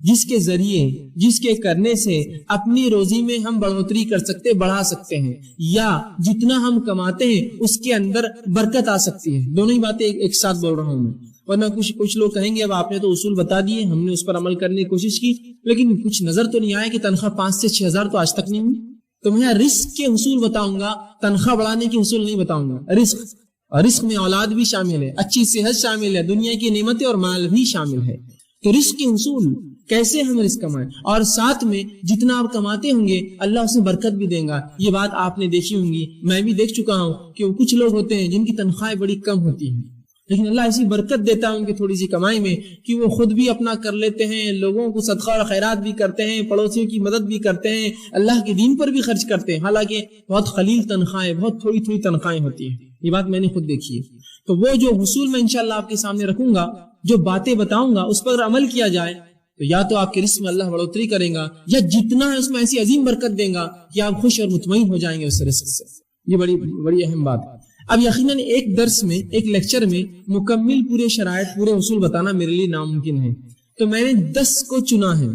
جس کے ذریعے، جس کے کرنے سے اپنی روزی میں ہم بڑھوتری کر سکتے، بڑھا سکتے ہیں، یا جتنا ہم کماتے ہیں اس کے اندر برکت آ سکتی ہے۔ دونوں ہی باتیں ایک ساتھ بول رہا ہوں میں، ورنہ کچھ لوگ کہیں گے اب آپ نے تو اصول بتا دیے، ہم نے اس پر عمل کرنے کی کوشش کی، لیکن کچھ نظر تو نہیں آیا کہ تنخواہ 5 سے 6 ہزار تو آج تک نہیں ہوئی۔ تو میں رزق کے اصول بتاؤں گا، تنخواہ بڑھانے کے اصول نہیں بتاؤں گا۔ رزق میں اولاد بھی شامل ہے، اچھی صحت شامل ہے، دنیا کی نعمتیں اور مال بھی شامل ہے۔ تو رزق کے اصول، کیسے ہم رزق کمائیں، اور ساتھ میں جتنا آپ کماتے ہوں گے اللہ اس میں برکت بھی دے گا۔ یہ بات آپ نے دیکھی ہوں گی، میں بھی دیکھ چکا ہوں کہ وہ کچھ لوگ ہوتے ہیں جن کی تنخواہیں بڑی کم ہوتی ہیں، لیکن اللہ ایسی برکت دیتا ہے ان کی تھوڑی سی کمائی میں کہ وہ خود بھی اپنا کر لیتے ہیں، لوگوں کو صدقہ اور خیرات بھی کرتے ہیں، پڑوسیوں کی مدد بھی کرتے ہیں، اللہ کے دین پر بھی خرچ کرتے ہیں، حالانکہ بہت قلیل تنخواہیں، بہت تھوڑی تھوڑی تنخواہیں ہوتی ہیں۔ یہ بات میں نے خود دیکھی ہے۔ تو وہ جو حصول میں انشاءاللہ آپ کے سامنے رکھوں گا، جو باتیں بتاؤں گا، اس پر عمل کیا جائے تو یا تو آپ کے رزق میں اللہ بڑھوتری کرے گا، یا جتنا ہے اس میں ایسی عظیم برکت دے گا کہ آپ خوش اور مطمئن ہو جائیں گے اس رزق سے۔ یہ بڑی اہم بات ہے۔ اب یقیناً ایک درس میں، ایک لیکچر میں مکمل پورے شرائط، پورے اصول بتانا میرے لیے ناممکن ہے، تو میں نے 10 کو چنا ہے،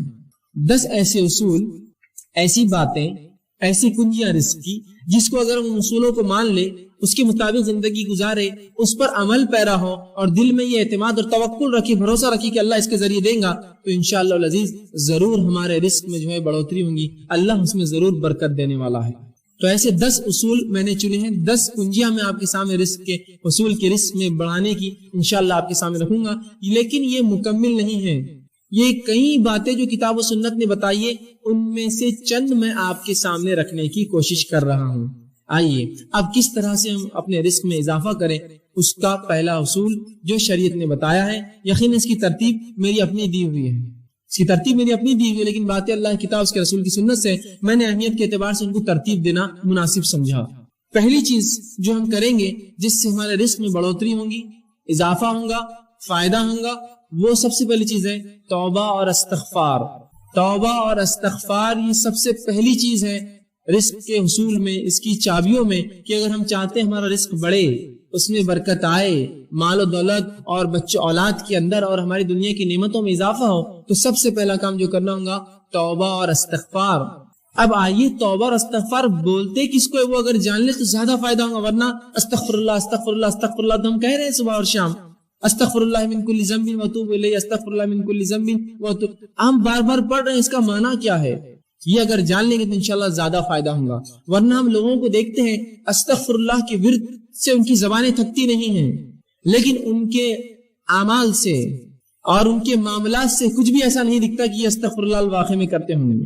10 ایسے اصول، ایسی باتیں، ایسی کنجیاں رزق کی، جس کو اگر ہم اصولوں کو مان لے، اس کے مطابق زندگی گزارے، اس پر عمل پیرا ہو، اور دل میں یہ اعتماد اور توکل رکھے، بھروسہ رکھے کہ اللہ اس کے ذریعے دیں گا، تو انشاءاللہ العزیز ضرور ہمارے رزق میں جو ہے بڑھوتری ہوں گی، اللہ اس میں ضرور برکت دینے والا ہے۔ تو ایسے 10 اصول میں نے چنے ہیں، 10 کنجیاں میں آپ کے سامنے رزق کے اصول کے رزق میں بڑھانے کی انشاءاللہ آپ کے سامنے رکھوں گا، لیکن یہ مکمل نہیں ہے۔ یہ کئی باتیں جو کتاب و سنت نے بتائی ہے، ان میں سے چند میں آپ کے سامنے رکھنے کی کوشش کر رہا ہوں۔ آئیے اب کس طرح سے ہم اپنے رزق میں اضافہ کریں، اس کا پہلا اصول جو شریعت نے بتایا ہے، یقیناً اس کی ترتیب میری اپنی دی ہوئی ہے، لیکن باتیں اللہ کی کتاب، اس کے رسول کی سنت سے میں نے اہمیت کے اعتبار سے ان کو ترتیب دینا مناسب سمجھا۔ پہلی چیز جو ہم کریں گے جس سے ہمارے رزق میں بڑھوتری ہوگی، اضافہ ہوگا، فائدہ ہوگا، وہ سب سے پہلی چیز ہے توبہ اور استغفار۔ توبہ اور استغفار یہ سب سے پہلی چیز ہے رزق کے حصول میں، اس کی چابیوں میں، کہ اگر ہم چاہتے ہیں ہمارا رزق بڑھے، اس میں برکت آئے، مال و دولت اور بچے اولاد کے اندر اور ہماری دنیا کی نعمتوں میں اضافہ ہو، تو سب سے پہلا کام جو کرنا ہوگا توبہ اور استغفار۔ اب آئیے توبہ اور استغفار بولتے کس کو ہے، وہ اگر جان لے تو زیادہ فائدہ ہوگا، ورنہ استغفر اللہ استغفر اللہ استغفر اللہ تو ہم کہہ رہے ہیں صبح اور شام، استغفر اللہ من کل ذنب واتوب الیہ، استغفر اللہ من کل ذنب واتوب، ہم بار بار پڑھ رہے ہیں، اس کا معنی کیا ہے؟ یہ اگر جان لیں گے تو انشاءاللہ زیادہ فائدہ ہوگا۔ ورنہ ہم لوگوں کو دیکھتے ہیں استغفر اللہ کے ورد سے ان کی زبانیں تھکتی نہیں ہیں، لیکن ان کے اعمال سے اور ان کے معاملات سے کچھ بھی ایسا نہیں دکھتا کہ یہ استغفر اللہ واقعی میں کرتے ہوں گے،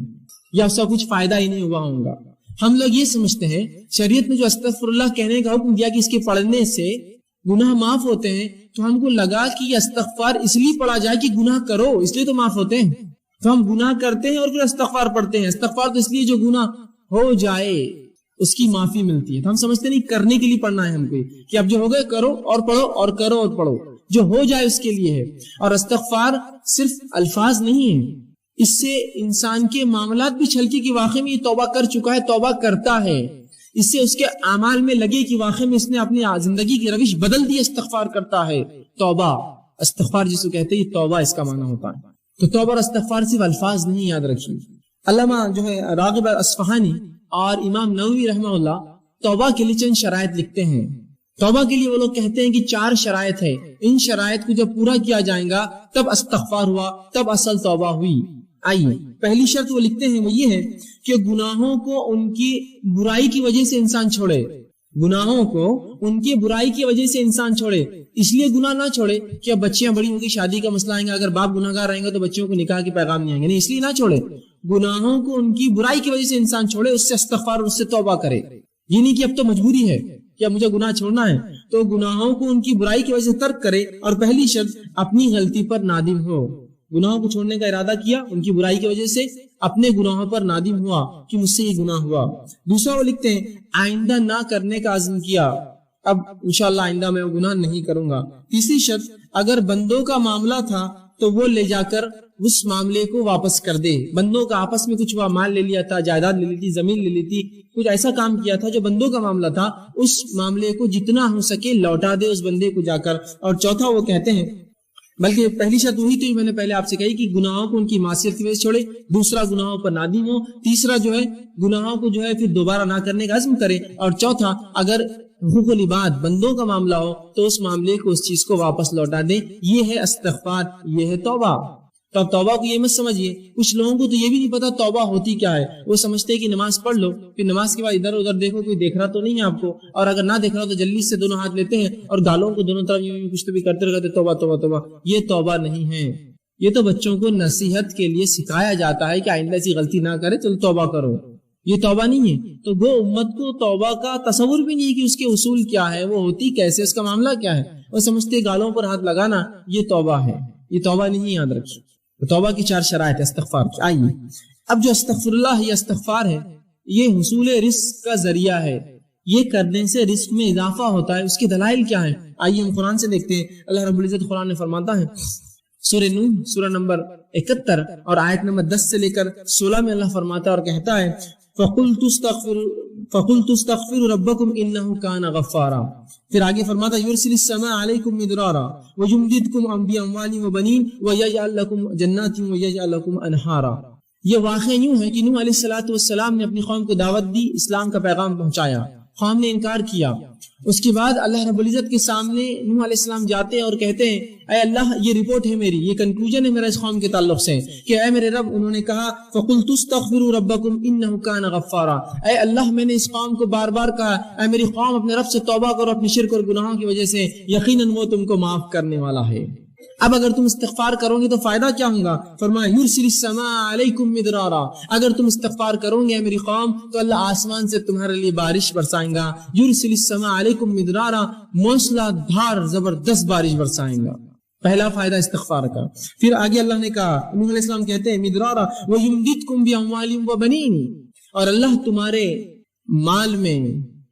یا اس کا کچھ فائدہ ہی نہیں ہوا ہوگا۔ ہم لوگ یہ سمجھتے ہیں شریعت نے جو استغفر اللہ کہنے کا حکم دیا کہ اس کے پڑھنے سے گناہ معاف ہوتے ہیں، تو ہم کو لگا کہ یہ استغفار اس لیے پڑھا جائے کہ گناہ کرو، اس لیے تو معاف ہوتے ہیں، تو ہم گناہ کرتے ہیں اور پھر استغفار پڑھتے ہیں۔ استغفار تو اس لیے جو گناہ ہو جائے اس کی معافی ملتی ہے، تو ہم سمجھتے نہیں کرنے کے لیے پڑھنا ہے ہم کو، کہ اب جو ہو گئے کرو اور پڑھو، اور کرو اور پڑھو، جو ہو جائے اس کے لیے ہے۔ اور استغفار صرف الفاظ نہیں ہے، اس سے انسان کے معاملات بھی چھلکے کہ واقعی میں یہ توبہ کر چکا ہے، توبہ کرتا ہے، اس سے اس کے اعمال میں لگے کہ واقعی میں اس نے اپنی زندگی کی روش بدل دی، استغفار کرتا ہے۔ توبہ، استغفار جس کو کہتے ہیں، یہ توبہ اس کا معنی ہوتا ہے۔ تو توبہ اور استغفار صرف الفاظ نہیں، یاد رکھیے۔ علامہ جو ہے راغب اصفہانی اور امام نووی رحمہ اللہ توبہ کے لیے چند شرائط لکھتے ہیں۔ توبہ کے لیے وہ لوگ کہتے ہیں کہ 4 شرائط ہے، ان شرائط کو جب پورا کیا جائے گا تب استغفار ہوا، تب اصل توبہ ہوئی۔ آئیے پہلی شرط وہ لکھتے ہیں، وہ یہ ہے کہ گناہوں کو ان کی برائی کی وجہ سے انسان چھوڑے، گناہوں کو ان کی برائی کی وجہ سے انسان چھوڑے۔ اس لیے گناہ نہ چھوڑے کہ اب بچیاں بڑی ہوگی، شادی کا مسئلہ آئے گا، اگر باپ گناہ گار رہیں گے تو بچوں کو نکاح کے پیغام نہیں آئیں گے، نہیں، اس لیے نہ چھوڑے۔ گناہوں کو ان کی برائی کی وجہ سے انسان چھوڑے، اس سے استغفار، اس سے توبہ کرے۔ یہ نہیں کہ اب تو مجبوری ہے کہ اب مجھے گناہ چھوڑنا ہے، تو گناہوں کو ان کی برائی کی وجہ سے ترک کرے، اور پہلی شرط اپنی غلطی پر نادم ہو۔ گناہوں کو چھوڑنے کا ارادہ کیا، ان کی برائی کی وجہ سے اپنے گناہوں پر نادم ہوا کہ مجھ سے یہ گناہ ہوا۔ دوسرا وہ لکھتے ہیں آئندہ نہ کرنے کا عزم کیا، اب انشاءاللہ آئندہ میں وہ گناہ نہیں کروں گا۔ تیسری شرط اگر بندوں کا معاملہ تھا تو وہ لے جا کر اس معاملے کو واپس کر دے۔ بندوں کا آپس میں کچھ مال لے لیا تھا، جائیداد لے لی تھی، زمین لے لی تھی، کچھ ایسا کام کیا تھا جو بندوں کا معاملہ تھا، اس معاملے کو جتنا ہو سکے لوٹا دے اس بندے کو جا کر۔ اور چوتھا وہ کہتے ہیں بلکہ پہلی شرط وہی تو میں نے پہلے آپ سے کہی کہ گناہوں کو ان کی معصیت کی وجہ سے چھوڑے، دوسرا گناہوں پر نادم ہو، تیسرا جو ہے گناہوں کو جو ہے پھر دوبارہ نہ کرنے کا عزم کرے، اور چوتھا اگر حقوق العباد بندوں کا معاملہ ہو تو اس معاملے کو اس چیز کو واپس لوٹا دیں. یہ ہے استغفار، یہ ہے توبہ. تو اب توبہ کو یہ مت سمجھیے، کچھ لوگوں کو تو یہ بھی نہیں پتا توبہ ہوتی کیا ہے. وہ سمجھتے ہیں کہ نماز پڑھ لو، پھر نماز کے بعد ادھر ادھر دیکھو کوئی دیکھ رہا تو نہیں ہے آپ کو، اور اگر نہ دیکھ رہا تو جلدی سے دونوں ہاتھ لیتے ہیں اور گالوں کو دونوں طرف کچھ تو بھی کرتے رہتے توبہ توبہ توبہ. یہ توبہ نہیں ہے. یہ تو بچوں کو نصیحت کے لیے سکھایا جاتا ہے کہ آئندہ ایسی غلطی نہ کرے، چلو توبہ کرو. یہ توبہ نہیں ہے. تو وہ امت کو توبہ کا تصور بھی نہیں ہے کہ اس کے اصول کیا ہے، وہ ہوتی کیسے، اس کا معاملہ کیا ہے. وہ سمجھتے گالوں پر ہاتھ لگانا یہ توبہ ہے. یہ توبہ نہیں ہے، یاد رکھیے. توبہ کی 4 شرائط استغفار کی. آئیے اب جو استغفر اللہ یا استغفار ہے، یہ حصول رزق کا ذریعہ ہے. یہ کرنے سے رزق میں اضافہ ہوتا ہے. اس کے دلائل کیا ہیں؟ آئیے ہم قرآن سے دیکھتے ہیں. اللہ رب العزت قرآن میں فرماتا ہے، سورہ نوح سورہ نمبر 71 اور آیت نمبر 10 سے لے کر 16 میں اللہ فرماتا ہے اور کہتا ہے فَقُلْتُ اسْتَغْفِرُوا رَبَّكُمْ إِنَّهُ كَانَ غَفَّارًا. پھر آگے فرماتا ہے يُرْسِلِ السَّمَاءَ عَلَيْكُمْ مِدْرَارًا وَيُمْدِدْكُمْ بِأَمْوَالٍ وَبَنِينَ وَيَجْعَلْ لَكُمْ جَنَّاتٍ وَيَجْعَلْ لَكُمْ أَنْهَارًا. یہ واقعہ یوں ہے کہ نوح علیہ السلام نے اپنی قوم کو دعوت دی، اسلام کا پیغام پہنچایا، قوم نے انکار کیا. اس کے بعد اللہ رب العزت کے سامنے نوح علیہ السلام جاتے ہیں اور کہتے ہیں، اے اللہ یہ رپورٹ ہے میری، یہ کنکلوژن ہے میرا اس قوم کے تعلق سے کہ اے میرے رب، انہوں نے کہا فَقُلْتُ اسْتَغْفِرُوا رَبَّكُمْ إِنَّهُ كَانَ غَفَّارًا. اے اللہ میں نے اس قوم کو بار بار کہا، اے میری قوم اپنے رب سے توبہ کرو اپنی شرک اور گناہوں کی وجہ سے، یقیناً وہ تم کو معاف کرنے والا ہے. اب اگر تم استغفار کرو گے تو فائدہ کیا ہوگا؟ فرمایا یرسل السماء علیکم مدرارا. اگر تم استغفار کرو گے میری قوم تو اللہ آسمان سے تمہارے لیے بارش برسائیں گا. یرسل السماء علیکم مدرارا، موسلا دھار زبردست بارش برسائیں گا. پہلا فائدہ استغفار کا. پھر آگے اللہ نے کہا، نوح علیہ السلام کہتے ہیں مدرارا وَيُمْدِدْكُمْ بِأَمْوَالٍ وَبَنِينَ، اور اللہ تمہارے مال میں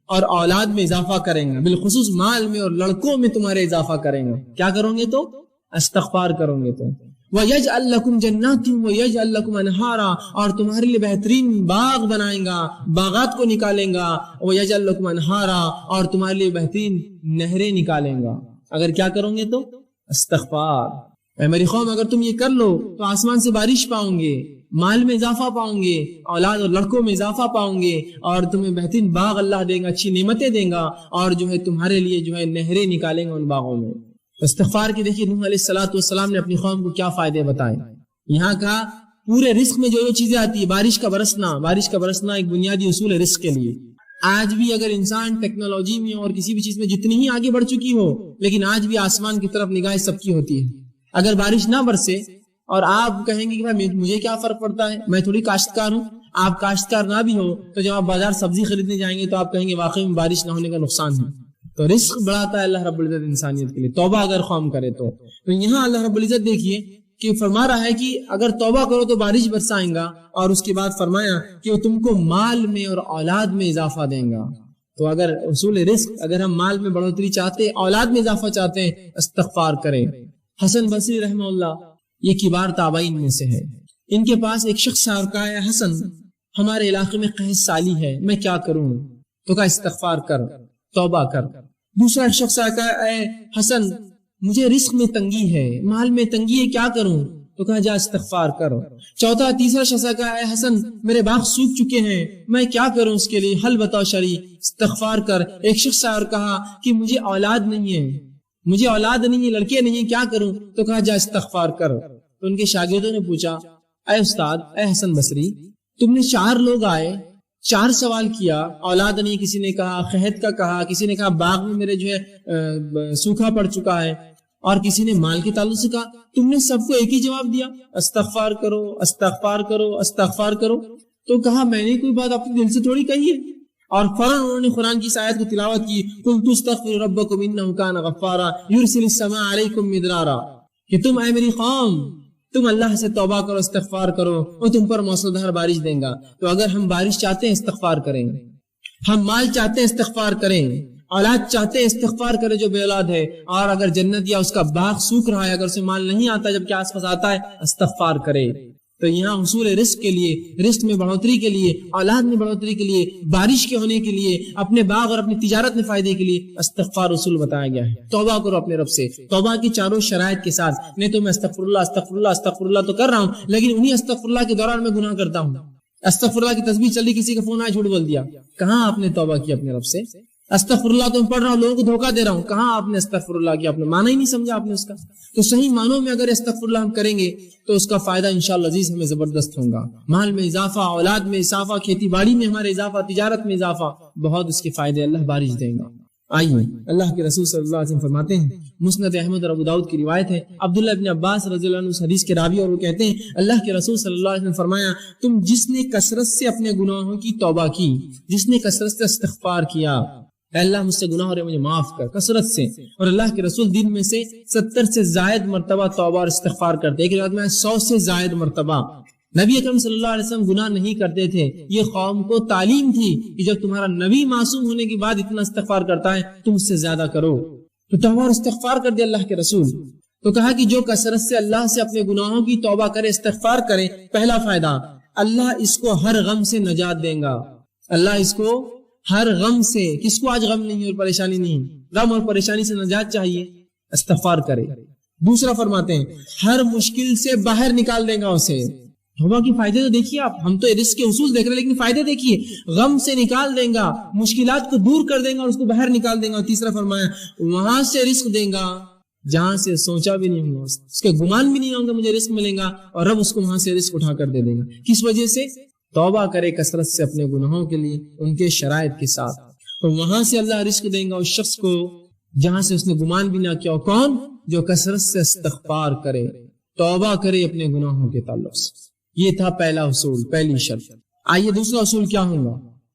اور اولاد میں اضافہ کریں گا، بالخصوص مال میں اور لڑکوں میں تمہارے اضافہ کریں گا. کیا کرو گے تو؟ استغفار کرو گے تو. وَيَجْعَلْ لَكُمْ جَنَّاتٍ وَيَجْعَلْ لَكُمْ أَنْهَارًا، اور تمہارے لیے بہترین باغ بنائیں گا، باغات کو نکالیں گا. وَيَجْعَلْ لَكُمْ أَنْهَارًا، اور تمہارے لیے بہترین نہریں نکالیں گا. اگر کیا کرو گے تو؟ استغفار. اے میری قوم اگر تم یہ کر لو تو آسمان سے بارش پاؤں گے، مال میں اضافہ پاؤں گے، اولاد اور لڑکوں میں اضافہ پاؤں گے، اور تمہیں بہترین باغ اللہ دے گا، اچھی نعمتیں دے گا، اور جو ہے تمہارے لیے جو ہے نہریں نکالیں گے ان باغوں میں. استغفار کی دیکھیے نوح علیہ السلام نے اپنی قوم کو کیا فائدے بتائے. یہاں کہا پورے رزق میں جو چیزیں آتی ہے، بارش کا برسنا ایک بنیادی اصول ہے رزق کے لیے. آج بھی اگر انسان ٹیکنالوجی میں اور کسی بھی چیز میں جتنی ہی آگے بڑھ چکی ہو، لیکن آج بھی آسمان کی طرف نگاہ سب کی ہوتی ہے. اگر بارش نہ برسے اور آپ کہیں گے کہ بھائی مجھے کیا فرق پڑتا ہے، میں تھوڑی کاشتکار ہوں، آپ کاشتکار نہ بھی ہو تو جب آپ بازار سبزی خریدنے جائیں گے تو آپ کہیں گے واقعی میں بارش نہ ہونے کا نقصان ہے. تو رزق بڑھاتا ہے اللہ رب العزت انسانیت کے لیے، توبہ اگر قوم کرے تو. یہاں اللہ رب العزت دیکھیے کہ فرما رہا ہے کہ اگر توبہ کرو تو بارش برسائیں گا، اور اس کے بعد فرمایا کہ وہ تم کو مال میں اور اولاد میں اضافہ دیں گا. تو اگر اصول رزق، اگر ہم مال میں بڑھوتری چاہتے ہیں، اولاد میں اضافہ چاہتے ہیں، استغفار کریں. حسن بصری رحمہ اللہ یہ کبار تابعین میں سے ہے. ان کے پاس ایک شخص آیا اور کہا، حسن ہمارے علاقے میں قحط سالی ہے، میں کیا کروں؟ تو کہا استغفار کر، توبہ کر. دوسرا شخص آیا، کہا اے حسن مجھے رزق میں تنگی ہے، مال میں تنگی ہے، کیا کروں؟ تو کہا جا استغفار کر. تیسرا شخص کہا اے حسن میرے باغ سوکھ چکے ہیں، میں کیا کروں اس کے لیے، حل بتاؤ شرعی، استغفار کر. ایک شخص آیا اور کہا کہ مجھے اولاد نہیں ہے، لڑکے نہیں ہیں، کیا کروں؟ تو کہا جا استغفار کر. تو ان کے شاگردوں نے پوچھا، اے استاد، اے حسن بصری، تم نے 4 لوگ آئے، 4 سوال کیا، اولاد نہیں، کسی نے کہا قحط کا کہا، کسی نے کہا باغ میں میرے جو ہے سوکھا پڑ چکا ہے، اور کسی نے مال کے تعلق سے کہا. تم نے سب کو ایک ہی جواب دیا، استغفار کرو، استغفار کرو، استغفار کرو. تو کہا میں نے کوئی بات اپنے دل سے تھوڑی کہی ہے. اور فوراً انہوں نے قرآن کی اس آیت کو تلاوت کی، قُلْتُ اسْتَغْفِرُوا رَبَّكُمْ إِنَّهُ كَانَ غَفَّارًا يُرْسِلِ السَّمَاءَ عَلَيْكُمْ مِدْرَارًا، کہ تم اے میری قوم تم اللہ سے توبہ کرو، استغفار کرو، وہ تم پر موسلادھار بارش دیں گا. تو اگر ہم بارش چاہتے ہیں استغفار کریں، ہم مال چاہتے ہیں استغفار کریں، اولاد چاہتے ہیں استغفار کریں جو بے اولاد ہے، اور اگر جنت یا اس کا باغ سوکھ رہا ہے، اگر اسے مال نہیں آتا جبکہ آس پاس آتا ہے، استغفار کرے. تو یہاں حصول رزق کے لیے، رزق میں بڑھوتری کے لیے، اولاد میں بڑھوتری کے لیے، بارش کے ہونے کے لیے، اپنے باغ اور اپنی تجارت میں فائدے کے لیے استغفار رسول بتایا گیا ہے. توبہ کرو اپنے رب سے، توبہ کی چاروں شرائط کے ساتھ. نہیں تو میں استغفر اللہ استغفر اللہ استغفر اللہ تو کر رہا ہوں، لیکن انہی استغفر اللہ کے دوران میں گناہ کرتا ہوں. استغفر اللہ کی تسبیح چل رہی، کسی کا فون آیا جھوٹ بول دیا. کہاں آپ نے توبہ کی اپنے رب سے؟ استغفر اللہ تو پڑھ رہا ہوں، لوگوں کو دھوکہ دے رہا ہوں. کہاں آپ نے استغفر اللہ کیا؟ آپ نے معنی ہی نہیں سمجھا آپ نے اس کا. تو صحیح معنوں میں اگر استغفر اللہ ہم کریں گے تو اس کا فائدہ انشاءاللہ عزیز ہمیں زبردست ہوگا. مال میں اضافہ، اولاد میں اضافہ، کھیتی باڑی میں ہمارے اضافہ، تجارت میں اضافہ، بہت اس کے فائدے اللہ بارش دیں گا. آئیے اللہ کے رسول صلی اللہ علیہ وسلم فرماتے ہیں، مسند احمد اور ابو داؤد کی روایت ہے، عبداللہ ابن عباس رضی اللہ عنہ اس حدیث کے راوی، اور وہ کہتے ہیں اللہ کے رسول صلی اللہ علیہ وسلم فرمایا، تم جس نے کثرت سے اپنے گناہوں کی توبہ کی، جس نے کثرت سے استغفار کیا، اے اللہ مجھ سے گناہ ہو رہے مجھے معاف کر، کثرت سے. اور اللہ کے رسول دن میں سے 70 سے زائد مرتبہ توبہ اور استغفار کرتے. ایک روایت میں 100 سے زائد مرتبہ. نبی اکرم صلی اللہ علیہ وسلم گناہ نہیں کرتے تھے. یہ قوم کو تعلیم تھی کہ جب تمہارا نبی معصوم ہونے کے بعد اتنا استغفار کرتا ہے تم اس سے زیادہ کرو. تو توبہ اور استغفار کر دیا اللہ کے رسول. تو کہا کہ جو کثرت سے اللہ سے اپنے گناہوں کی توبہ کرے، استغفار کرے، پہلا فائدہ اللہ اس کو ہر غم سے نجات دیں گا. اللہ اس کو ہر غم سے، کس کو آج غم نہیں اور پریشانی نہیں، غم اور پریشانی سے نجات چاہیے، استغفار کرے. دوسرا فرماتے ہیں ہر مشکل سے باہر نکال دے گا اسے. توبہ کی فائدے تو دیکھیے آپ، ہم تو رزق کے اصول دیکھ رہے ہیں لیکن فائدے دیکھیے، غم سے نکال دیں گا، مشکلات کو دور کر دیں گا اور اس کو باہر نکال دیں گا. تیسرا فرمایا وہاں سے رزق دیں گا جہاں سے سوچا بھی نہیں ہوگا، اس کے گمان بھی نہیں ہوگا مجھے رزق ملے گا، اور رب اس کو وہاں سے رزق اٹھا کر دے دے گا. کس وجہ سے؟ توبہ کرے کثرت سے اپنے گناہوں کے لیے، ان کے شرائط کے ساتھ. تو وہاں سے اللہ رزق دیں گا اس شخص کو جہاں سے اس نے گمان بھی نہ کیا. کون؟ جو کثرت سے استغفار کرے، توبہ کرے اپنے گناہوں کے تعلق سے. یہ تھا پہلا اصول، پہلی شرط. آئیے دوسرا اصول کیا ہوگا؟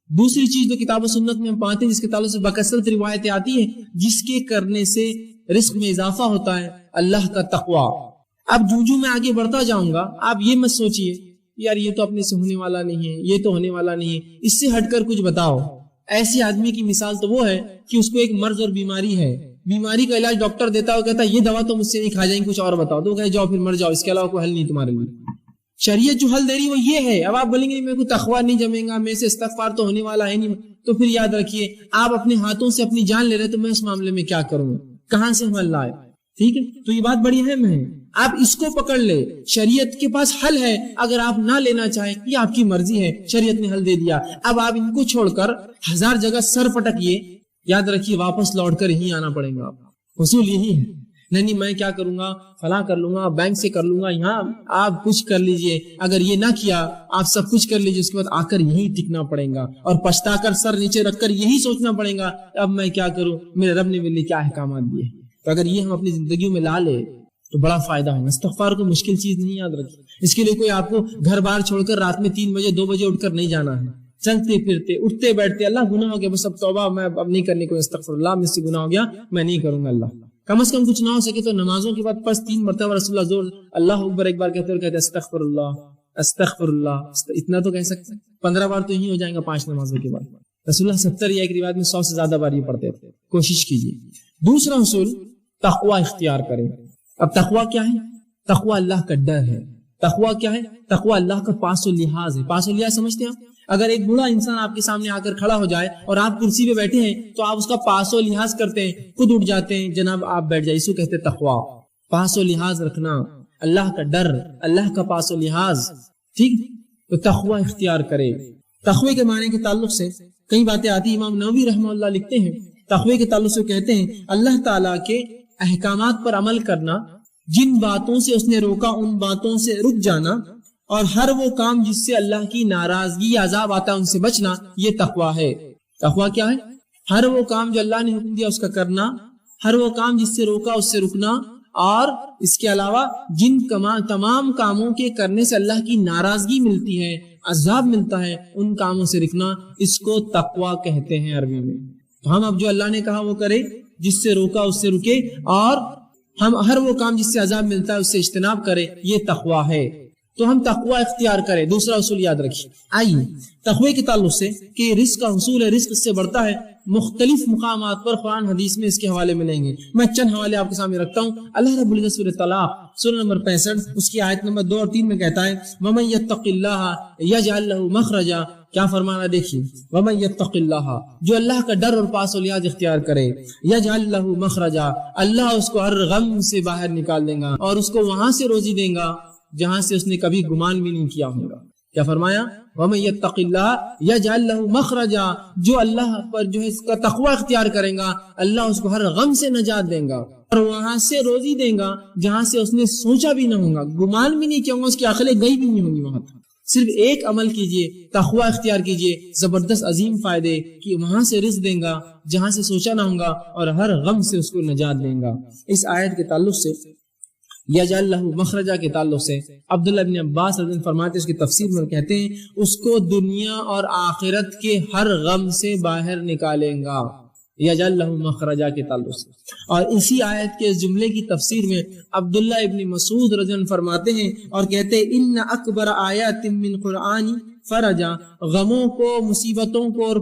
دوسری چیز جو کتاب و سنت میں ہم پاتے ہیں جس کے تعلق سے بکثرت روایتیں آتی ہیں، جس کے کرنے سے رزق میں اضافہ ہوتا ہے، اللہ کا تقوی. اب جو میں آگے بڑھتا جاؤں گا آپ یہ مت سوچئے یار یہ تو اپنے سے ہونے والا نہیں ہے، یہ تو ہونے والا نہیں ہے، اس سے ہٹ کر کچھ بتاؤ. ایسی آدمی کی مثال تو وہ ہے کہ اس کو ایک مرض اور بیماری ہے، بیماری کا علاج ڈاکٹر دیتا ہے، وہ کہتا ہے یہ دوا تو مجھ سے نہیں کھا جائیں گے، کچھ اور بتاؤ. تو وہ کہے جاؤ پھر مر جاؤ، اس کے علاوہ کوئی حل نہیں تمہارے لیے. شریعت جو حل دے رہی وہ یہ ہے. اب آپ بولیں گے میرے کو تقویٰ نہیں جمے گا، میرے سے استغفار تو ہونے والا ہے نہیں، تو پھر یاد رکھیے آپ اپنے ہاتھوں سے اپنی جان لے رہے تو میں اس معاملے میں کیا کروں، کہاں سے حل لائے. ٹھیک ہے، تو یہ بات بڑی اہم ہے، آپ اس کو پکڑ لے. شریعت کے پاس حل ہے، اگر آپ نہ لینا چاہیں یہ آپ کی مرضی ہے، شریعت نے حل دے دیا. اب آپ ان کو چھوڑ کر 1000 جگہ سر پٹکیے، یاد رکھیے واپس لوٹ کر یہیں آنا پڑے گا. اصول یہی ہے. نہیں میں کیا کروں گا، فلاں کر لوں گا، بینک سے کر لوں گا، یہاں آپ کچھ کر لیجئے. اگر یہ نہ کیا آپ سب کچھ کر لیجئے، اس کے بعد آ کر یہی ٹکنا پڑے گا اور پچھتا کر سر نیچے رکھ کر یہی سوچنا پڑے گا اب میں کیا کروں، میرے رب نے میرے لیے کیا احکامات دیے. تو اگر یہ ہم اپنی زندگیوں میں لا لے تو بڑا فائدہ ہے. استغفار کو مشکل چیز نہیں، یاد رکھیے. اس کے لیے کوئی آپ کو گھر بار چھوڑ کر رات میں 3 بجے 2 بجے اٹھ کر نہیں جانا ہے. چلتے پھرتے اٹھتے بیٹھتے اللہ گناہ ہو گیا بس اب توبہ، میں اب نہیں کرنے کو، استغفر اللہ مجھ سے گناہ ہو گیا میں نہیں کروں گا. اللہ کم از کم کچھ نہ ہو سکے تو نمازوں کے بعد پس 3 مرتبہ رسول اللہ زور اللہ اکبر ایک بار کہتے اور کہتے استغفر اللہ استغفر اللہ، اتنا تو کہہ سکتے ہیں. 15 بار تو یہی ہو جائیں گا 5 نمازوں کے بعد. رسول اللہ 70 یا ایک روایت میں 100 سے زیادہ بار یہ پڑھتے تھے. کوشش کیجیے. دوسرا اصول تقوی اختیار کریں. اب تقوی کیا ہے؟ تقوی اللہ کا ڈر ہے. تقوی کیا ہے؟ تقوی اللہ کا پاس و لحاظ ہے. پاس و لحاظ سمجھتے ہیں آپ؟ اگر ایک بوڑھا انسان آپ کے سامنے آ کر کھڑا ہو جائے اور آپ کرسی پہ بیٹھے ہیں تو آپ اس کا پاس و لحاظ کرتے ہیں، خود اٹھ جاتے ہیں جناب آپ بیٹھ جائیں. اس کو کہتے ہیں تقوی. پاس و لحاظ رکھنا، اللہ کا ڈر، اللہ کا پاس و لحاظ. ٹھیک، تو تقوی اختیار کرے. تقوی کے معنی کے تعلق سے کئی باتیں آتی. امام نووی رحمہ اللہ لکھتے ہیں تقوی کے تعلق سے کہتے ہیں اللہ تعالیٰ کے احکامات پر عمل کرنا، جن باتوں سے اس نے روکا ان باتوں سے رک جانا، اور ہر وہ کام جس سے اللہ کی ناراضگی یا عذاب آتا ہے ان سے بچنا، یہ تقوی ہے. تقوی کیا ہے؟ ہر وہ کام جو اللہ نے حکم دیا اس کا کرنا، ہر وہ کام جس سے روکا اس سے رکنا، اور اس کے علاوہ جن تمام کاموں کے کرنے سے اللہ کی ناراضگی ملتی ہے، عذاب ملتا ہے، ان کاموں سے رکنا، اس کو تقوی کہتے ہیں عربی میں. تو ہم اب جو اللہ نے کہا وہ کرے، جس سے روکا اس سے رکے، اور ہم ہر وہ کام جس سے عذاب ملتا ہے اس سے اجتناب کرے، یہ تقوی ہے. تو ہم تقوی اختیار کریں. دوسرا اصول یاد رکھیے. آئیے تقوی کے تعلق سے کہ رزق کا حصول ہے، رزق اس سے بڑھتا ہے، مختلف مقامات پر قرآن حدیث میں اس کے حوالے ملیں گے. میں چند حوالے آپ کے سامنے رکھتا ہوں. اللہ رب العزت سورۃ طلاق سورہ نمبر 65 اس کی آیت نمبر 2 اور 3 میں کہتا ہے وَمَن يَتَّقِ اللَّهَ يَجْعَل لَّهُ مَخْرَجًا. کیا فرمانا دیکھیے، وَمَن يَتَّقِ اللَّهَ، جو اللہ کا ڈر اور پاس و لیاز اختیار کرے، يَجْعَل لَّهُ مَخْرَجًا، اللہ اس کو ہر غم سے باہر نکال دے گا اور اس کو وہاں سے روزی دے گا جہاں سے اس نے کبھی گمان بھی نہیں کیا ہوگا. کیا فرمایا؟ وَمَن يَتَّقِ اللَّهَ يَجْعَل لَّهُ مَخْرَجًا، جو اللہ پر جو ہے اس کا تقوی اختیار کرے گا اللہ اس کو ہر غم سے نجات دے گا اور وہاں سے روزی دے گا جہاں سے اس نے سوچا بھی نہ ہوگا، گمان بھی نہیں کیا ہوگا، اس کی عقلیں گئی بھی نہیں ہوں گی وہاں تک. صرف ایک عمل کیجئے، تقوی اختیار کیجئے، زبردست عظیم فائدے کہ وہاں سے رزق دیں گا جہاں سے سوچا نہ ہوگا اور ہر غم سے اس کو نجات دیں گا. اس آیت کے تعلق سے یجعل لہ مخرجا کے تعلق سے عبداللہ ابن عباس رضی اللہ عنہ فرماتے ہیں، اس کی تفسیر میں کہتے ہیں اس کو دنیا اور آخرت کے ہر غم سے باہر نکالیں گا، یجعل لہ مخرجا کے تعلق سے. اور اسی آیت کے جملے کی تفسیر میں عبداللہ ابن مسعود رضی اللہ عنہ فرماتے ہیں اور کہتے ہیں ان اکبر آیات من قرآن فرجا، غموں کو، مصیبتوں کو اور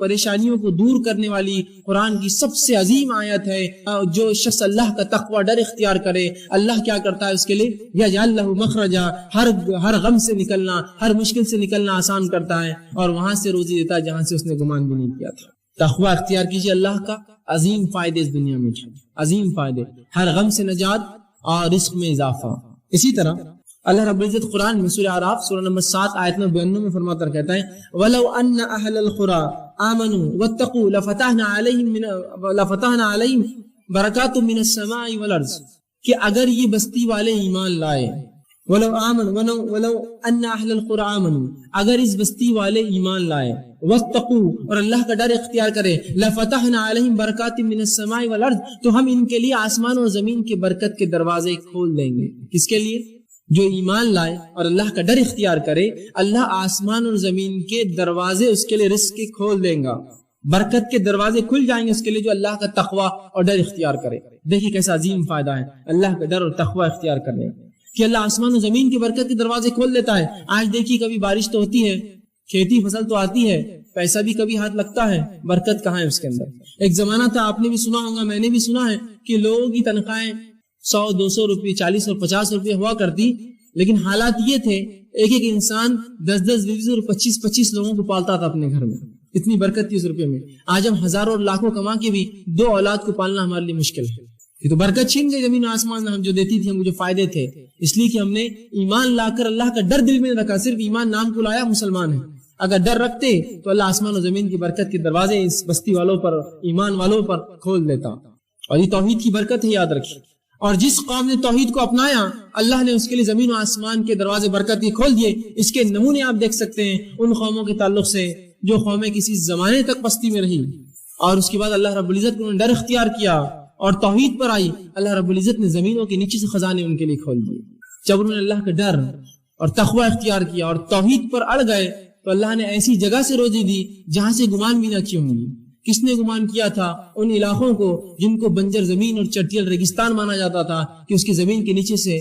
پریشانیوں کو دور کرنے والی قرآن کی سب سے عظیم آیت ہے. جو شخص اللہ کا تقوی ڈر اختیار کرے اللہ کیا کرتا ہے اس کے لیے یجعل لہ مخرجا، ہر غم سے نکلنا، ہر مشکل سے نکلنا آسان کرتا ہے اور وہاں سے روزی دیتا ہے جہاں سے اس نے گمان بھی نہیں کیا تھا. تقوی اختیار کیجیے، اللہ کا عظیم فائدے اس دنیا میں، عظیم فائدے، ہر غم سے نجات اور رزق میں اضافہ. اسی طرح اللہ رب العزت قرآن میں سورہ اعراف سورہ نمبر 7 آیت نمبر 92 میں فرماتا ہے، کہتا ہے وَلَوْ أَنَّ أَهْلَ الْقُرَىٰ آمَنُوا وَاتَّقُوا لَفَتَحْنَا عَلَيْهِمْ بَرَكَاتٌ مِّنَ السَّمَاءِ وَالْأَرْضِ، کہ اگر یہ بستی والے ایمان لائے، ولو ان اہل القرى آمنوا، اگر اس بستی والے ایمان لائے، واتقوا اور اللہ کا ڈر اختیار کرے، لفتحنا علیہم برکات من السماء والارض، تو ہم ان کے لیے آسمان اور زمین کے برکت کے دروازے کھول دیں گے. کس کے لیے؟ جو ایمان لائے اور اللہ کا ڈر اختیار کرے اللہ آسمان اور زمین کے دروازے اس کے لیے رزق کے کھول دیں گا، برکت کے دروازے کھل جائیں گے اس کے لیے جو اللہ کا تقوی اور ڈر اختیار کرے. دیکھیے کیسا عظیم فائدہ ہے اللہ کا ڈر اور تقوی اختیار کرنے کہ اللہ آسمان و زمین کی برکت کے دروازے کھول دیتا ہے. آج دیکھیے کبھی بارش تو ہوتی ہے، کھیتی فصل تو آتی ہے، پیسہ بھی کبھی ہاتھ لگتا ہے، برکت کہاں ہے اس کے اندر؟ ایک زمانہ تھا، آپ نے بھی سنا ہوگا، میں نے بھی سنا ہے کہ لوگوں کی تنخواہیں 100-200 روپے، 40 اور 50 روپے ہوا کرتی، لیکن حالات یہ تھے ایک ایک انسان 10-10, 20 اور 25 لوگوں کو پالتا تھا اپنے گھر میں. اتنی برکت تھی اس روپے میں. آج ہم ہزاروں اور لاکھوں کما کے بھی 2 اولاد کو پالنا ہمارے لیے مشکل ہے. یہ تو برکت چھین گئی زمین و آسمان ہم جو دیتی تھی، ہم جو فائدے تھے، اس لیے کہ ہم نے ایمان لا کر اللہ کا ڈر دل میں رکھا. صرف ایمان نام کو لایا، مسلمان ہے. اگر ڈر رکھتے تو اللہ آسمان و زمین کی برکت کے دروازے اس بستی والوں پر، ایمان والوں پر کھول دیتا. اور یہ توحید کی برکت ہے، یاد رکھیے. اور جس قوم نے توحید کو اپنایا اللہ نے اس کے لیے زمین و آسمان کے دروازے برکت کے کھول دیے. اس کے نمونے آپ دیکھ سکتے ہیں ان قوموں کے تعلق سے جو قومیں کسی زمانے تک پستی میں رہی اور اس کے بعد اللہ رب العزت کو ڈر اختیار کیا اور توحید پر آئی. اللہ رب العزت نے زمینوں کے نیچے سے خزانے ان کے لیے کھول دیے. جب انہوں نے اللہ کا ڈر اور تقوی اختیار کیا اور توحید پر اڑ گئے تو اللہ نے ایسی جگہ سے روزی دی جہاں سے گمان بھی نہ کی ہوں گی. کس نے گمان کیا تھا؟ ان علاقوں کو جن کو بنجر زمین اور چٹیل ریگستان مانا جاتا تھا کہ اس کی زمین کے نیچے سے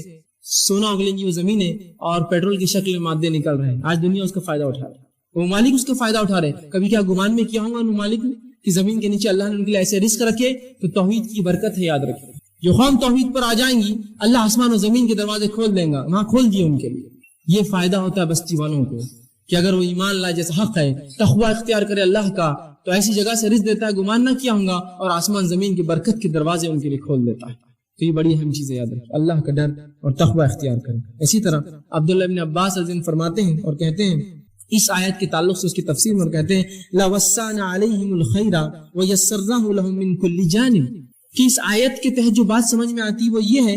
سونا اگلیں گی وہ زمینیں اور پیٹرول کی شکل میں مادے نکل رہے ہیں. آج دنیا اس کا فائدہ اٹھا رہے ہیں، وہ مالک اس کا فائدہ اٹھا رہے ہیں. کبھی کیا گمان میں کیا ہوں گا ان مالک نے کہ زمین کے نیچے اللہ نے ان کے لیے ایسے رزق رکھے؟ تو توحید کی برکت ہے، یاد رکھیں. جو قوم توحید پر آ جائیں گی اللہ آسمان و زمین کے دروازے کھول دیں گا، وہاں کھول دیے ان کے لیے. یہ فائدہ ہوتا ہے بستی والوں کو کہ اگر وہ ایمان لائے، جیسا حق ہے، تقوی اختیار کرے اللہ کا، تو ایسی جگہ سے رزق دیتا ہے گمان نہ کیا ہوں گا اور آسمان زمین کی برکت کے دروازے ان کے لیے کھول دیتا ہے. تو یہ بڑی اہم چیز ہے، یاد رکھیں اللہ کا ڈر اور تقوی اختیار کریں. اسی طرح عبداللہ ابن عباس رضی اللہ عنہ فرماتے ہیں اور کہتے ہیں اس آیت کے تعلق سے اس کی تفسیر میں کہتے ہیں لَوَسَّعْنَا عَلَيْهِمُ الْخَيْرَ وَيَسَّرْنَاهُ لَهُم مِّن كُلِّ جَانِبٍ، کہ اس آیت کے تحت جو بات سمجھ میں آتی وہ یہ ہے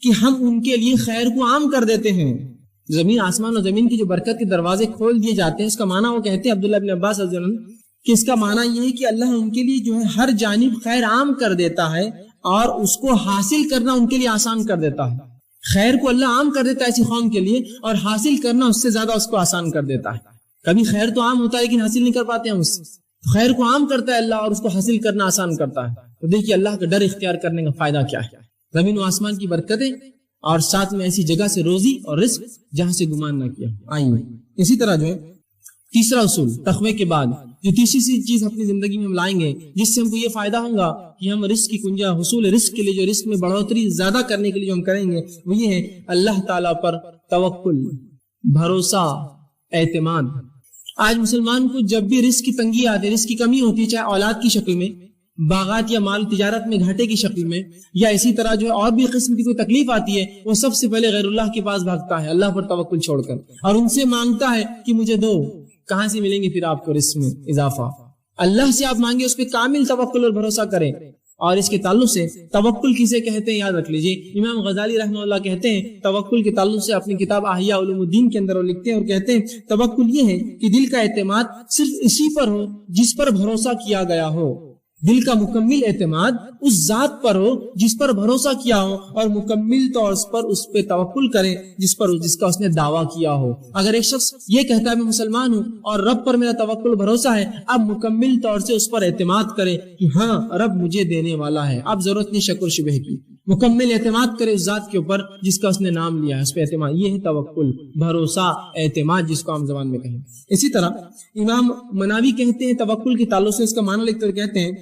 کہ ہم ان کے لیے خیر کو عام کر دیتے ہیں. زمین آسمان اور زمین کی جو برکت کے دروازے کھول دیے جاتے ہیں، اس کا معنی وہ کہتے ہیں عبداللہ ابن عباس رضی اللہ عنہ کہ اس کا معنی یہ ہے کہ اللہ ان کے لیے جو ہے ہر جانب خیر عام کر دیتا ہے اور اس کو حاصل کرنا ان کے لیے آسان کر دیتا ہے. خیر کو اللہ عام کر دیتا ہے ایسی قوم کے لیے اور حاصل کرنا اس سے زیادہ اس کو آسان کر دیتا ہے. کبھی خیر تو عام ہوتا ہے لیکن حاصل نہیں کر پاتے ہیں اس سے. خیر کو عام کرتا ہے اللہ اور اس کو حاصل کرنا آسان کرتا ہے. تو دیکھیے اللہ کا ڈر اختیار کرنے کا فائدہ کیا ہے. زمین و آسمان کی برکتیں اور ساتھ میں ایسی جگہ سے روزی اور رزق جہاں سے گمان نہ کیا۔ آئیے اسی طرح جو ہے تیسرا اصول تقوی کے بعد جو تیسری چیز اپنی زندگی میں ہم لائیں گے جس سے ہم کو یہ فائدہ ہوگا کہ ہم رزق کی کنجا حصول رزق کے لیے جو رزق میں بڑھوتری زیادہ کرنے کے لیے جو ہم کریں گے وہ یہ ہے اللہ تعالیٰ پر توکل، بھروسہ، اعتماد۔ آج مسلمان کو جب بھی رزق کی تنگی آتی ہے، رزق کی کمی ہوتی ہے، چاہے اولاد کی شکل میں، باغات یا مال تجارت میں گھاٹے کی شکل میں، یا اسی طرح جو ہے اور بھی قسم کی کوئی تکلیف آتی ہے، وہ سب سے پہلے غیر اللہ کے پاس بھاگتا ہے اللہ پر توکل چھوڑ کر، اور ان سے مانگتا ہے کہ مجھے دو۔ کہاں سے ملیں گے پھر آپ کو رزق میں اضافہ؟ اللہ سے آپ مانگے، اس پہ کامل توکل اور بھروسہ کریں۔ اور اس کے تعلق سے توکل کسے کہتے ہیں یاد رکھ لیجئے، امام غزالی رحمہ اللہ کہتے ہیں توکل کے تعلق سے اپنی کتاب احیاء علوم الدین کے اندر وہ لکھتے ہیں اور کہتے ہیں توکل یہ ہے کہ دل کا اعتماد صرف اسی پر ہو جس پر بھروسہ کیا گیا ہو، دل کا مکمل اعتماد اس ذات پر ہو جس پر بھروسہ کیا ہو، اور مکمل طور پر اس پہ توکل کرے جس کا اس نے دعویٰ کیا ہو۔ اگر ایک شخص یہ کہتا ہے میں مسلمان ہوں اور رب پر میرا توکل بھروسہ ہے، اب مکمل طور سے اس پر اعتماد کرے کہ ہاں رب مجھے دینے والا ہے، اب ضرورت نہیں شک و شبہ کی، مکمل اعتماد کرے اس ذات کے اوپر جس کا اس نے نام لیا ہے، اس پہ اعتماد۔ یہ ہے توکل، بھروسہ، اعتماد جس کو عام زبان میں کہیں۔ اسی طرح امام مناوی کہتے ہیں توکل کے تعلق سے اس کا معنی لکھ کر کہتے ہیں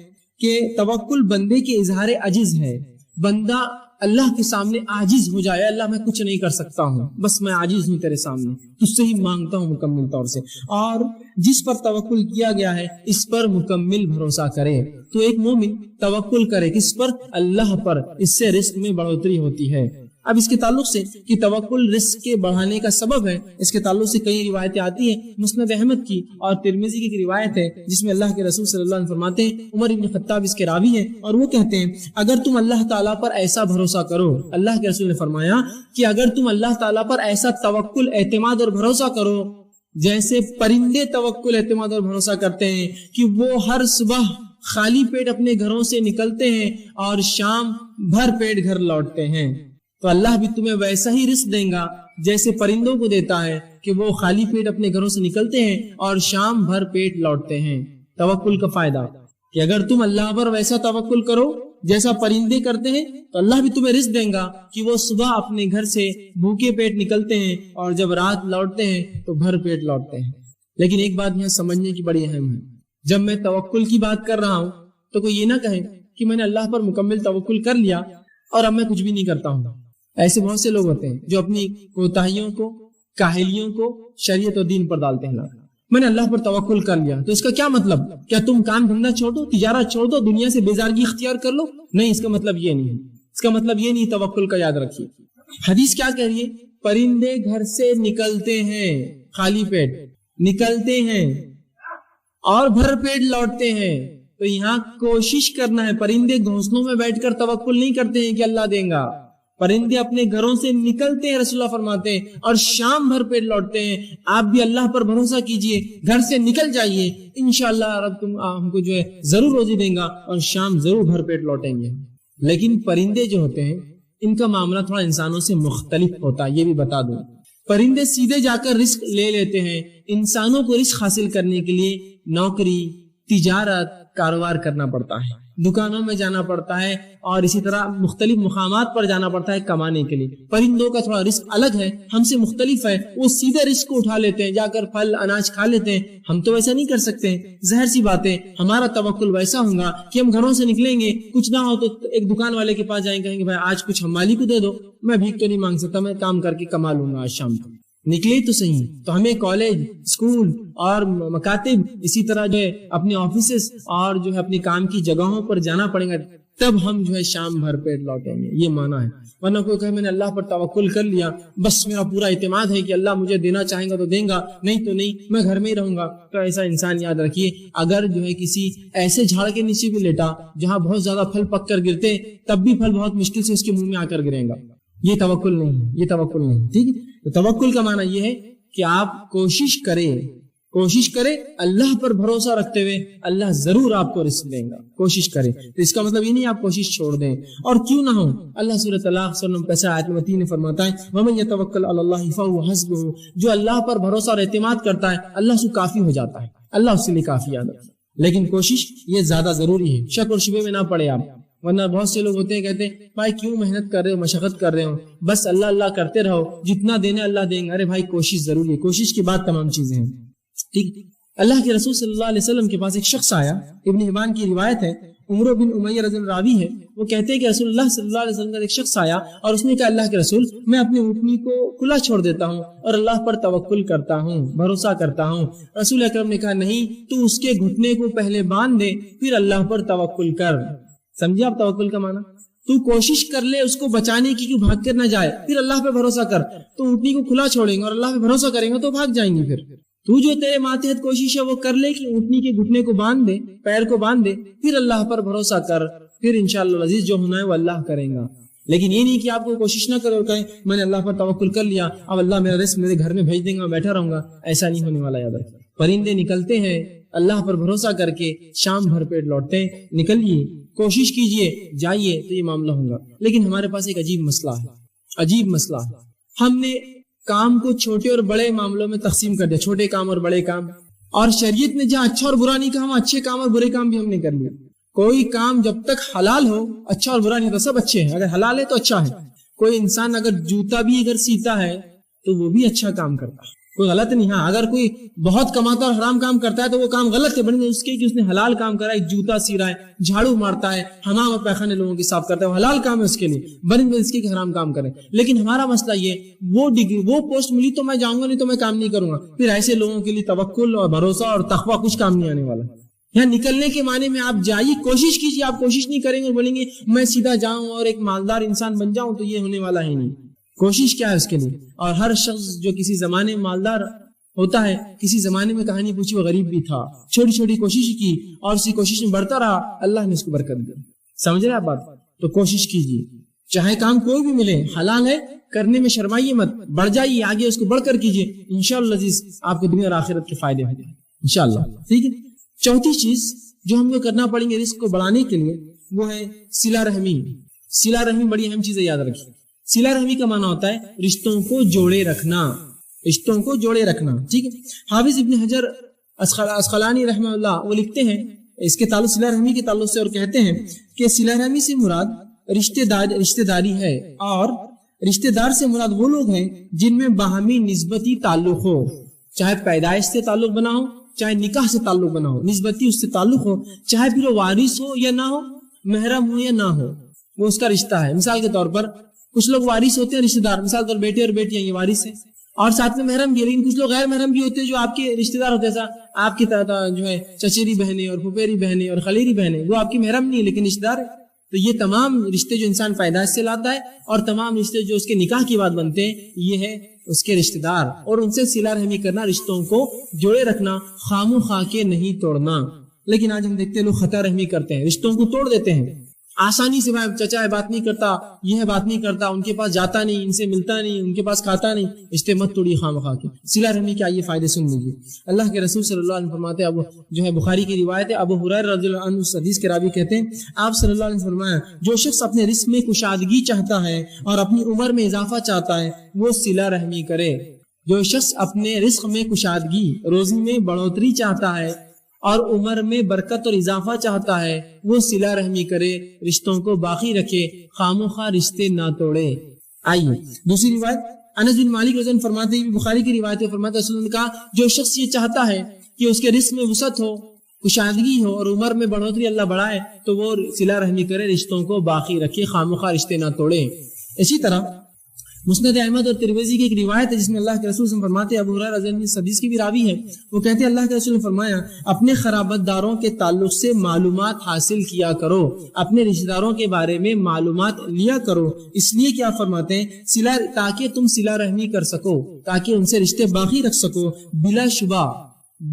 کہ توکل بندے کے اظہار عجز ہے، بندہ اللہ کے سامنے عاجز ہو جائے، اللہ میں کچھ نہیں کر سکتا ہوں، بس میں عاجز ہوں تیرے سامنے، تجھ سے ہی مانگتا ہوں مکمل طور سے، اور جس پر توکل کیا گیا ہے اس پر مکمل بھروسہ کرے۔ تو ایک مومن توکل کرے کس پر؟ اللہ پر، اس سے رزق میں بڑھوتری ہوتی ہے۔ اب اس کے تعلق سے کہ توکل رزق کے بڑھانے کا سبب ہے، اس کے تعلق سے کئی روایتیں آتی ہیں۔ مسند احمد کی اور ترمذی کی ایک روایت ہے جس میں اللہ کے رسول صلی اللہ علیہ وسلم فرماتے ہیں، عمر ابن خطاب اس کے راوی ہیں، اور وہ کہتے ہیں اگر تم اللہ تعالیٰ پر ایسا بھروسہ کرو، اللہ کے رسول نے فرمایا کہ اگر تم اللہ تعالیٰ پر ایسا توکل، اعتماد اور بھروسہ کرو جیسے پرندے توکل، اعتماد اور بھروسہ کرتے ہیں کہ وہ ہر صبح خالی پیٹ اپنے گھروں سے نکلتے ہیں اور شام بھر پیٹ گھر لوٹتے ہیں، تو اللہ بھی تمہیں ویسا ہی رزق دیں گا جیسے پرندوں کو دیتا ہے کہ وہ خالی پیٹ اپنے گھروں سے نکلتے ہیں اور شام بھر پیٹ لوٹتے ہیں۔ توکل کا فائدہ کہ اگر تم اللہ پر ویسا توکل کرو جیسا پرندے کرتے ہیں تو اللہ بھی تمہیں رزق دیں گا کہ وہ صبح اپنے گھر سے بھوکے پیٹ نکلتے ہیں اور جب رات لوٹتے ہیں تو بھر پیٹ لوٹتے ہیں۔ لیکن ایک بات یہاں سمجھنے کی بڑی اہم ہے، جب میں توکل کی بات کر رہا ہوں تو کوئی یہ نہ کہے کہ میں نے اللہ پر مکمل توکل کر لیا اور اب میں کچھ بھی نہیں کرتا ہوں۔ ایسے بہت سے لوگ ہوتے ہیں جو اپنی کوتاہیوں کو، کاہلیوں کو شریعت و دین پر ڈالتے ہیں۔ میں نے اللہ پر توکل کر لیا تو اس کا کیا مطلب؟ کیا تم کام دھندا چھوڑ دو، تجارت چھوڑ دو، دنیا سے بیزارگی اختیار کر لو؟ نہیں، اس کا مطلب یہ نہیں ہے، اس کا مطلب یہ نہیں، توکل کا یاد رکھیے۔ حدیث کیا کہہ رہی ہے؟ پرندے گھر سے نکلتے ہیں، خالی پیٹ نکلتے ہیں اور بھر پیٹ لوٹتے ہیں، تو یہاں کوشش کرنا ہے۔ پرندے گھونسلوں میں بیٹھ کر توکل نہیں کرتے ہیں کہ اللہ دیں گا، پرندے اپنے گھروں سے نکلتے ہیں، رسول اللہ فرماتے ہیں، اور شام بھر پیٹ لوٹتے ہیں۔ آپ بھی اللہ پر بھروسہ کیجئے، گھر سے نکل جائیے، انشاءاللہ رب تم ہم کو جو ہے ضرور روزی دیں گا اور شام ضرور بھر پیٹ لوٹیں گے۔ لیکن پرندے جو ہوتے ہیں ان کا معاملہ تھوڑا انسانوں سے مختلف ہوتا ہے، یہ بھی بتا دوں۔ پرندے سیدھے جا کر رزق لے لیتے ہیں، انسانوں کو رزق حاصل کرنے کے لیے نوکری، تجارت، کاروبار کرنا پڑتا ہے، دکانوں میں جانا پڑتا ہے اور اسی طرح مختلف مقامات پر جانا پڑتا ہے کمانے کے لیے۔ پرندوں کا تھوڑا رزق الگ ہے، ہم سے مختلف ہے، وہ سیدھے رزق کو اٹھا لیتے ہیں، جا کر پھل اناج کھا لیتے ہیں۔ ہم تو ویسا نہیں کر سکتے، ظاہر سی بات ہے، ہمارا توکل ویسا ہوگا کہ ہم گھروں سے نکلیں گے، کچھ نہ ہو تو ایک دکان والے کے پاس جائیں، کہیں گے بھائی آج کچھ ہم مالی کو دے دو، میں بھیک تو نہیں مانگ سکتا، میں کام کر کے کما لوں گا آج شام کو۔ نکلے تو صحیح، تو ہمیں کالج، اسکول اور مکاتب، اسی طرح جو ہے اپنے آفیسز اور جو ہے اپنی کام کی جگہوں پر جانا پڑے گا، تب ہم جو ہے شام بھر پیٹ لوٹیں گے، یہ معنی ہے۔ ورنہ کوئی کہے میں نے اللہ پر توکل کر لیا، بس میرا پورا اعتماد ہے کہ اللہ مجھے دینا چاہیں گا تو دیں گا، نہیں تو نہیں، میں گھر میں ہی رہوں گا، تو ایسا انسان یاد رکھیے اگر جو ہے کسی ایسے جھاڑ کے نیچے بھی لیٹا جہاں بہت زیادہ پھل پک کر گرتے تب بھی پھل بہت مشکل سے اس کے منہ میں آ کر گرے گا، یہ توکل نہیں ہے، یہ توکل نہیں، ٹھیک ہے۔ تو توکل کا معنی یہ ہے کہ آپ کوشش کریں اللہ پر بھروسہ رکھتے ہوئے، اللہ ضرور آپ کو رزق دیں گا، کوشش کریں۔ تو اس کا مطلب یہ نہیں آپ کوشش چھوڑ دیں، اور کیوں نہ ہو، اللہ سورۃ طلاق سورہ 5 آیت نمبر 3 میں فرماتا ہے وَمَن يَتَوَكَّلْ عَلَى اللَّهِ فَهُوَ حَسْبُهُ، جو اللہ پر بھروسہ اور اعتماد کرتا ہے اللہ اس کو کافی ہو جاتا ہے، اللہ اس کے لیے کافی ہے۔ لیکن کوشش یہ زیادہ ضروری ہے، شک اور شبہ میں نہ پڑے آپ، ورنہ بہت سے لوگ ہوتے ہیں کہتے ہیں بھائی کیوں محنت کر رہے ہو، مشقت کر رہے ہو، بس اللہ اللہ کرتے رہو، جتنا دینا اللہ دیں گے۔ ارے بھائی کوشش ضروری ہے، کوشش کے بعد تمام چیزیں ہیں، ٹھیک۔ اللہ کے رسول صلی اللہ علیہ وسلم کے پاس ایک شخص آیا، ابن حبان کی روایت ہے، عمر بن امیہ رضی اللہ راوی ہے، وہ کہتے ہیں کہ رسول اللہ صلی اللہ علیہ وسلم کا ایک شخص آیا اور اس نے کہا اللہ کے رسول میں اپنی اونٹنی کو کھلا چھوڑ دیتا ہوں اور اللہ پر توکل کرتا ہوں، بھروسہ کرتا ہوں۔ رسول اکرم نے کہا نہیں، تو اس کے گھٹنے کو پہلے باندھ دے پھر اللہ پر توکل کر۔ سمجھے آپ توکل کا معنی؟ تو کوشش کر لے اس کو بچانے کی، کیوں بھاگ کر نہ جائے، پھر اللہ پہ بھروسہ کر۔ تو اونٹنی کو کھلا چھوڑیں گے اور اللہ پہ بھروسہ کریں گے تو بھاگ جائیں گے۔ پھر تو جو تیرے ماتحت کوشش ہے وہ کر لے کہ اونٹنی کے گھٹنے کو باندھ دے، پیر کو باندھ دے، پھر اللہ پر بھروسہ کر، پھر انشاءاللہ العزیز جو ہونا ہے وہ اللہ کرے گا۔ لیکن یہ نہیں کہ آپ کو کوشش نہ کرو اور کہیں میں نے اللہ پر توکل کر لیا، اب اللہ میرا رزق میرے گھر میں بھیج دیں گا، میں بیٹھا رہوں گا، ایسا نہیں ہونے والا۔ یاد رکھیں پرندے نکلتے ہیں اللہ پر بھروسہ کر کے، شام بھر پیٹ لوٹتے ہیں۔ نکلیے، کوشش کیجئے، جائیے تو یہ معاملہ ہوگا۔ لیکن ہمارے پاس ایک عجیب مسئلہ ہے، ہم نے کام کو چھوٹے اور بڑے معاملوں میں تقسیم کر دیا، چھوٹے کام اور بڑے کام، اور شریعت نے جہاں اچھا اور برا نہیں کہا، اچھے کام اور برے کام بھی ہم نے کر لیا۔ کوئی کام جب تک حلال ہو اچھا اور برا نہیں، تو سب اچھے ہیں، اگر حلال ہے تو اچھا ہے۔ کوئی انسان اگر جوتا بھی اگر سیتا ہے تو وہ بھی اچھا کام کرتا ہے، کوئی غلط نہیں۔ ہاں اگر کوئی بہت کماتا اور حرام کام کرتا ہے تو وہ کام غلط ہے، بلکہ اس کے کہ اس نے حلال کام کرا ہے، جوتا سی رہا ہے، جھاڑو مارتا ہے، حمام اور پیخانے لوگوں کی صاف کرتا ہے، وہ حلال کام ہے اس کے لیے، بلکہ اس کے کہ حرام کام کرے۔ لیکن ہمارا مسئلہ یہ، وہ ڈگری وہ پوسٹ ملی تو میں جاؤں گا، نہیں تو میں کام نہیں کروں گا۔ پھر ایسے لوگوں کے لیے توکل اور بھروسہ اور تقویٰ کچھ کام نہیں آنے والا۔ یہاں نکلنے کے معنی میں آپ جائیے، کوشش کیجیے۔ آپ کوشش نہیں کریں گے اور بولیں گے میں سیدھا جاؤں اور ایک مالدار انسان بن جاؤں، تو یہ ہونے والا ہے نہیں۔ کوشش کیا ہے اس کے لیے؟ اور ہر شخص جو کسی زمانے میں مالدار ہوتا ہے، کسی زمانے میں کہانی پوچھی وہ غریب بھی تھا، چھوٹی چھوٹی کوشش کی اور اسی کوشش میں بڑھتا رہا، اللہ نے اس کو برکت دی۔ سمجھ رہے آپ بات؟ تو کوشش کیجیے، چاہے کام کوئی بھی ملے، حلال ہے، کرنے میں شرمائیے مت، بڑھ جائیے آگے، اس کو بڑھ کر کیجیے، انشاءاللہ عزیز آپ کو دنیا اور آخرت کے فائدے ہوں گے انشاءاللہ۔ ٹھیک ہے، چوتھی چیز جو ہم کو کرنا پڑیں گے رزق کو بڑھانے کے لیے وہ ہے صلہ رحمی۔ صلہ رحمی بڑی اہم چیز ہے، یاد رکھیے۔ صلہ رحمی کا معنی ہوتا ہے رشتوں کو جوڑے رکھنا، رشتوں کو جوڑے رکھنا، ٹھیک ہے۔ حافظ ابن حجر اسقلانی رحمہ اللہ وہ لکھتے ہیں اس کے تعلق صلہ رحمی کے تعلق سے، اور کہتے ہیں کہ صلہ رحمی سے مراد رشتہ داری ہے، اور رشتہ دار سے مراد وہ لوگ ہیں جن میں باہمی نسبتی تعلق ہو، چاہے پیدائش سے تعلق بنا ہو، چاہے نکاح سے تعلق بنا ہو، نسبتی اس سے تعلق ہو، چاہے پھر وہ وارث ہو یا نہ ہو، محرم ہو یا نہ ہو، وہ اس کا رشتہ ہے۔ مثال کے طور پر کچھ لوگ وارث ہوتے ہیں رشتہ دار، مثال کے طور بیٹے اور بیٹیاں یہ وارث ہیں اور ساتھ میں محرم بھی، لیکن کچھ لوگ غیر محرم بھی ہوتے ہیں جو آپ کے رشتہ دار ہوتے ہیں، ایسا آپ کی جو ہے چچیری بہنیں اور پھپھیری بہنیں اور خلیری بہنیں، وہ آپ کی محرم نہیں لیکن رشتہ دار ہے۔ تو یہ تمام رشتے جو انسان پیدائش سے لاتا ہے اور تمام رشتے جو اس کے نکاح کی بات بنتے ہیں، یہ ہے اس کے رشتہ دار، اور ان سے صلہ رحمی کرنا، رشتوں کو جوڑے رکھنا، خام و خواہ کے نہیں توڑنا۔ لیکن آج ہم دیکھتے ہیں لوگ خطا رحمی کرتے ہیں، رشتوں کو توڑ دیتے ہیں آسانی سے۔ بھائی چچا ہے بات نہیں کرتا، یہ ہے بات نہیں کرتا، ان کے پاس جاتا نہیں، ان سے ملتا نہیں، ان کے پاس کھاتا نہیں، رشتے مت توڑیے خام و خواہ کے۔ صلہ رحمی کے آئیے فائدے سن لیجیے۔ اللہ کے رسول صلی اللہ علیہ وسلم فرماتے ہیں، اب جو ہے بخاری کی روایت ہے، ابو ہریرہ رضی اللہ عنہ اس حدیث کے راوی کہتے ہیں آپ صلی اللہ علیہ وسلم فرمایا جو شخص اپنے رزق میں کشادگی چاہتا ہے اور اپنی عمر میں اضافہ چاہتا ہے وہ صلہ رحمی کرے۔ جو شخص اپنے رزق میں کشادگی، روزی میں بڑھوتری چاہتا ہے اور عمر میں برکت اور اضافہ چاہتا ہے وہ صلہ رحمی کرے، رشتوں کو باقی رکھے، خام و خواہ رشتے نہ توڑے۔ آئیے دوسری روایت، انس بن مالک رضی اللہ عنہ فرماتے ہیں، بخاری کی روایت ہے، فرماتے ہیں رسول اللہ نے کہا جو شخص یہ چاہتا ہے کہ اس کے رزق میں وسعت ہو، کشادگی ہو اور عمر میں بڑھوتری اللہ بڑھائے تو وہ صلہ رحمی کرے، رشتوں کو باقی رکھے، خام و خواہ رشتے نہ توڑے۔ اسی طرح مسند احمد اور ترمذی کی ایک روایت ہے جس میں اللہ کے رسول صلی اللہ علیہ وسلم فرماتے ہیں، ابو ہریرہ رضی اللہ عنہ اس حدیث کی بھی راوی ہے، وہ کہتے ہیں اللہ کے رسول نے فرمایا اپنے قرابت داروں کے تعلق سے معلومات حاصل کیا کرو، اپنے رشتہ داروں کے بارے میں معلومات لیا کرو، اس لیے کیا فرماتے ہیں تاکہ تم صلہ رحمی کر سکو، تاکہ ان سے رشتے باقی رکھ سکو۔ بلا شبہ،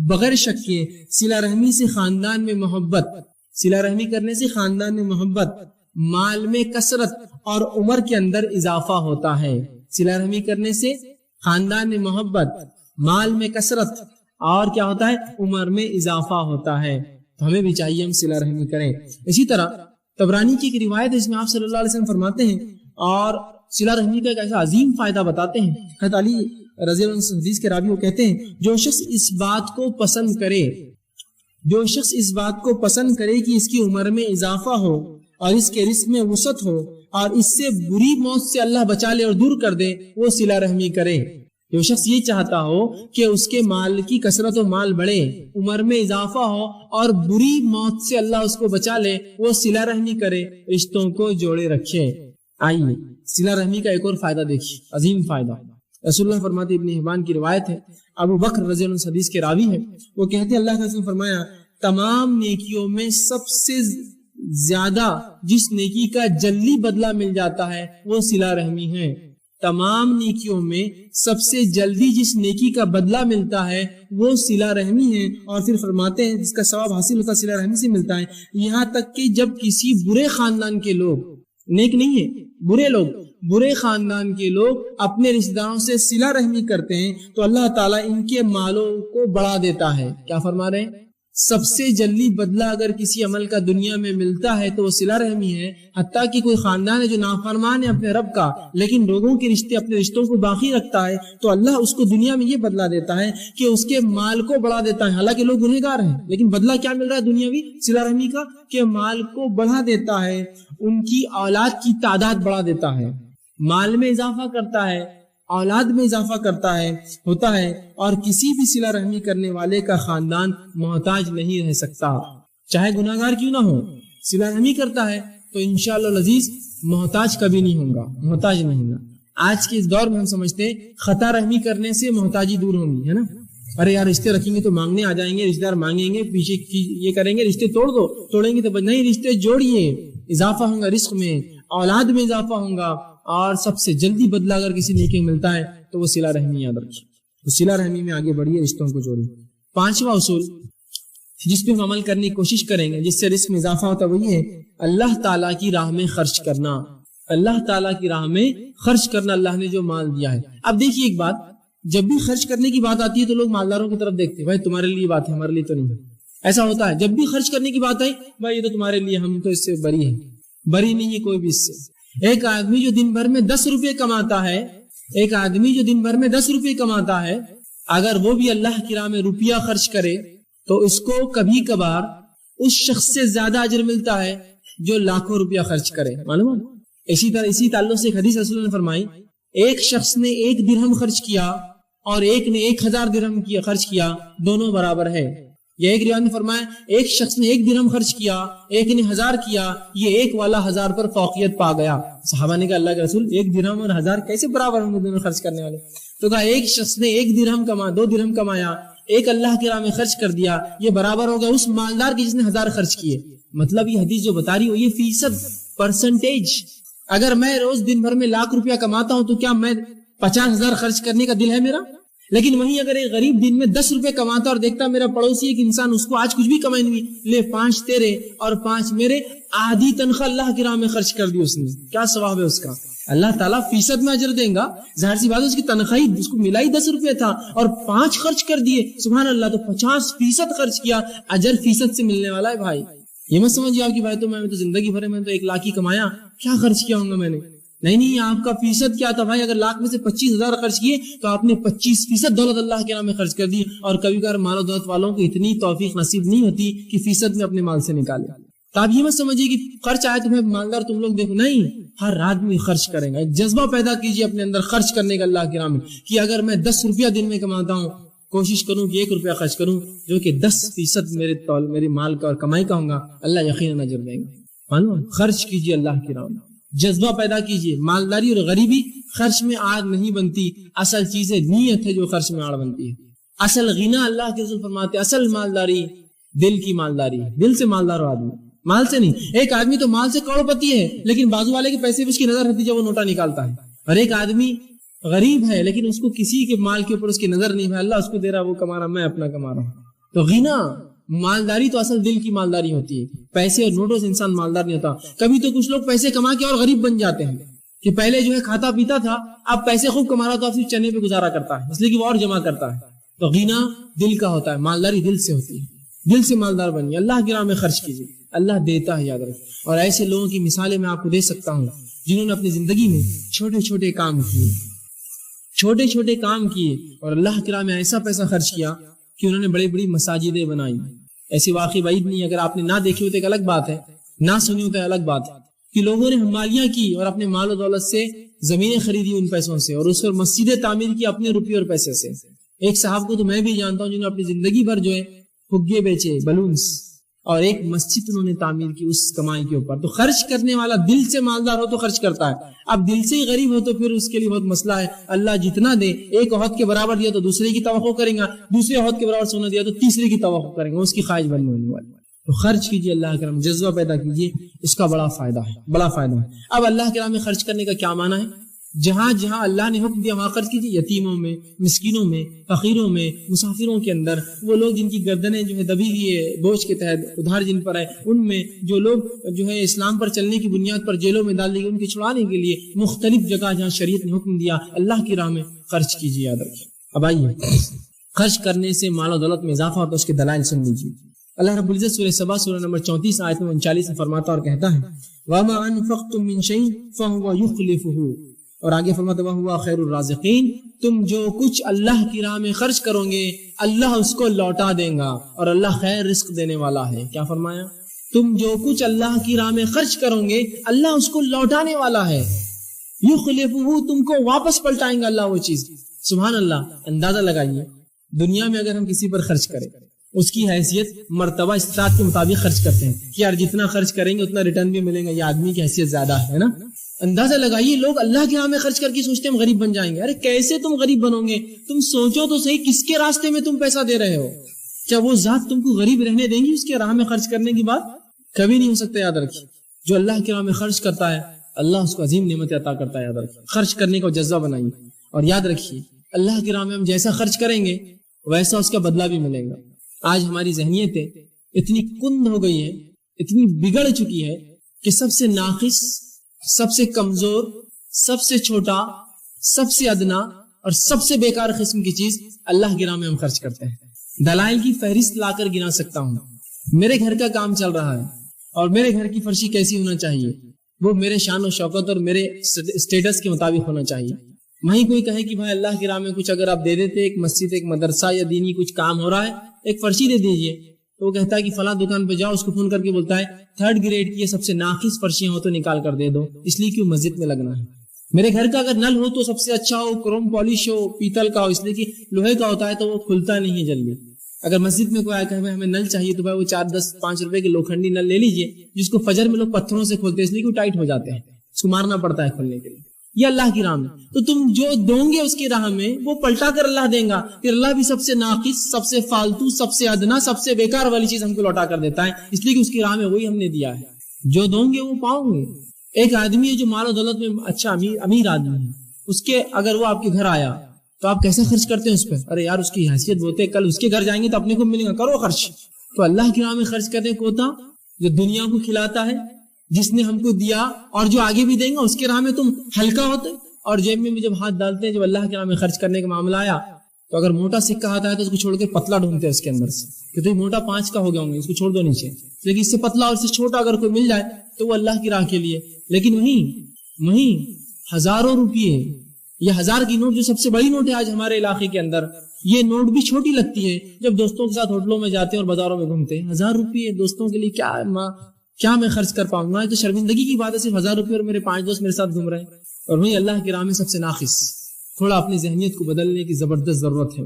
بغیر شک کے صلہ رحمی سے خاندان میں محبت، صلہ رحمی کرنے سے خاندان میں محبت، مال میں کثرت اور عمر کے اندر اضافہ ہوتا ہے۔ صلہ رحمی کرنے سے خاندان میں محبت، مال میں کثرت اور کیا ہوتا ہے؟ عمر میں اضافہ ہوتا ہے۔ تو ہمیں بھی چاہیے ہم صلہ رحمی کریں۔ اسی طرح طبرانی کی ایک روایت ہے جس میں آپ صلی اللہ علیہ وسلم فرماتے ہیں اور صلہ رحمی کا ایک ایسا عظیم فائدہ بتاتے ہیں، حضرت علی رضی اللہ عنہ حدیث کے راوی وہ کہتے ہیں جو شخص اس بات کو پسند کرے کہ اس کی عمر میں اضافہ ہو اور اس کے رزق میں وسعت ہو اور اس سے بری موت سے اللہ بچا لے اور دور کر دے، وہ صلہ رحمی کرے۔ جو شخص یہ چاہتا ہو کہ اس کے مال کی کثرت و مال بڑھے، عمر میں اضافہ ہو اور بری موت سے اللہ اس کو بچا لے، وہ صلہ رحمی کرے، رشتوں کو جوڑے رکھے۔ آئیے صلہ رحمی کا ایک اور فائدہ دیکھیے، عظیم فائدہ۔ رسول اللہ فرماتے، ابن حبان کی روایت ہے، ابو بکر رضی اللہ عنہ حدیث کے راوی ہیں، وہ کہتے ہیں اللہ کے رسول نے فرمایا تمام نیکیوں میں سب سے زیادہ جس نیکی کا جلدی بدلہ مل جاتا ہے وہ صلہ رحمی ہے۔ تمام نیکیوں میں سب سے جلدی جس نیکی کا بدلہ ملتا ہے وہ صلہ رحمی ہے، اور پھر فرماتے ہیں جس کا ثواب حاصل ہوتا ہے صلہ رحمی سے ملتا ہے، یہاں تک کہ جب کسی برے خاندان کے لوگ، نیک نہیں ہے، برے لوگ، برے خاندان کے لوگ اپنے رشتہ داروں سے صلہ رحمی کرتے ہیں تو اللہ تعالیٰ ان کے مالوں کو بڑھا دیتا ہے۔ کیا فرما رہے ہیں؟ سب سے جلدی بدلہ اگر کسی عمل کا دنیا میں ملتا ہے تو وہ صلہ رحمی ہے۔ حتیٰ کہ کوئی خاندان ہے جو نافرمان ہے اپنے رب کا، لیکن لوگوں کے رشتے، اپنے رشتوں کو باقی رکھتا ہے، تو اللہ اس کو دنیا میں یہ بدلہ دیتا ہے کہ اس کے مال کو بڑھا دیتا ہے۔ حالانکہ لوگ گنہگار ہیں، لیکن بدلہ کیا مل رہا ہے دنیاوی صلہ رحمی کا؟ کہ مال کو بڑھا دیتا ہے، ان کی اولاد کی تعداد بڑھا دیتا ہے، مال میں اضافہ کرتا ہے، اولاد میں اضافہ کرتا ہے، ہوتا ہے، اور کسی بھی صلہ رحمی کرنے والے کا خاندان محتاج نہیں رہ سکتا، چاہے گناہگار کیوں نہ ہو۔ صلہ رحمی کرتا ہے تو انشاءاللہ العزیز محتاج کبھی نہیں ہوگا، محتاج نہیں ہوگا۔ آج کے اس دور میں ہم سمجھتے ہیں خطا رحمی کرنے سے محتاجی دور ہوگی، ہے نا؟ ارے یار رشتے رکھیں گے تو مانگنے آ جائیں گے، رشتے دار مانگیں گے، پیچھے یہ کریں گے، رشتے توڑ دو، توڑیں گے تو نہیں، رشتے جوڑیے، اضافہ ہوگا رزق میں، اولاد میں اضافہ ہوگا، اور سب سے جلدی بدلہ اگر کسی نیکی ملتا ہے تو وہ صلہ رحمی یاد رکھیے۔ تو صلہ رحمی میں آگے بڑھیے، رشتوں کو جوڑیے۔ پانچواں اصول جس پہ ہم عمل کرنے کی کوشش کریں گے، جس سے رزق میں اضافہ ہوتا ہے، وہ یہ ہے اللہ تعالیٰ کی راہ میں خرچ کرنا۔ اللہ تعالیٰ کی راہ میں خرچ کرنا، اللہ نے جو مال دیا ہے۔ اب دیکھیے ایک بات، جب بھی خرچ کرنے کی بات آتی ہے تو لوگ مالداروں کی طرف دیکھتے ہیں، بھائی تمہارے لیے بات ہے، ہمارے لیے تو نہیں ہے۔ ایسا ہوتا ہے، جب بھی خرچ کرنے کی بات آئی، بھائی یہ تو تمہارے لیے، ہم تو اس سے بری ہیں، بری نہیں ہے کوئی بھی اس سے۔ ایک آدمی جو دن بھر میں 10 روپے کماتا ہے، ایک آدمی جو دن بھر میں 10 روپے کماتا ہے، اگر وہ بھی اللہ کی راہ میں روپیہ خرچ کرے تو اس کو کبھی کبھار اس شخص سے زیادہ اجر ملتا ہے جو لاکھوں روپیہ خرچ کرے، معلوم ہے؟ اسی طرح اسی تعلق سے حدیث رسول نے فرمائی، ایک شخص نے 1 درہم خرچ کیا اور ایک نے 1000 درہم خرچ کیا، دونوں برابر ہے۔ یہ ایک روایت نے فرمایا ایک شخص نے 1 درہم خرچ کیا، ایک نے 1000 کیا، یہ ایک والا 1000 پر فوقیت پا گیا۔ صحابہ نے کہا اللہ کے رسول 1 درہم اور 1000 کیسے برابر ہوں گے دونوں خرچ کرنے والے؟ تو کہا ایک شخص نے 1 درہم کما، 2 درہم کمایا، ایک اللہ کی راہ میں خرچ کر دیا، یہ برابر ہوگا اس مالدار کی جس نے 1000 خرچ کیے۔ مطلب یہ حدیث جو بتا رہی ہو یہ فیصد، پرسنٹیج۔ اگر میں روز دن بھر میں 1,00,000 روپیہ کماتا ہوں تو کیا میں 50,000 خرچ کرنے کا دل ہے میرا؟ لیکن وہیں اگر ایک غریب دن میں 10 روپے کماتا اور دیکھتا میرا پڑوسی ایک انسان اس کو آج کچھ بھی کمائی نہیں، لے 5 تیرے اور 5 میرے، آدھی تنخواہ اللہ کی راہ میں خرچ کر دی اس نے، کیا ثواب ہے اس کا؟ اللہ تعالیٰ فیصد میں اجر دیں گا، ظاہر سی بات ہے اس کی تنخواہی اس کو ملا ہی 10 روپے تھا اور 5 خرچ کر دیے، سبحان اللہ، تو 50% خرچ کیا، اجر فیصد سے ملنے والا ہے بھائی۔ یہ مت سمجھیے آپ کی بھائی تو میں تو زندگی بھر میں تو 1 لاکھ ہی کمایا، کیا خرچ کیا ہوں گا میں نے؟ نہیں، آپ کا فیصد کیا تھا بھائی؟ اگر لاکھ میں سے 25,000 خرچ کیے تو آپ نے 25% دولت اللہ کے نام میں خرچ کر دی۔ اور کبھی کبھار مال و دولت والوں کو اتنی توفیق نصیب نہیں ہوتی کہ فیصد میں اپنے مال سے نکالے۔ تو آپ یہ مت سمجھیے کہ خرچ آئے تمہیں مالدار تم لوگ دیکھو، نہیں، ہر آدمی خرچ کرے گا۔ ایک جذبہ پیدا کیجیے اپنے اندر خرچ کرنے کا اللہ کے نام میں، کہ اگر میں 10 روپیہ دن میں کماتا ہوں، کوشش کروں کہ 1 روپیہ خرچ کروں جو کہ 10% میرے مال کا اور کمائی کا ہوگا، اللہ یقیناً اجر دے گا۔ معلوم، خرچ کیجیے اللہ کے نام میں، جذبہ پیدا کیجیے۔ مالداری اور غریبی خرچ میں آڑ نہیں بنتی، اصل چیز نیت ہے جو خرچ میں آڑ بنتی ہے۔ اصل غنا اللہ کے رسول فرماتے اصل مالداری دل کی مالداری، دل سے مالدار آدمی، مال سے نہیں۔ ایک آدمی تو مال سے کروڑپتی ہے لیکن بازو والے کے پیسے پہ اس کی نظر رہتی جب وہ نوٹا نکالتا ہے، اور ایک آدمی غریب ہے لیکن اس کو کسی کے مال کے اوپر اس کی نظر نہیں ہے، اللہ اس کو دے رہا، وہ کما رہا، میں اپنا کما رہا ہوں۔ تو غنا، مالداری تو اصل دل کی مالداری ہوتی ہے، پیسے اور نوٹوں سے انسان مالدار نہیں ہوتا۔ کبھی تو کچھ لوگ پیسے کما کے اور غریب بن جاتے ہیں، کہ پہلے جو ہے کھاتا پیتا تھا، اب پیسے خوب کما رہا تو اب صرف چنے پہ گزارا کرتا ہے، اس لیے کہ وہ اور جمع کرتا ہے۔ تو غنا دل کا ہوتا ہے، مالداری دل سے ہوتی ہے، دل سے مالدار بنیے، اللہ کی راہ میں خرچ کیجیے، اللہ دیتا ہے، یاد رکھیں۔ اور ایسے لوگوں کی مثالیں میں آپ کو دے سکتا ہوں جنہوں نے اپنی زندگی میں چھوٹے چھوٹے کام کیے اور اللہ کی راہ میں ایسا پیسہ خرچ کیا کہ انہوں نے بڑی بڑی مساجدیں بنائی۔ ایسی واقعی بعید نہیں، اگر آپ نے نہ دیکھی ہو تو ایک الگ بات ہے، نہ سنی ہو تو الگ بات ہے کہ لوگوں نے حمالیہ کی اور اپنے مال و دولت سے زمینیں خریدی ان پیسوں سے، اور اس پر مسجدیں تعمیر کی اپنے روپے اور پیسے سے۔ ایک صاحب کو تو میں بھی جانتا ہوں جنہوں نے اپنی زندگی بھر جو ہے فگے بیچے، بلونز، اور ایک مسجد انہوں نے تعمیر کی اس کمائی کے اوپر۔ تو خرچ کرنے والا دل سے مالدار ہو تو خرچ کرتا ہے، اب دل سے ہی غریب ہو تو پھر اس کے لیے بہت مسئلہ ہے۔ اللہ جتنا دے، ایک عہد کے برابر دیا تو دوسرے کی توقع کریں گا، دوسرے عہد کے برابر سونا دیا تو تیسرے کی توقع کریں گا، اس کی خواہش بننے ہونے والی۔ تو خرچ کیجیے، اللہ کے نام جذبہ پیدا کیجیے، اس کا بڑا فائدہ ہے، بڑا فائدہ ہے۔ اب اللہ کے نام میں خرچ کرنے کا کیا معنی ہے؟ جہاں جہاں اللہ نے حکم دیا وہاں خرچ کیجیے، یتیموں میں، مسکینوں میں، فقیروں میں، مسافروں کے اندر، وہ لوگ جن کی گردنیں جو ہے دبی ہوئی ہے بوجھ کے تحت، ادھار جن پر ہے ان میں، جو لوگ جو ہے اسلام پر چلنے کی بنیاد پر جیلوں میں ڈال دی گئی ان کے چھڑانے کے لیے مختلف جگہ جہاں شریعت نے حکم دیا اللہ کی راہ میں خرچ کیجیے، یاد رکھیے۔ اب آئیے، خرچ کرنے سے مال و دولت میں اضافہ ہوتا ہے، اس کے دلائل سن لیجیے۔ اللہ رب العزت سورہ سبا سورہ نمبر 34 آیت میں 39 میں فرماتا اور کہتا ہے وَمَا أَنفَقْتُم مِّن شَيْءٍ فَهُوَ يُخْلِفُهُ، اور آگے فرماتا ہے وَهُوَ خَيْرُ الرَّازِقِينَ، تم جو کچھ اللہ کی راہ میں خرچ کرو گے اللہ اس کو لوٹا دے گا، اور اللہ خیر رزق دینے والا ہے۔ کیا فرمایا؟ تم جو کچھ اللہ کی راہ میں خرچ کرو گے اللہ اس کو لوٹانے والا ہے، یخلفہ، تم کو واپس پلٹائیں گا اللہ وہ چیز۔ سبحان اللہ۔ اندازہ لگائیے، دنیا میں اگر ہم کسی پر خرچ کریں، اس کی حیثیت مرتبہ استطاعت کے مطابق خرچ کرتے ہیں کہ یار جتنا خرچ کریں گے اتنا ریٹرن بھی ملے گا، یہ آدمی کی حیثیت زیادہ ہے نا۔ اندازہ لگائیے، لوگ اللہ کے راہ میں خرچ کر کے سوچتے ہیں ہم غریب بن جائیں گے۔ ارے کیسے تم غریب بنو گے؟ تم سوچو تو صحیح، کس کے راستے میں تم پیسہ دے رہے ہو؟ کیا وہ ذات تم کو غریب رہنے دیں گی اس کے راہ میں خرچ کرنے کی بات؟ کبھی نہیں ہو سکتا، یاد رکھیے۔ جو اللہ کے راہ میں خرچ کرتا ہے اللہ اس کو عظیم نعمت عطا کرتا ہے، یاد رکھیے۔ خرچ کرنے کا جذبہ بنائیے، اور یاد رکھیے اللہ کی راہ میں ہم جیسا خرچ کریں گے ویسا اس کا بدلہ بھی ملے گا۔ آج ہماری ذہنیتیں اتنی کند ہو گئی ہیں، اتنی بگڑ چکی ہے کہ سب سے ناقص، سب سے کمزور، سب سے چھوٹا، سب سے ادنا اور سب سے بیکار قسم کی چیز اللہ کی راہ میں ہم خرچ کرتے ہیں۔ دلائل کی فہرست لا کر گنا سکتا ہوں۔ میرے گھر کا کام چل رہا ہے اور میرے گھر کی فرشی کیسی ہونا چاہیے، وہ میرے شان و شوکت اور میرے اسٹیٹس کے مطابق ہونا چاہیے۔ وہیں کوئی کہے کہ بھائی اللہ کی راہ میں کچھ اگر آپ دے دیتے، ایک مسجد، ایک مدرسہ یا دینی کچھ کام ہو رہا ہے، ایک فرشی دے دیجئے، تو وہ کہتا ہے کہ فلاں دکان پہ جاؤ، اس کو فون کر کے بولتا ہے 3rd گریڈ کی سب سے ناقص فرشیاں ہو تو نکال کر دے دو، اس لیے کہ مسجد میں لگنا ہے۔ میرے گھر کا اگر نل ہو تو سب سے اچھا ہو، کروم پالش ہو، پیتل کا ہو، اس لیے کہ لوہے کا ہوتا ہے تو وہ کھلتا نہیں ہے جلدی۔ اگر مسجد میں کوئی آیا کہ ہمیں نل چاہیے تو بھائی وہ 4, 10, 5 روپے کے لوکھنڈی نل لے لیجئے، جس کو فجر میں لوگ پتھروں سے کھولتے ہیں اس لیے کہ وہ ٹائٹ ہو جاتے ہیں، اس کو مارنا پڑتا ہے کھولنے کے لیے۔ یہ اللہ کی راہ میں تو تم جو دو گے اس کی راہ میں وہ پلٹا کر اللہ دیں گا، پھر اللہ بھی سب سے ناقص، سب سے فالتو، سب سے ادنا، سب سے بیکار والی چیز ہم کو لوٹا کر دیتا ہے، اس لیے کہ اس کی راہ میں وہی ہم نے دیا ہے۔ جو دو گے وہ پاؤ گے۔ ایک آدمی ہے جو مال و دولت میں اچھا امیر آدمی ہے، اس کے اگر وہ آپ کے گھر آیا تو آپ کیسا خرچ کرتے ہیں اس پہ؟ ارے یار اس کی حیثیت بہت ہے، کل اس کے گھر جائیں گے تو اپنے کو ملے گا، کرو خرچ۔ تو اللہ کی راہ میں خرچ کرنے کو ہوتا جو دنیا کو کھلاتا ہے، جس نے ہم کو دیا اور جو آگے بھی دیں گا، اس کے راہ میں تم ہلکا ہوتے، اور جیب میں جب ہاتھ ڈالتے ہیں، جب اللہ کے راہ میں خرچ کرنے کا معاملہ آیا تو اگر موٹا سکہ آتا ہے تو اس کو چھوڑ کے پتلا ڈھونڈتے ہیں اس کے اندر سے کہ تو یہ موٹا 5 کا ہو گیا ہوں گے، اس کو چھوڑ دو نیچے، لیکن اس سے پتلا اور اس سے چھوٹا اگر کوئی مل جائے تو وہ اللہ کی راہ کے لیے۔ لیکن وہیں ہزاروں روپیے یا 1000 کی نوٹ جو سب سے بڑی نوٹ ہے آج ہمارے علاقے کے اندر، یہ نوٹ بھی چھوٹی لگتی ہے جب دوستوں کے ساتھ ہوٹلوں میں جاتے ہیں اور بازاروں میں گھومتے ہیں۔ 1000 روپیے دوستوں کے لیے کیا میں خرچ کر پاؤں گا؟ تو شرمندگی کی بات ہے، صرف 1000 روپیے اور میرے 5 دوست میرے ساتھ گھوم رہے ہیں۔ اور وہی اللہ کی راہ میں سب سے ناقص، تھوڑا اپنی ذہنیت کو بدلنے کی زبردست ضرورت ہے۔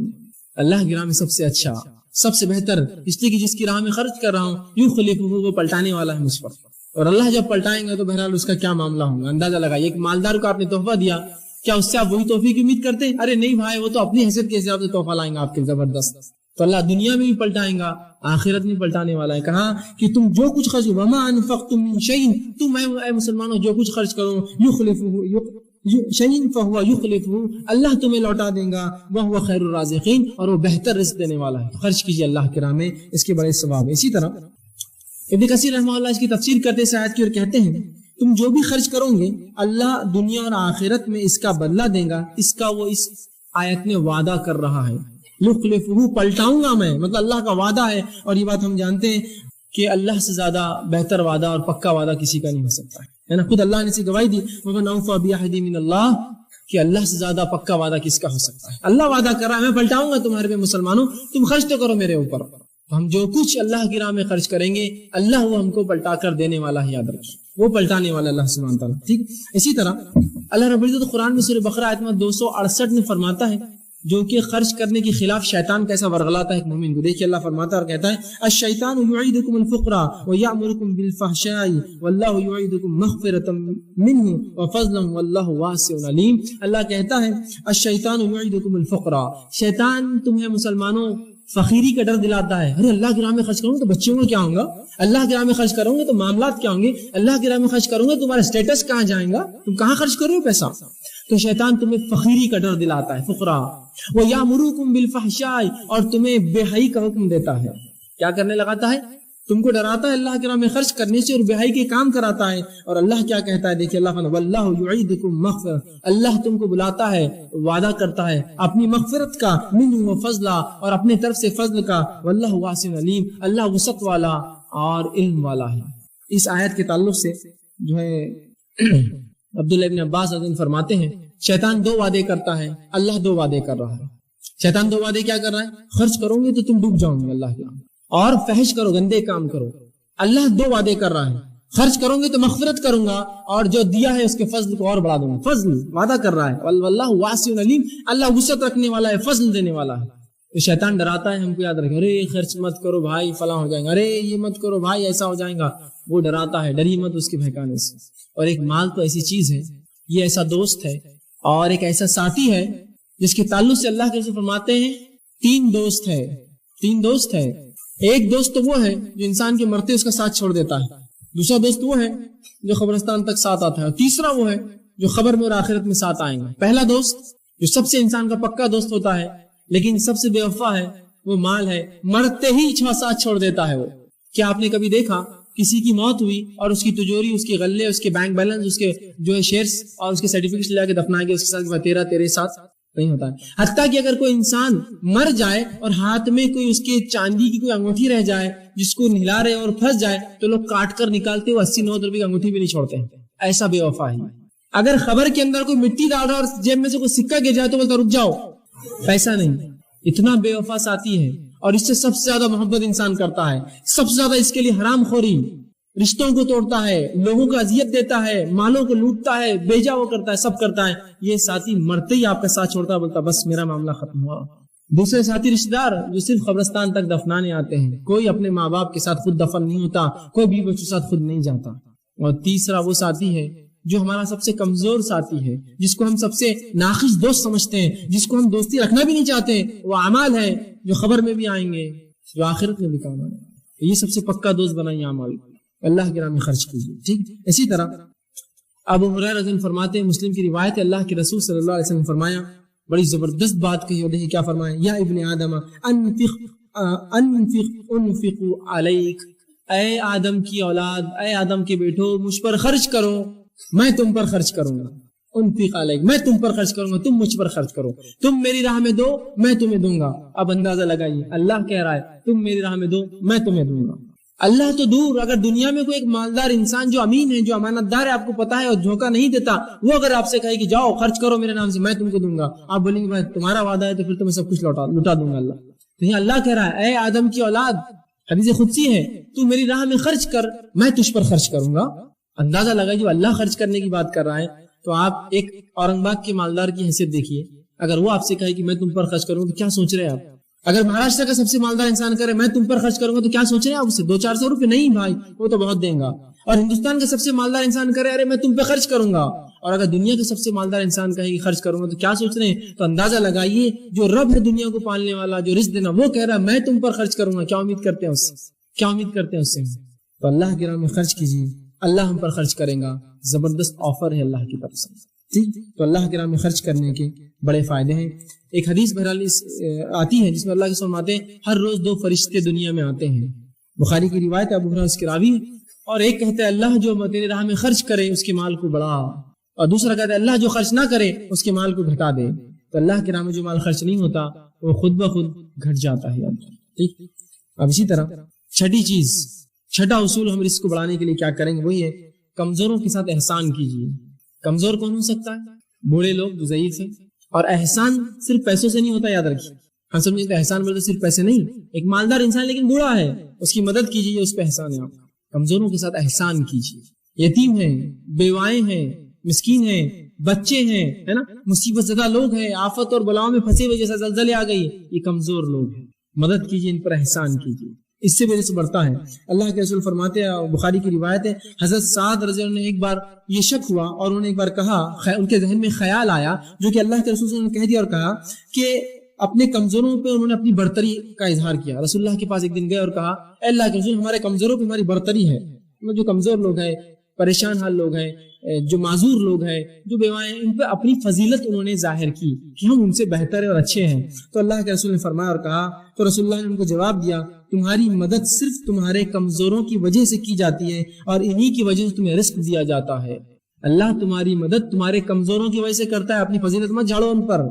اللہ کی راہ میں سب سے اچھا، سب سے بہتر، اس لیے کہ جس کی راہ میں خرچ کر رہا ہوں یخلفہ، وہ پلٹانے والا ہے مجھ پر، اور اللہ جب پلٹائیں گا تو بہرحال اس کا کیا معاملہ ہوگا۔ اندازہ لگائیے، ایک مالدار کو آپ نے تحفہ دیا، کیا اس سے آپ وہی تحفے کی امید کرتے ہیں؟ ارے نہیں بھائی، وہ تو اپنی حیثیت کے حساب سے تحفہ لائیں گا آپ کے زبردست۔ تو اللہ دنیا میں بھی پلٹائیں گا، آخرت میں پلٹانے والا ہے۔ کہا کہ تم جو کچھ خرچ، وما انفقتم من شیء، تم اے مسلمانوں جو کچھ خرچ کرو، یخلفہ شیء فهو یخلفہ، اللہ تمہیں لوٹا دے گا، وہو خیر الرازقین، اور وہ بہتر رزق دینے والا ہے۔ خرچ کیجیے اللہ کے راہ میں، اس کے بڑے ثواب ہیں۔ اسی طرح ابن کثیر رحمہ اللہ اس کی تفسیر کرتے اس آیت کی اور کہتے ہیں تم جو بھی خرچ کرو گے اللہ دنیا اور آخرت میں اس کا بدلہ دے گا، اس کا وہ اس آیت میں وعدہ کر رہا ہے۔ یخلفہ، پلٹاؤں گا میں، مطلب اللہ کا وعدہ ہے، اور یہ بات ہم جانتے ہیں کہ اللہ سے زیادہ بہتر وعدہ اور پکا وعدہ کسی کا نہیں ہو سکتا ہے نا۔ خود اللہ نے اسے گواہی دی، وَمَنْ أَوْفَىٰ بِعَهْدِهِ مِنَ اللَّهِ، کہ اللہ سے زیادہ پکا وعدہ کس کا ہو سکتا ہے؟ اللہ وعدہ کر رہا ہے میں پلٹاؤں گا تمہارے پہ مسلمانوں، تم خرچ تو کرو میرے اوپر۔ تو ہم جو کچھ اللہ کی راہ میں خرچ کریں گے اللہ وہ ہم کو پلٹا کر دینے والا ہے، یاد رکھیں وہ پلٹانے والا اللہ سبحانہ تعالیٰ، ٹھیک۔ اسی طرح اللہ رب العزت قرآن میں سورہ بقرہ آیت نمبر 268 میں فرماتا ہے جو کہ خرچ کرنے کے خلاف شیطان کیسا ورغلاتا ہے ایک مومن کو، دیکھیے اللہ فرماتا ہے اور کہتا ہے الشیطان یعیدکم الفقر ویأمرکم بالفحشاء واللہ یعیدکم مغفرۃ منہ وفضلا واللہ واسع علیم۔ اللہ کہتا ہے الشیطان یعیدکم الفقر، شیطان تمہیں مسلمانوں فقیری کا ڈر دلاتا ہے، ارے اللہ کی راہ میں خرچ کروں گا تو بچوں کا کیا ہوگا، اللہ کی راہ میں خرچ کروں گے تو معاملات کیا ہوں گے، اللہ کی راہ میں خرچ کروں گے تمہارا اسٹیٹس کہاں جائیں گا، تم کہاں خرچ کرو پیسہ۔ تو شیطان تمہیں فقیری کا ڈر دلاتا ہے، فقرا، وَيَأْمُرُكُمْ بِالْفَحْشَاءِ، اور تمہیں بے حیائی کا حکم دیتا ہے، کیا کرنے لگاتا ہے، تم کو ڈراتا ہے اللہ کی راہ میں خرچ کرنے سے اور بے حیائی کے کام کراتا ہے۔ اور اللہ کیا کہتا ہے، دیکھیے اللہ فرماتا ہے وَاللَّهُ يُعِيدُكُم مَغْفِرَةً، اللہ تم کو بلاتا ہے، وعدہ کرتا ہے اپنی مغفرت کا، منہ وفضلا، اور اپنے طرف سے فضل کا، واللہ واسع علیم، اللہ وسعت والا اور علم والا ہے۔ اس آیت کے تعلق سے جو ہے عبداللہ ابن عباس رضی اللہ عنہ فرماتے ہیں شیطان 2 وعدے کرتا ہے، اللہ 2 وعدے کر رہا ہے۔ شیطان 2 وعدے کیا کر رہا ہے، خرچ کرو گے تو تم ڈوب جاؤ گے اللہ کے نام، اور فحش کرو، گندے کام کرو۔ اللہ 2 وعدے کر رہا ہے، خرچ کرو گے تو مغفرت کروں گا اور جو دیا ہے اس کے فضل کو اور بڑھا دوں گا، فضل وعدہ کر رہا ہے، واللہ واسع علیم، اللہ وسعت رکھنے والا ہے، فضل دینے والا ہے۔ تو شیطان ڈراتا ہے ہم کو، یاد رکھیں، ارے خرچ مت کرو بھائی فلاں ہو جائیں گا، ارے یہ مت کرو بھائی ایسا ہو جائے گا، وہ ڈراتا ہے، ڈری مت اس کے بہکانے سے۔ اور ایک مال تو ایسی چیز ہے، یہ ایسا دوست ہے اور ایک ایسا ساتھی ہے جس کے تعلق سے اللہ کے رسول فرماتے ہیں 3 دوست ہے، 3 دوست ہے۔ ایک دوست تو وہ ہے جو انسان کے مرتے اس کا ساتھ چھوڑ دیتا ہے، دوسرا دوست وہ ہے جو قبرستان تک ساتھ آتا ہے، اور تیسرا وہ ہے جو خبر میں اور آخرت میں ساتھ آئیں گے۔ پہلا دوست جو سب سے انسان کا پکا دوست ہوتا ہے لیکن سب سے بے وفا ہے وہ مال ہے، مرتے ہی ساتھ چھوڑ دیتا ہے وہ۔ کیا آپ نے کبھی دیکھا کسی کی موت ہوئی اور اس کی تجوری، اس کے غلے، اس کے بینک بیلنس، اس کے جو ہے شیئرز اور اس کے سرٹیفکیٹس لے کے دفنائے گئے، اس کے ساتھ تیرے ساتھ نہیں ہوتا ہے۔ حتیٰ کہ اگر کوئی انسان مر جائے اور ہاتھ میں کوئی اس کے چاندی کی کوئی انگوٹھی رہ جائے جس کو نہلا رہے اور پھنس جائے تو لوگ کاٹ کر نکالتے ہوئے 80-90 روپے کی انگوٹھی بھی نہیں چھوڑتے ہیں، ایسا بے وفا ہے۔ اگر خبر کے اندر کوئی مٹی ڈال رہا اور جیب میں سے کوئی سکہ گر جائے تو بولتا رک جاؤ، پیسہ نہیں۔ اتنا بے وفا ساتھی ہے، اور اس سے سب سے زیادہ محبت انسان کرتا ہے، سب سے زیادہ اس کے لیے حرام خوری، رشتوں کو توڑتا ہے، لوگوں کو اذیت دیتا ہے، مالوں کو لوٹتا ہے، بیجا وہ کرتا ہے، سب کرتا ہے۔ یہ ساتھی مرتے ہی آپ کا ساتھ چھوڑتا ہے، بولتا بس میرا معاملہ ختم ہوا۔ دوسرے ساتھی رشتہ دار جو صرف قبرستان تک دفنانے آتے ہیں، کوئی اپنے ماں باپ کے ساتھ خود دفن نہیں ہوتا، کوئی بیوی بچوں کے ساتھ خود نہیں جاتا۔ اور تیسرا وہ ساتھی ہے جو ہمارا سب سے کمزور ساتھی ہے، جس کو ہم سب سے ناقص دوست سمجھتے ہیں، جس کو ہم دوستی رکھنا بھی نہیں چاہتے، وہ اعمال ہے جو خبر میں بھی آئیں گے، جو آخرت میں بھی کام آئیں گے۔ یہ سب سے پکا دوست بنائیے اعمال، اللہ کے راہ میں خرچ کیجیے، ٹھیک۔ اسی طرح ابو ہریرہ رضی اللہ عنہ فرماتے ہیں، مسلم کی روایت ہے، اللہ کے رسول صلی اللہ علیہ وسلم نے فرمایا، بڑی زبردست بات کہی، اور دیکھیں کیا فرمایا، یا ابن آدم انفق علیک، اے آدم کی اولاد، اے آدم کے بیٹو، مجھ پر خرچ کرو، میں تم پر خرچ کروں گا، انفق علیک، میں تم پر خرچ کروں گا، تم مجھ پر خرچ کرو، تم میری راہ میں دو، میں تمہیں دوں گا۔ اب اندازہ لگائیے، اللہ کہہ رہا ہے تم میری راہ میں دو، میں تمہیں دوں گا۔ اللہ تو دور، اگر دنیا میں کوئی ایک مالدار انسان جو امین ہے، جو امانت دار ہے، آپ کو پتا ہے اور دھوکہ نہیں دیتا، وہ اگر آپ سے کہے کہ جاؤ خرچ کرو میرے نام سے، میں تم کو دوں گا، آپ بولیں گے بھائی تمہارا وعدہ ہے تو پھر تمہیں سب کچھ لوٹا دوں گا اللہ۔ تو یہ اللہ کہہ رہا ہے، اے آدم کی اولاد، حدیث قدسی ہے، تو میری راہ میں خرچ کر، میں تجھ پر خرچ کروں گا۔ اندازہ لگا جو اللہ خرچ کرنے کی بات کر رہا ہے، تو آپ ایک اورنگ آباد کے مالدار کی حیثیت دیکھیے، اگر وہ آپ سے کہے کہ میں تم پر خرچ کروں تو کیا سوچ رہے ہیں آپ؟ اگر مہاراشٹر کا سب سے مالدار انسان کرے میں تم پر خرچ کروں گا تو کیا سوچ رہے ہیں آپ اسے؟ 200-400 روپے نہیں بھائی، وہ تو بہت دیں گا۔ اور ہندوستان کا سب سے مالدار انسان کرے ارے میں تم پہ خرچ کروں گا، اور اگر دنیا کا سب سے مالدار انسان کہے کہ خرچ کروں گا تو کیا سوچ رہے ہیں؟ تو اندازہ لگائیے، جو رب ہے دنیا کو پالنے والا، جو رزق دینا، وہ کہہ رہا ہے میں تم پر خرچ کروں گا، کیا امید کرتے ہیں اس سے؟ کیا امید کرتے ہیں اس سے؟ تو اللہ کے راہ میں خرچ کیجیے، اللہ ہم پر خرچ کرے گا، زبردست آفر ہے اللہ کی طرف سے، ٹھیک۔ تو اللہ کے راہ میں خرچ کرنے کے بڑے فائدے ہیں۔ ایک حدیث بہرحال آتی ہے جس میں اللہ کے فرماتے ہیں ہر روز 2 فرشتے دنیا میں آتے ہیں، بخاری کی روایت ہے، ابو ہریرہ اس کے راوی، اور ایک کہتا ہے اللہ جو تیرے راہ میں خرچ کرے اس کے مال کو بڑھا، اور دوسرا کہتا ہے اللہ جو خرچ نہ کرے اس کے مال کو گھٹا دے۔ تو اللہ کے راہ میں جو مال خرچ نہیں ہوتا وہ خود بخود گھٹ جاتا ہے، ٹھیک۔ اب اسی طرح چھٹا اصول ہم رزق کو بڑھانے کے لیے کیا کریں گے، وہی ہے کمزوروں کے ساتھ احسان کیجیے۔ کمزور کون ہو سکتا ہے؟ بوڑھے لوگ جو ضعیف ہیں، اور احسان صرف پیسوں سے نہیں ہوتا، یاد رکھیے، ہم سمجھیں تو احسان بولتے صرف پیسے نہیں، ایک مالدار انسان لیکن بوڑھا ہے اس کی مدد کیجیے، اس پہ احسان ہے آپ۔ کمزوروں کے ساتھ احسان کیجیے، یتیم ہیں، بیوائیں ہیں، مسکین ہیں، بچے ہیں، ہے نا، مصیبت زدہ لوگ ہیں، آفت اور بلاؤں میں پھنسے ہوئے، جیسا زلزلے آ گئی، یہ کمزور لوگ ہیں، مدد کیجیے، ان پر احسان کیجیے، اس سے رزق بڑھتا ہے۔ اللہ کے رسول فرماتے ہیں، بخاری کی روایت ہے، حضرت سعد رضی اللہ عنہ نے ایک بار یہ شک ہوا اور انہوں نے ایک بار کہا، ان کے ذہن میں خیال آیا جو کہ اللہ کے رسول صلی اللہ علیہ وسلم نے کہہ دیا اور کہا کہ اپنے کمزوروں پہ انہوں نے اپنی برتری کا اظہار کیا۔ رسول اللہ کے پاس ایک دن گئے اور کہا، اے اللہ کے رسول، ہمارے کمزوروں پہ ہماری برتری ہے، جو کمزور لوگ ہیں، پریشان حال لوگ ہیں، جو معذور لوگ ہیں، جو بیوائیں، ان پہ اپنی فضیلت انہوں نے ظاہر کی کہ ہم ان سے بہتر اور اچھے ہیں۔ تو اللہ کے رسول نے فرمایا اور کہا، تو رسول اللہ نے ان کو جواب دیا، تمہاری مدد صرف تمہارے کمزوروں کی وجہ سے کی جاتی ہے اور انہی کی وجہ سے تمہیں رزق دیا جاتا ہے۔ اللہ تمہاری مدد تمہارے کمزوروں کی وجہ سے کرتا ہے، اپنی فضیلت مت جھاڑو ان پر۔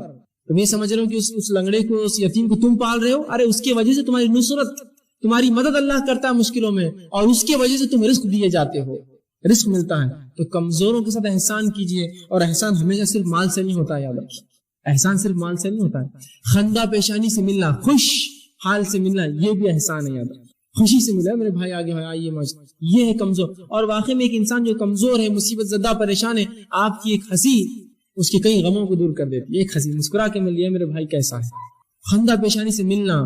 تم یہ سمجھ رہے ہو کہ اس لنگڑے کو، اس یتیم کو تم پال رہے ہو، ارے اس کی وجہ سے تمہاری نصرت، تمہاری مدد اللہ کرتا ہے مشکلوں میں، اور اس کی وجہ سے تم رزق دیے جاتے ہو، رزق ملتا ہے۔ تو کمزوروں کے ساتھ احسان کیجئے، اور احسان ہمیشہ صرف مال سے نہیں ہوتا، یاد رکھیے، احسان صرف مال سے نہیں ہوتا ہے۔ خندہ پیشانی سے ملنا، خوش حال سے ملنا، یہ بھی احسان ہے، یاد رکھیے، خوشی سے ملا، میرے بھائی آگے آئیے مجھ، یہ ہے کمزور۔ اور واقعی میں ایک انسان جو کمزور ہے، مصیبت زدہ، پریشان ہے، آپ کی ایک ہنسی اس کے کئی غموں کو دور کر دیتی ہے، ایک ہنسی مسکرا کے مل گیا، میرے بھائی کیسا ہے۔ خندہ پیشانی سے ملنا،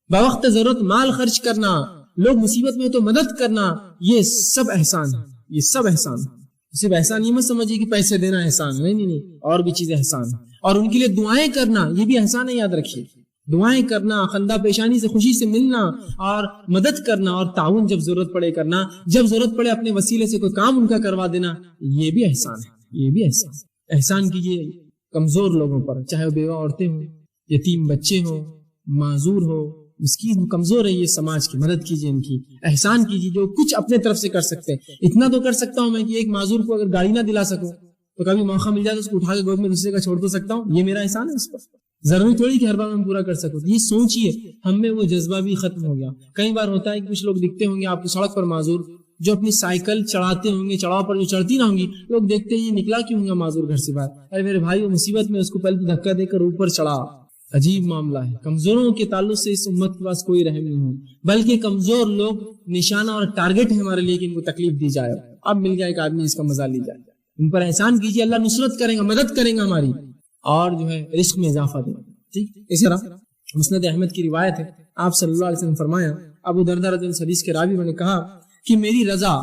بوقت ضرورت مال خرچ کرنا، لوگ مصیبت میں تو مدد کرنا، یہ سب احسان ہے، یہ سب احسان ہے۔ صرف احسان یہ مت سمجھیے کہ پیسے دینا احسان، نہیں، اور بھی چیزیں احسان ہیں، اور ان کے لیے دعائیں کرنا یہ بھی احسان ہے، یاد رکھیے، دعائیں کرنا، خندہ پیشانی سے خوشی سے ملنا اور مدد کرنا، اور تعاون جب ضرورت پڑے کرنا، جب ضرورت پڑے اپنے وسیلے سے کوئی کام ان کا کروا دینا، یہ بھی احسان ہے، یہ بھی احسان ہے۔ احسان کیجیے کمزور لوگوں پر، چاہے وہ بیوہ عورتیں ہوں، یتیم بچے ہوں، معذور ہو، مسکین ہو، کمزور ہے یہ سماج کی، مدد کیجیے ان کی، احسان کیجیے جو کچھ اپنے طرف سے کر سکتے ہیں۔ اتنا تو کر سکتا ہوں میں کہ ایک معذور کو اگر گاڑی نہ دلا سکوں تو کبھی موقع مل جائے تو اس کو اٹھا کے گود میں دوسرے کا چھوڑ تو سکتا ہوں، یہ میرا احسان ہے اس پر۔ ضروری تھوڑی کہ ہر بار میں پورا کر سکوں، یہ سوچیے، ہم میں وہ جذبہ بھی ختم ہو گیا۔ کئی بار ہوتا ہے کہ کچھ لوگ دکھتے ہوں گے آپ کو سڑک پر معذور، جو اپنی سائیکل چڑھاتے ہوں گے، چڑھاؤ پر جو چڑھتی نہ ہوں گی، لوگ دیکھتے ہیں یہ نکلا کیوں ہوگا معذور گھر سے باہر، ارے میرے بھائی وہ مصیبت میں، اس کو پہلے دھکا دے کر اوپر چڑھا۔ عجیب معاملہ ہے، کمزوروں کے تعلق سے اس امت کے پاس کوئی رحم نہیں ہے، بلکہ کمزور لوگ نشانہ اور ٹارگٹ ہے ہمارے لیے کہ ان کو تکلیف دی جائے۔ اب مل جائے ایک آدمی جس کا مزہ لی جائے، ان پر احسان کیجیے، اللہ نصرت کرے گا، مدد کرے گا ہماری، اور جو ہے رزق میں اضافہ دے گا۔ ٹھیک، اسی طرح مسند احمد کی روایت ہے، آپ صلی اللہ علیہ وسلم فرمایا، ابو درداء رضی اللہ عنہ حدیث کے راوی نے کہا کہ میری رضا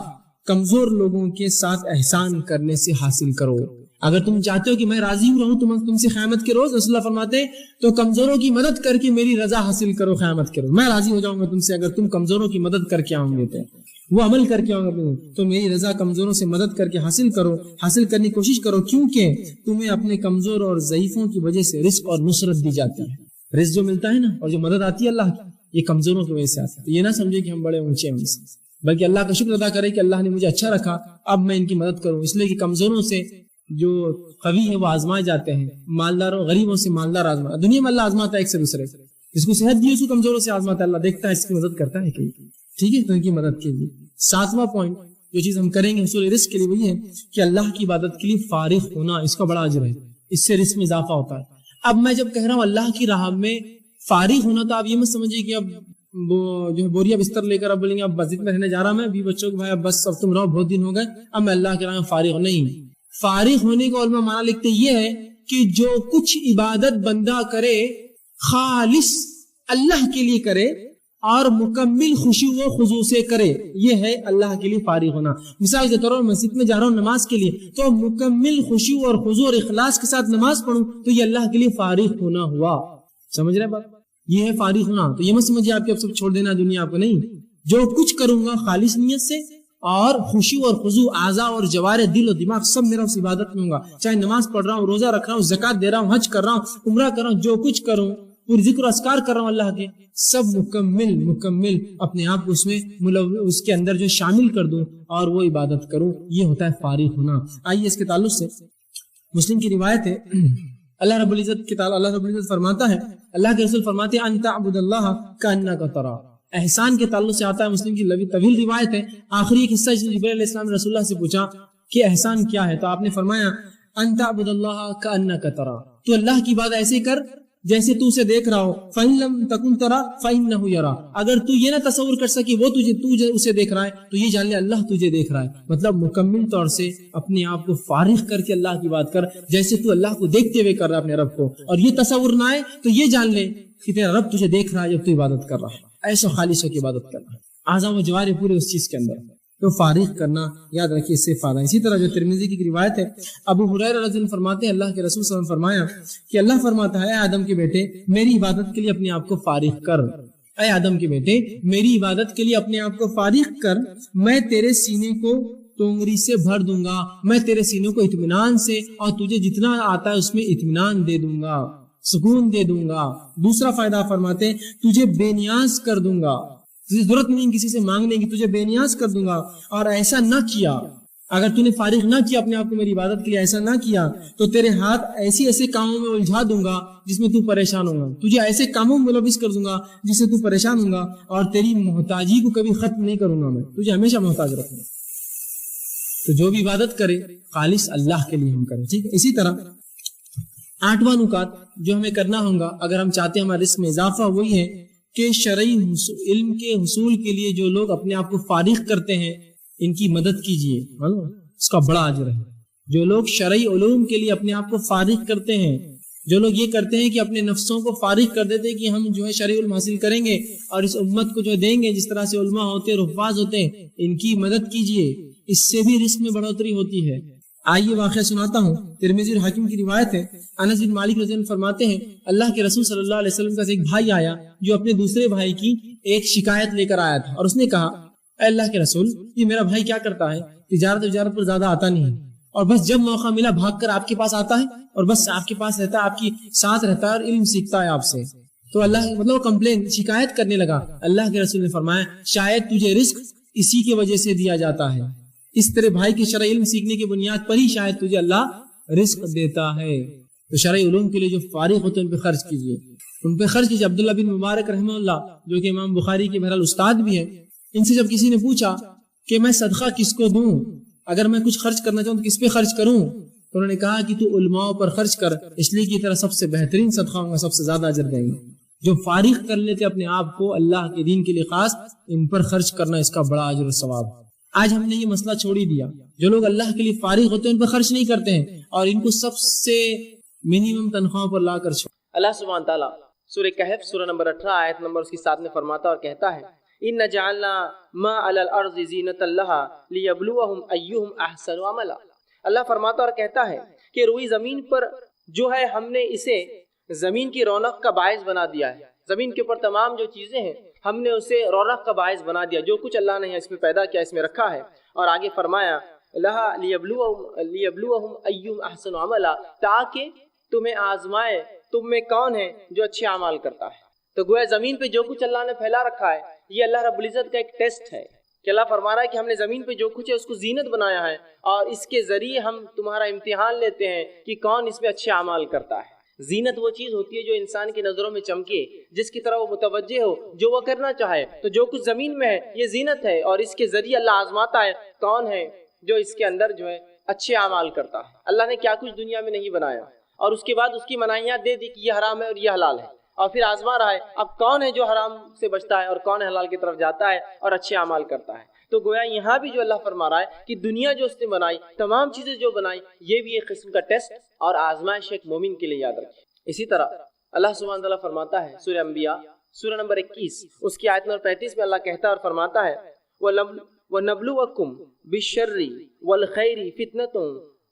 کمزور لوگوں کے ساتھ احسان کرنے سے حاصل کرو۔ اگر تم چاہتے ہو کہ میں راضی رہوں تم سے قیامت کے روز، رسول اللہ فرماتے ہیں تو کمزوروں کی مدد کر کے میری رضا حاصل کرو قیامت کے روز، میں راضی ہو جاؤں گا تم سے اگر تم کمزوروں کی مدد کر کے آؤں گے، وہ عمل کر کے آؤں گا تو میری رضا کمزوروں سے مدد کر کے حاصل کرو، حاصل کرنے کی کوشش کرو، کیونکہ تمہیں اپنے کمزور اور ضعیفوں کی وجہ سے رزق اور نصرت دی جاتی ہے۔ رزق جو ملتا ہے نا اور جو مدد آتی ہے اللہ کی، یہ کمزوروں کی وجہ سے آتی ہے۔ تو یہ نہ سمجھے کہ ہم بڑے اونچے ہیں ان سے، بلکہ اللہ کا شکر ادا کرے کہ اللہ نے مجھے اچھا رکھا، اب میں ان کی مدد کروں، اس لیے کہ کمزوروں سے جو قوی ہے وہ آزمائے جاتے ہیں، مالداروں غریبوں سے مالدار آزماتا ہے، دنیا میں اللہ آزماتا ہے ایک سے دوسرے، جس کو صحت دی اس کو کمزوروں سے آزماتا ہے، اللہ دیکھتا ہے اس کی مدد کرتا ہے کہ ٹھیک ہے، تو ان کی مدد کیجیے۔ ساتواں پوائنٹ جو چیز ہم کریں گے حصول رزق کے لیے وہی ہے کہ اللہ کی عبادت کے لیے فارغ ہونا، اس کا بڑا اجر ہے، اس سے رزق میں اضافہ ہوتا ہے۔ اب میں جب کہہ رہا ہوں اللہ کی راہ میں فارغ ہونا، تو آپ یہ مت سمجھیے کہ اب وہ جو ہے بوریا بستر لے کر اب بولیں گے اب مسجد میں رہنے جا رہا میں، بھی بچوں کو بھائی اب بس اب تم رہو، بہت دن ہو گئے، اب میں اللہ کے راہ میں فارغ ہوں۔ نہیں، فارغ ہونے کا علماء معنی لکھتے یہ ہے کہ جو کچھ عبادت بندہ کرے خالص اللہ کے لیے کرے اور مکمل خشوع و خضوع سے کرے، یہ ہے اللہ کے لیے فارغ ہونا۔ مثال کے طور پر مسجد میں جا رہا ہوں نماز کے لیے، تو مکمل خشوع اور خضوع اور اخلاص کے ساتھ نماز پڑھوں تو یہ اللہ کے لیے فارغ ہونا ہوا۔ سمجھ رہے بات؟ یہ ہے فارغ ہونا۔ تو یہ مت سمجھیے آپ کہ اب سب چھوڑ دینا دنیا آپ کو، نہیں، جو کچھ کروں گا خالص نیت سے اور خشوع اور خضوع، اعضاء اور جوارح، دل اور دماغ سب میرا اس عبادت میں ہوگا، چاہے نماز پڑھ رہا ہوں، روزہ رکھ رہا ہوں، زکات دے رہا ہوں، حج کر رہا ہوں، عمرہ کر رہا ہوں، جو کچھ کروں، پوری ذکر و اذکار کر رہا ہوں اللہ کے، سب مکمل اپنے آپ کو اس میں اس کے اندر جو شامل کر دوں اور وہ عبادت کروں، یہ ہوتا ہے فارغ ہونا۔ آئیے اس کے تعلق سے مسلم کی روایت ہے، اللہ رب العزت فرماتا ہے، اللہ کے رسول فرماتے ہیں ان تعبد اللہ کانک ترا۔ احسان کے تعلق سے آتا ہے، مسلم کی طویل روایت ہے، آخری ایک حصہ جبرائیل علیہ السلام نے رسول اللہ سے پوچھا کہ احسان کیا ہے، تو آپ نے فرمایا ان تعبد اللہ کانک ترا، تو اللہ کی بات ایسے کر جیسے تو اسے دیکھ رہا ہو، فَإِن لَمْ تَكُنْ تَرَى فَإِنَّهُ يَرَى، اگر تو یہ نہ تصور کر سکی وہ تجھے اسے دیکھ رہا ہے تو یہ جان لے اللہ تجھے دیکھ رہا ہے۔ مطلب مکمل طور سے اپنے آپ کو فارغ کر کے اللہ کی بات کر، جیسے تو اللہ کو دیکھتے ہوئے کر رہا ہے اپنے رب کو، اور یہ تصور نہ آئے تو یہ جان لے کہ تیرا رب تجھے دیکھ رہا ہے جب تو عبادت کر رہا ہے، ایسا خالص ہو کے عبادت کرنا ہے، اعضاء و جوارح پورے اس چیز کے اندر تو فارغ کرنا، یاد رکھیے اس سے فائدہ۔ اسی طرح جو ترمذی کی روایت ہے، ابو ہریرہ رضی اللہ عنہ فرماتے ہیں اللہ کے رسول صلی اللہ علیہ وسلم فرمایا کہ اللہ فرماتا ہے اے آدم کے بیٹے میری عبادت کے لیے اپنے آپ کو فارغ کر، اے آدم کے بیٹے میری عبادت کے لیے اپنے آپ کو فارغ کر، میں تیرے سینے کو تونگری سے بھر دوں گا، میں تیرے سینے کو اطمینان سے اور تجھے جتنا آتا ہے اس میں اطمینان دے دوں گا، سکون دے دوں گا۔ دوسرا فائدہ فرماتے ہیں تجھے بے نیاز کر دوں گا، تجھے ضرورت نہیں کسی سے مانگنے کی، تجھے بے نیاز کر دوں گا۔ اور ایسا نہ کیا، اگر تو نے فارغ نہ کیا اپنے آپ کو میری عبادت کے لیے، ایسا نہ کیا تو تیرے ہاتھ ایسے کاموں میں الجھا دوں گا جس میں تو پریشان ہوگا، تجھے ایسے کاموں میں ملوث کر دوں گا جس سے تو پریشان ہوں گا، اور تیری محتاجی کو کبھی ختم نہیں کروں گا، میں تجھے ہمیشہ محتاج رکھوں گا۔ تو جو بھی عبادت کرے خالص اللہ کے لیے ہم کریں، ٹھیک ہے۔ اسی طرح 8واں نکات جو ہمیں کرنا ہوگا اگر ہم چاہتے ہیں ہمارے رزق میں اضافہ، وہی ہے کہ شرعی علم کے حصول کے لیے جو لوگ اپنے آپ کو فارغ کرتے ہیں ان کی مدد کیجیے، اس کا بڑا اجر ہے۔ جو لوگ شرعی علوم کے لیے اپنے آپ کو فارغ کرتے ہیں، جو لوگ یہ کرتے ہیں کہ اپنے نفسوں کو فارغ کر دیتے ہیں کہ ہم جو ہے شرعی علم حاصل کریں گے اور اس امت کو جو دیں گے، جس طرح سے علماء ہوتے ہیں، حفاظ ہوتے ہیں، ان کی مدد کیجیے، اس سے بھی رزق میں بڑھوتری ہوتی ہے۔ آئیے واقعہ سناتا ہوں، ترمذی اور حاکم کی روایت ہے، انس بن مالک رضی اللہ عنہ فرماتے ہیں اللہ کے رسول صلی اللہ علیہ وسلم کا ایک بھائی آیا جو اپنے دوسرے بھائی کی ایک شکایت لے کر آیا تھا، اور اس نے کہا اے اللہ کے رسول یہ میرا بھائی کیا کرتا ہے، تجارت پر زیادہ آتا نہیں ہے، اور بس جب موقع ملا بھاگ کر آپ کے پاس آتا ہے اور بس آپ کے پاس رہتا ہے، آپ کی ساتھ رہتا ہے اور علم سیکھتا ہے آپ سے۔ تو اللہ مطلب کمپلین شکایت کرنے لگا، اللہ کے رسول نے فرمایا شاید تجھے رزق اسی کی وجہ سے دیا جاتا ہے، اس طرح بھائی کی شرعی علم سیکھنے کی بنیاد پر ہی شاید تجھے اللہ رزق دیتا ہے۔ تو شرعی علوم کے لیے جو فارغ ہوتے ہیں ان پہ خرچ کیجیے، ان پہ خرچ کیجیے۔ عبداللہ بن مبارک رحمہ اللہ جو کہ امام بخاری کے بہرحال استاد بھی ہیں، ان سے جب کسی نے پوچھا کہ میں صدقہ کس کو دوں، اگر میں کچھ خرچ کرنا چاہوں تو کس پہ خرچ کروں، تو انہوں نے کہا کہ تو علماء پر خرچ کر، اس لیے کی طرح سب سے بہترین صدقہ ہوگا، سب سے زیادہ اجر دیں گے۔ جو فارغ کر لیتے اپنے آپ کو اللہ کے دین کے لیے خاص، ان پر خرچ کرنا اس کا بڑا اجر و ثواب۔ آج ہم نے یہ مسئلہ چھوڑ ہی دیا، جو لوگ اللہ کے لیے فارغ ہوتے ہیں ان پر خرچ نہیں کرتے ہیں، اور ان کو سب سے منیمم تنخواہوں پر لا کر چھوڑ۔ اللہ سبحانہ تعالیٰ سورہ کہف سورہ نمبر 18 آیت نمبر اس کی 7 میں فرماتا اور کہتا ہے اِنَّ جَعَلْنَا مَا عَلَى الْأَرْضِ زِينَةً لَهَا لِيَبْلُوَهُمْ أَيُّهُمْ أَحْسَنُ عَمَلًا۔ اللہ فرماتا اور کہتا ہے کہ روئی زمین پر جو ہے ہم نے اسے زمین کی رونق کا باعث بنا دیا ہے، زمین کے اوپر تمام جو چیزیں ہیں ہم نے اسے رونق کا باعث بنا دیا، جو کچھ اللہ نے اس میں پیدا کیا، اس میں رکھا ہے۔ اور آگے فرمایا لَهَا لِيَبْلُوَهُمْ أَيُّهُمْ أَحْسَنُ عَمَلًا، تاکہ تمہیں آزمائے تم میں کون ہے جو اچھے اعمال کرتا ہے۔ تو گویا زمین پہ جو کچھ اللہ نے پھیلا رکھا ہے یہ اللہ رب العزت کا ایک ٹیسٹ ہے کہ اللہ فرما رہا ہے کہ ہم نے زمین پہ جو کچھ ہے اس کو زینت بنایا ہے، اور اس کے ذریعے ہم تمہارا امتحان لیتے ہیں کہ کون اس میں اچھے اعمال کرتا ہے۔ زینت وہ چیز ہوتی ہے جو انسان کی نظروں میں چمکے، جس کی طرح وہ متوجہ ہو، جو وہ کرنا چاہے۔ تو جو کچھ زمین میں ہے یہ زینت ہے، اور اس کے ذریعے اللہ آزماتا ہے کون ہے جو اس کے اندر جو ہے اچھے اعمال کرتا ہے۔ اللہ نے کیا کچھ دنیا میں نہیں بنایا، اور اس کے بعد اس کی مناہیات دے دی کہ یہ حرام ہے اور یہ حلال ہے، اور پھر آزما رہا ہے اب کون ہے جو حرام سے بچتا ہے اور کون حلال کی طرف جاتا ہے اور اچھے اعمال کرتا ہے۔ تو گویا یہاں بھی جو اللہ فرما رہا ہے کہ دنیا جو اس نے بنائی، تمام چیزیں جو بنائی، یہ بھی ایک قسم کا ٹیسٹ اور آزمائش ایک مومن کے لیے یاد رکھیں۔ اسی طرح اللہ سبحانہ تعالیٰ فرماتا ہے سورہ انبیاء سورہ نمبر 21 اس کی آیت نمبر 35 میں اللہ کہتا ہے اور فرماتا ہے وَنَبْلُوَكُمْ بِالشَّرِّ وَالْخَيْرِ فِتْنَةٌ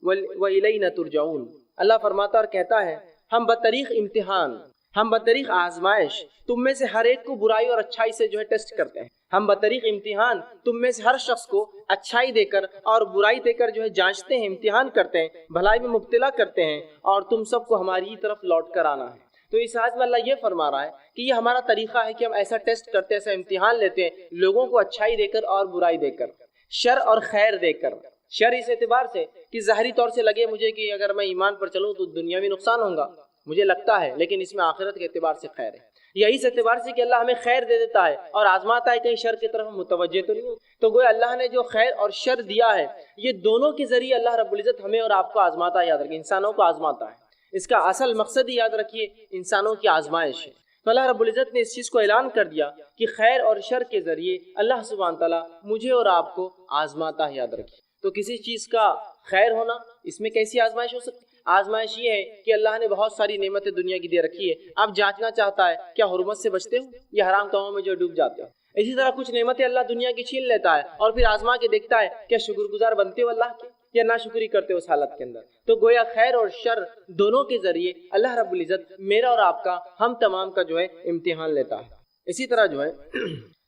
وَإِلَيْنَا تُرْجَعُونَ۔ اللہ فرماتا اور کہتا ہے ہم بطریق امتحان، ہم بطریق آزمائش تم میں سے ہر ایک کو برائی اور اچھائی سے جو ہے ٹیسٹ کرتے ہیں۔ ہم بطریق امتحان تم میں سے ہر شخص کو اچھائی دے کر اور برائی دے کر جو ہے جانچتے ہیں، امتحان کرتے ہیں، بھلائی میں مبتلا کرتے ہیں، اور تم سب کو ہماری طرف لوٹ کر آنا ہے۔ تو اس آیت میں اللہ یہ فرما رہا ہے کہ یہ ہمارا طریقہ ہے کہ ہم ایسا ٹیسٹ کرتے ہیں، ایسا امتحان لیتے ہیں لوگوں کو اچھائی دے کر اور برائی دے کر، شر اور خیر دے کر۔ شر اس اعتبار سے کہ ظاہری طور سے لگے مجھے کہ اگر میں ایمان پر چلوں تو دنیا میں نقصان ہوگا، مجھے لگتا ہے، لیکن اس میں آخرت کے اعتبار سے خیر ہے۔ یہی اس اعتبار سے کہ اللہ ہمیں خیر دے دیتا ہے اور آزماتا ہے، کہیں شر کی طرف متوجہ تو نہیں۔ تو گویا اللہ نے جو خیر اور شر دیا ہے یہ دونوں کے ذریعے اللہ رب العزت ہمیں اور آپ کو آزماتا ہے، یاد رکھیں انسانوں کو آزماتا ہے۔ اس کا اصل مقصد ہی یاد رکھیے انسانوں کی آزمائش ہے۔ تو اللہ رب العزت نے اس چیز کو اعلان کر دیا کہ خیر اور شر کے ذریعے اللہ سبحانہ تعالیٰ مجھے اور آپ کو آزماتا ہے، یاد رکھیے۔ تو کسی چیز کا خیر ہونا، اس میں کیسی آزمائش ہو سکتی؟ آزمائش یہ ہے کہ اللہ نے بہت ساری نعمتیں دنیا کی دے رکھی ہے، اب جانچنا چاہتا ہے کیا حرمت سے بچتے ہو یا حرام کاموں میں جو ڈوب جاتے ہو۔ اسی طرح کچھ نعمتیں اللہ دنیا کی چھین لیتا ہے اور پھر آزما کے دیکھتا ہے کیا شکر گزار بنتے ہو اللہ کے یا ناشکری کرتے ہو اس حالت کے اندر۔ تو گویا خیر اور شر دونوں کے ذریعے اللہ رب العزت میرا اور آپ کا، ہم تمام کا جو ہے امتحان لیتا ہے۔ اسی طرح جو ہے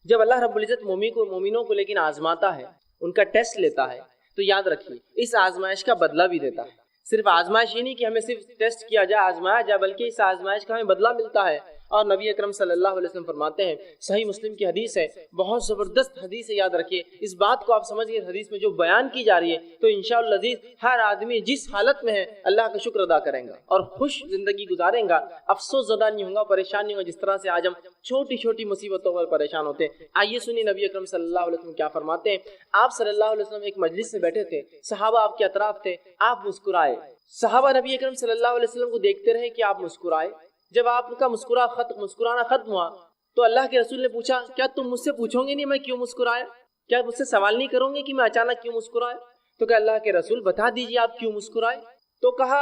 جب اللہ رب العزت مومنوں کو لیکن آزماتا ہے، ان کا ٹیسٹ لیتا ہے، تو یاد رکھیے اس آزمائش کا بدلہ بھی دیتا ہے۔ صرف آزمائش یہ نہیں کہ ہمیں صرف ٹیسٹ کیا جائے، آزمایا جائے، بلکہ اس آزمائش کا ہمیں بدلہ ملتا ہے۔ اور نبی اکرم صلی اللہ علیہ وسلم فرماتے ہیں، صحیح مسلم کی حدیث ہے، بہت زبردست حدیث ہے، یاد رکھیے اس بات کو آپ سمجھیے، حدیث میں جو بیان کی جا رہی ہے تو انشاءاللہ العزیز ہر آدمی جس حالت میں ہے اللہ کا شکر ادا کرے گا اور خوش زندگی گزارے گا، افسوس زدہ نہیں ہوگا، پریشان نہیں ہوگا، جس طرح سے آج ہم چھوٹی چھوٹی مصیبتوں پر پریشان ہوتے ہیں۔ آئیے سنیے نبی اکرم صلی اللہ علیہ وسلم کیا فرماتے ہیں۔ آپ صلی اللہ علیہ وسلم ایک مجلس میں بیٹھے تھے، صحابہ آپ کے اطراف تھے، آپ مسکرائے۔ صحابہ نبی اکرم صلی اللہ علیہ وسلم کو دیکھتے رہے کہ آپ مسکرائے۔ جب آپ کا مسکرانا ختم ہوا تو اللہ کے رسول نے پوچھا، کیا تم مجھ سے پوچھو گے نہیں میں کیوں مسکرایا؟ کیا مجھ سے سوال نہیں کرو گے کہ میں اچانک کیوں مسکرایا؟ تو کہ اللہ کے رسول بتا دیجیے آپ کیوں مسکرائے؟ تو کہا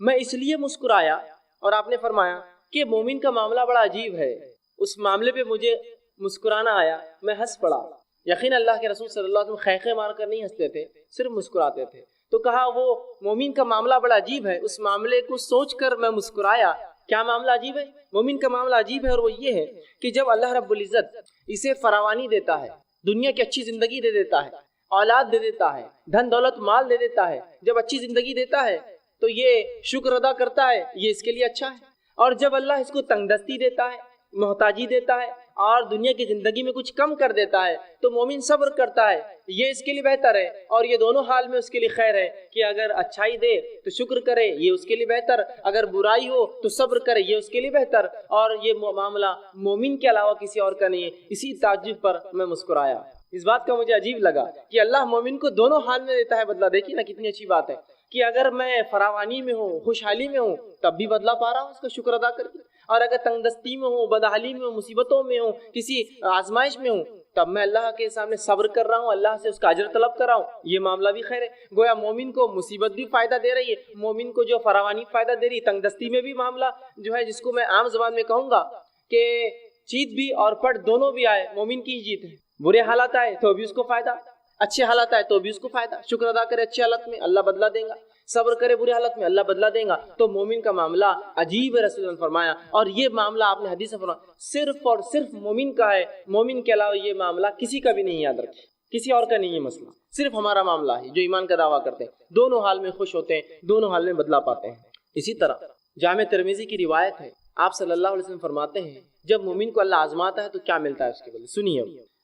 میں اس لیے مسکرایا، اور آپ نے فرمایا کہ مومن کا معاملہ بڑا عجیب ہے، اس معاملے پہ مجھے مسکرانا آیا، میں ہنس پڑا۔ یقین اللہ کے رسول صلی اللہ علیہ وسلم خیخے مار کر نہیں ہنستے تھے، صرف مسکراتے تھے۔ تو کہا وہ مومن کا معاملہ بڑا عجیب ہے، اس معاملے کو سوچ کر میں مسکرایا۔ کیا معاملہ عجیب ہے؟ مومن کا معاملہ عجیب ہے، اور وہ یہ ہے کہ جب اللہ رب العزت اسے فراوانی دیتا ہے، دنیا کی اچھی زندگی دے دیتا ہے، اولاد دے دیتا ہے، دھن دولت مال دے دیتا ہے، جب اچھی زندگی دیتا ہے تو یہ شکر ادا کرتا ہے، یہ اس کے لیے اچھا ہے۔ اور جب اللہ اس کو تنگ دستی دیتا ہے، محتاجی دیتا ہے اور دنیا کی زندگی میں کچھ کم کر دیتا ہے تو مومن صبر کرتا ہے، یہ اس کے لیے بہتر ہے، اور یہ دونوں حال میں اس کے لیے خیر ہے کہ اگر اچھائی دے تو شکر کرے، یہ اس کے لیے بہتر، اگر برائی ہو تو صبر کرے، یہ اس کے لیے بہتر۔ اور یہ معاملہ مومن کے علاوہ کسی اور کا نہیں ہے۔ اسی تعجب پر میں مسکرایا، اس بات کا مجھے عجیب لگا کہ اللہ مومن کو دونوں حال میں دیتا ہے بدلہ۔ دیکھیے نا کتنی اچھی بات ہے کہ اگر میں فراوانی میں ہوں، خوشحالی میں ہوں، تب بھی بدلہ پا رہا ہوں اس کا شکر ادا کر کے، اور اگر تنگ دستی میں ہوں، بدحالی میں ہوں، مصیبتوں میں ہوں، کسی آزمائش میں ہوں، تب میں اللہ کے سامنے صبر کر رہا ہوں، اللہ سے اس کا اجر طلب کر رہا ہوں، یہ معاملہ بھی خیر ہے۔ گویا مومن کو مصیبت بھی فائدہ دے رہی ہے، مومن کو جو فراوانی فائدہ دے رہی ہے، تنگ دستی میں بھی معاملہ جو ہے، جس کو میں عام زبان میں کہوں گا کہ چیت بھی اور پٹ دونوں بھی آئے، مومن کی ہی جیت ہے۔ برے حالات آئے تو بھی اس کو فائدہ، اچھے حالات آئے تو بھی اس کو فائدہ۔ شکر ادا کرے اچھے حالت میں، اللہ بدلہ دے گا، صبر کرے برے حالت میں، اللہ بدلہ دے گا۔ تو مومن کا معاملہ عجیب ہے، رسول اللہ نے فرمایا، اور یہ معاملہ آپ نے حدیث میں فرمایا صرف اور صرف مومن کا ہے، مومن کے علاوہ یہ معاملہ کسی کا بھی نہیں، یاد رکھے کسی اور کا نہیں، یہ مسئلہ صرف ہمارا معاملہ ہے جو ایمان کا دعویٰ کرتے ہیں، دونوں حال میں خوش ہوتے ہیں، دونوں حال میں بدلہ پاتے ہیں۔ اسی طرح جامع ترمذی کی روایت ہے، آپ صلی اللہ علیہ وسلم فرماتے ہیں جب مومن کو اللہ آزماتا ہے تو کیا ملتا ہے اس کے بدلے، سنیے۔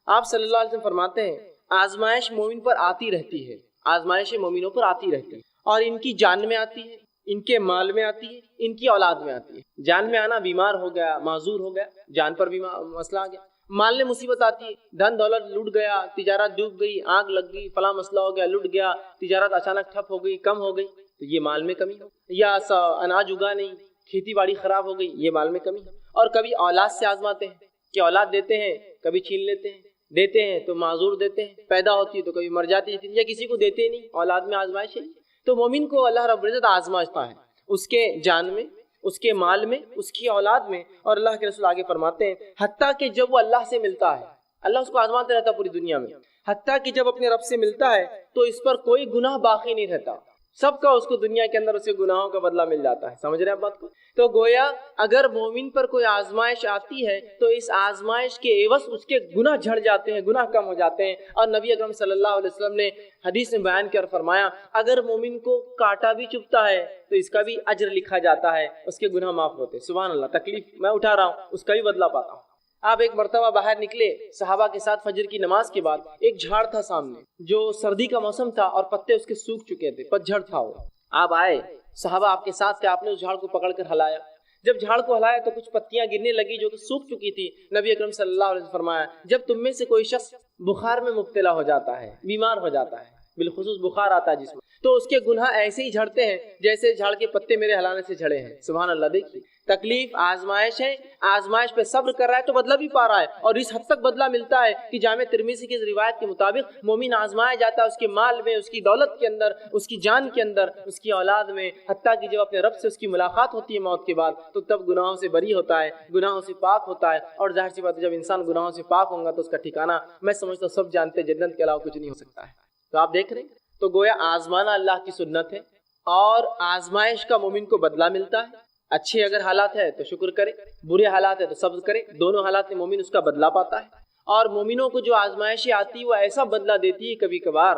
آپ صلی اللہ علیہ وسلم فرماتے ہیں آزمائش مومن پر آتی رہتی ہے، آزمائش مومنوں پر آتی رہتی ہے، اور ان کی جان میں آتی ہے، ان کے مال میں آتی ہے، ان کی اولاد میں آتی ہے۔ جان میں آنا، بیمار ہو گیا، معذور ہو گیا، جان پر بھی مسئلہ آ گیا۔ مال میں مصیبت آتی ہے، دھن دولت لٹ گیا، تجارت ڈوب گئی، آگ لگ گئی، فلاں مسئلہ ہو گیا، لٹ گیا، تجارت اچانک ٹھپ ہو گئی، کم ہو گئی، تو یہ مال میں کمی ہو، یا اناج اگا نہیں، کھیتی باڑی خراب ہو گئی، یہ مال میں کمی ہو۔ اور کبھی اولاد سے آزماتے ہیں کہ اولاد دیتے ہیں کبھی چھین لیتے ہیں، دیتے ہیں تو معذور دیتے ہیں، پیدا ہوتی ہے تو کبھی مر جاتی ہے، یا کسی کو دیتے ہی نہیں، اولاد میں آزمائش ہے۔ تو مومن کو اللہ رب العزت آزمائتا ہے، اس کے جان میں، اس کے مال میں، اس کی اولاد میں، اور اللہ کے رسول آگے فرماتے ہیں حتیٰ کہ جب وہ اللہ سے ملتا ہے، اللہ اس کو آزماتے رہتا پوری دنیا میں، حتیٰ کہ جب اپنے رب سے ملتا ہے تو اس پر کوئی گناہ باقی نہیں رہتا، سب کا اس کو دنیا کے اندر اسے گناہوں کا بدلہ مل جاتا ہے۔ سمجھ رہے ہیں آپ بات کو؟ تو گویا اگر مومن پر کوئی آزمائش آتی ہے تو اس آزمائش کے عوض اس کے گناہ جھڑ جاتے ہیں، گناہ کم ہو جاتے ہیں۔ اور نبی اکرم صلی اللہ علیہ وسلم نے حدیث میں بیان کر فرمایا اگر مومن کو کانٹا بھی چبھتا ہے تو اس کا بھی اجر لکھا جاتا ہے، اس کے گناہ معاف ہوتے ہیں۔ سبحان اللہ، تکلیف میں اٹھا رہا ہوں اس کا بھی بدلہ پاتا ہوں۔ آپ ایک مرتبہ باہر نکلے صحابہ کے ساتھ فجر کی نماز کے بعد، ایک جھاڑ تھا سامنے، جو سردی کا موسم تھا اور پتے اس کے سوکھ چکے تھے، پتجھڑ تھا وہ۔ آپ آئے، صحابہ آپ کے ساتھ تھے، آپ نے اس جھاڑ کو پکڑ کر ہلایا۔ جب جھاڑ کو ہلایا تو کچھ پتیاں گرنے لگی جو کہ سوکھ چکی تھی۔ نبی اکرم صلی اللہ علیہ وسلم فرمایا جب تم میں سے کوئی شخص بخار میں مبتلا ہو جاتا ہے، بیمار ہو جاتا ہے، بالخصوص بخار آتا ہے جسم، تو اس کے گناہ ایسے ہی جھڑتے ہیں جیسے جھاڑ کے پتے میرے ہلانے سے جھڑے ہیں. سبحان اللہ. دیکھیے تکلیف آزمائش ہے، آزمائش پہ صبر کر رہا ہے تو بدلہ بھی پا رہا ہے، اور اس حد تک بدلہ ملتا ہے کہ جامع ترمذی کی روایت کے مطابق مومن آزمایا جاتا ہے اس کے مال میں، اس کی دولت کے اندر، اس کی جان کے اندر، اس کی اولاد میں، حتیٰ کہ جب اپنے رب سے اس کی ملاقات ہوتی ہے موت کے بعد تو تب گناہوں سے بری ہوتا ہے، گناہوں سے پاک ہوتا ہے. اور ظاہر سی بات ہے جب انسان گناہوں سے پاک ہوگا تو اس کا ٹھکانہ میں سمجھتا ہوں سب جانتے ہیں جنت کے علاوہ کچھ نہیں ہو سکتا ہے. تو آپ دیکھ رہے ہیں، تو گویا آزمانا اللہ کی سنت ہے، اور آزمائش کا مومن کو بدلہ ملتا ہے. اچھے اگر حالات ہے تو شکر کرے، برے حالات ہے تو صبر کرے، دونوں حالات میں مومن اس کا بدلہ پاتا ہے. اور مومنوں کو جو آزمائشیں آتی وہ ایسا بدلہ دیتی ہے کبھی کبھار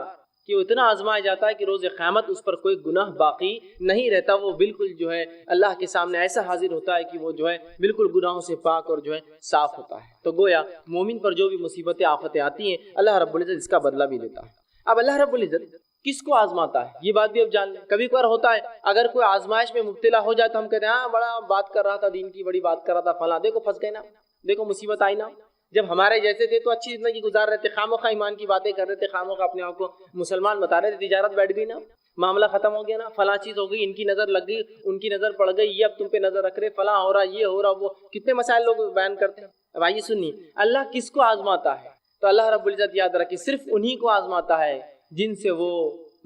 کہ وہ اتنا آزمایا جاتا ہے کہ روز قیامت اس پر کوئی گناہ باقی نہیں رہتا، وہ بالکل جو ہے اللہ کے سامنے ایسا حاضر ہوتا ہے کہ وہ جو ہے بالکل گناہوں سے پاک اور جو ہے صاف ہوتا ہے. تو گویا مومن پر جو بھی مصیبتیں آفتیں آتی ہیں اللہ رب العزت اس کا بدلہ بھی لیتا ہے. اب اللہ رب العزت کس کو آزماتا ہے یہ بات بھی اب جان لیں. کبھی کبھار ہوتا ہے اگر کوئی آزمائش میں مبتلا ہو جائے تو ہم کہتے ہیں ہاں بڑا بات کر رہا تھا، دین کی بڑی بات کر رہا تھا، فلاں دیکھو پھنس گئے نا، دیکھو مصیبت آئی نا. جب ہمارے جیسے تھے تو اچھی زندگی گزار رہے تھے، خامخواہ ایمان کی باتیں کر رہے تھے، خامخواہ اپنے آپ کو مسلمان بتا رہے تھے، تجارت بیٹھ گئی نا، معاملہ ختم ہو گیا نا، فلاں چیز ہو گئی، ان کی نظر لگ گئی، ان کی نظر پڑ گئی، یہ اب تم پہ نظر رکھ رہے، فلاں ہو رہا، یہ ہو رہا، وہ کتنے مسائل لوگ بیان کرتے ہیں. اب آئیے سنیے اللہ کس کو آزماتا ہے. تو اللہ رب العزت یاد رکھے صرف انہی کو آزماتا ہے جن سے وہ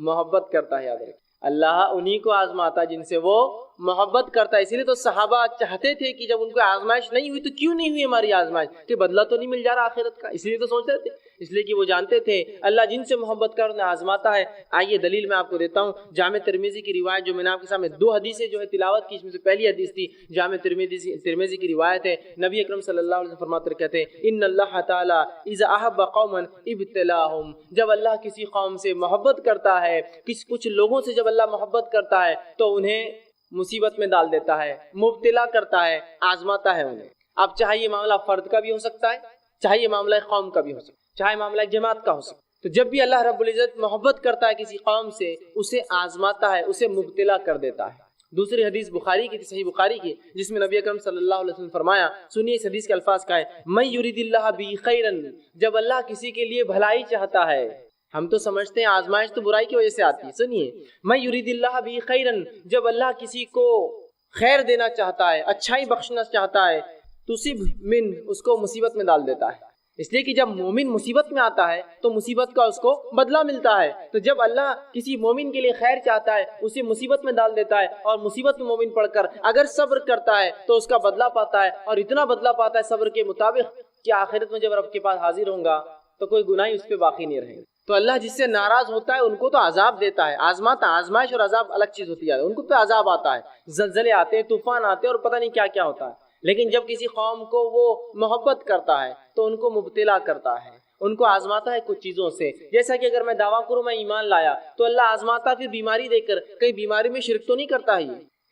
محبت کرتا ہے. یاد رکھے اللہ انہی کو آزماتا ہے جن سے وہ محبت کرتا ہے. اسی لیے تو صحابہ چاہتے تھے کہ جب ان کو آزمائش نہیں ہوئی تو کیوں نہیں ہوئی ہماری آزمائش، کہ بدلہ تو نہیں مل جا رہا آخرت کا. اس لیے تو سوچتے تھے، اس لیے کہ وہ جانتے تھے اللہ جن سے محبت کر انہیں آزماتا ہے. آئیے دلیل میں آپ کو دیتا ہوں. جامع ترمذی کی روایت جو میں نے آپ کے سامنے دو حدیثیں جو ہے تلاوت کی، اس میں سے پہلی حدیث تھی جامع ترمذی کی روایت ہے. نبی اکرم صلی اللہ علیہ وسلم فرماتے کہتے ہیں ان اللہ تعالی اذا احب قوما ابتلاهم، جب اللہ کسی قوم سے محبت کرتا ہے، کچھ لوگوں سے جب اللہ محبت کرتا ہے تو انہیں مصیبت میں ڈال دیتا ہے، مبتلا کرتا ہے، آزماتا ہے انہیں. اب چاہے یہ معاملہ فرد کا بھی ہو سکتا ہے، چاہے یہ معاملہ قوم کا بھی ہو سکتا ہے، چاہے معاملہ جماعت کا ہو سکتا ہے. تو جب بھی اللہ رب العزت محبت کرتا ہے کسی قوم سے اسے آزماتا ہے، اسے مبتلا کر دیتا ہے. دوسری حدیث بخاری کی، صحیح بخاری کی، جس میں نبی اکرم صلی اللہ علیہ وسلم فرمایا، سنیے اس حدیث کے الفاظ کا ہے، من یرید اللہ بہ خیرا، جب اللہ کسی کے لیے بھلائی چاہتا ہے. ہم تو سمجھتے ہیں آزمائش تو برائی کی وجہ سے آتی ہے. سنیے من یرید اللہ بہ خیرا، جب اللہ کسی کو خیر دینا چاہتا ہے، اچھائی بخشنا چاہتا ہے، تصب من، اس کو مصیبت میں ڈال دیتا ہے. اس لیے کہ جب مومن مصیبت میں آتا ہے تو مصیبت کا اس کو بدلہ ملتا ہے. تو جب اللہ کسی مومن کے لیے خیر چاہتا ہے اسے مصیبت میں ڈال دیتا ہے، اور مصیبت میں مومن پڑھ کر اگر صبر کرتا ہے تو اس کا بدلہ پاتا ہے، اور اتنا بدلہ پاتا ہے صبر کے مطابق کہ آخرت میں جب رب کے پاس حاضر ہوں گا تو کوئی گناہ اس پہ باقی نہیں رہے گا. تو اللہ جس سے ناراض ہوتا ہے ان کو تو عذاب دیتا ہے، آزماتا. آزمائش اور عذاب الگ چیز ہوتی ہے، ان کو پہ عذاب آتا ہے، زلزلے آتے ہیں، طوفان آتے ہیں، اور پتہ نہیں کیا کیا ہوتا ہے. لیکن جب کسی قوم کو وہ محبت کرتا ہے تو ان کو مبتلا کرتا ہے، ان کو آزماتا ہے کچھ چیزوں سے. جیسا کہ اگر میں دعویٰ کروں میں ایمان لایا تو اللہ آزماتا پھر بیماری دے کر، کہیں بیماری میں شرک تو نہیں کرتا ہے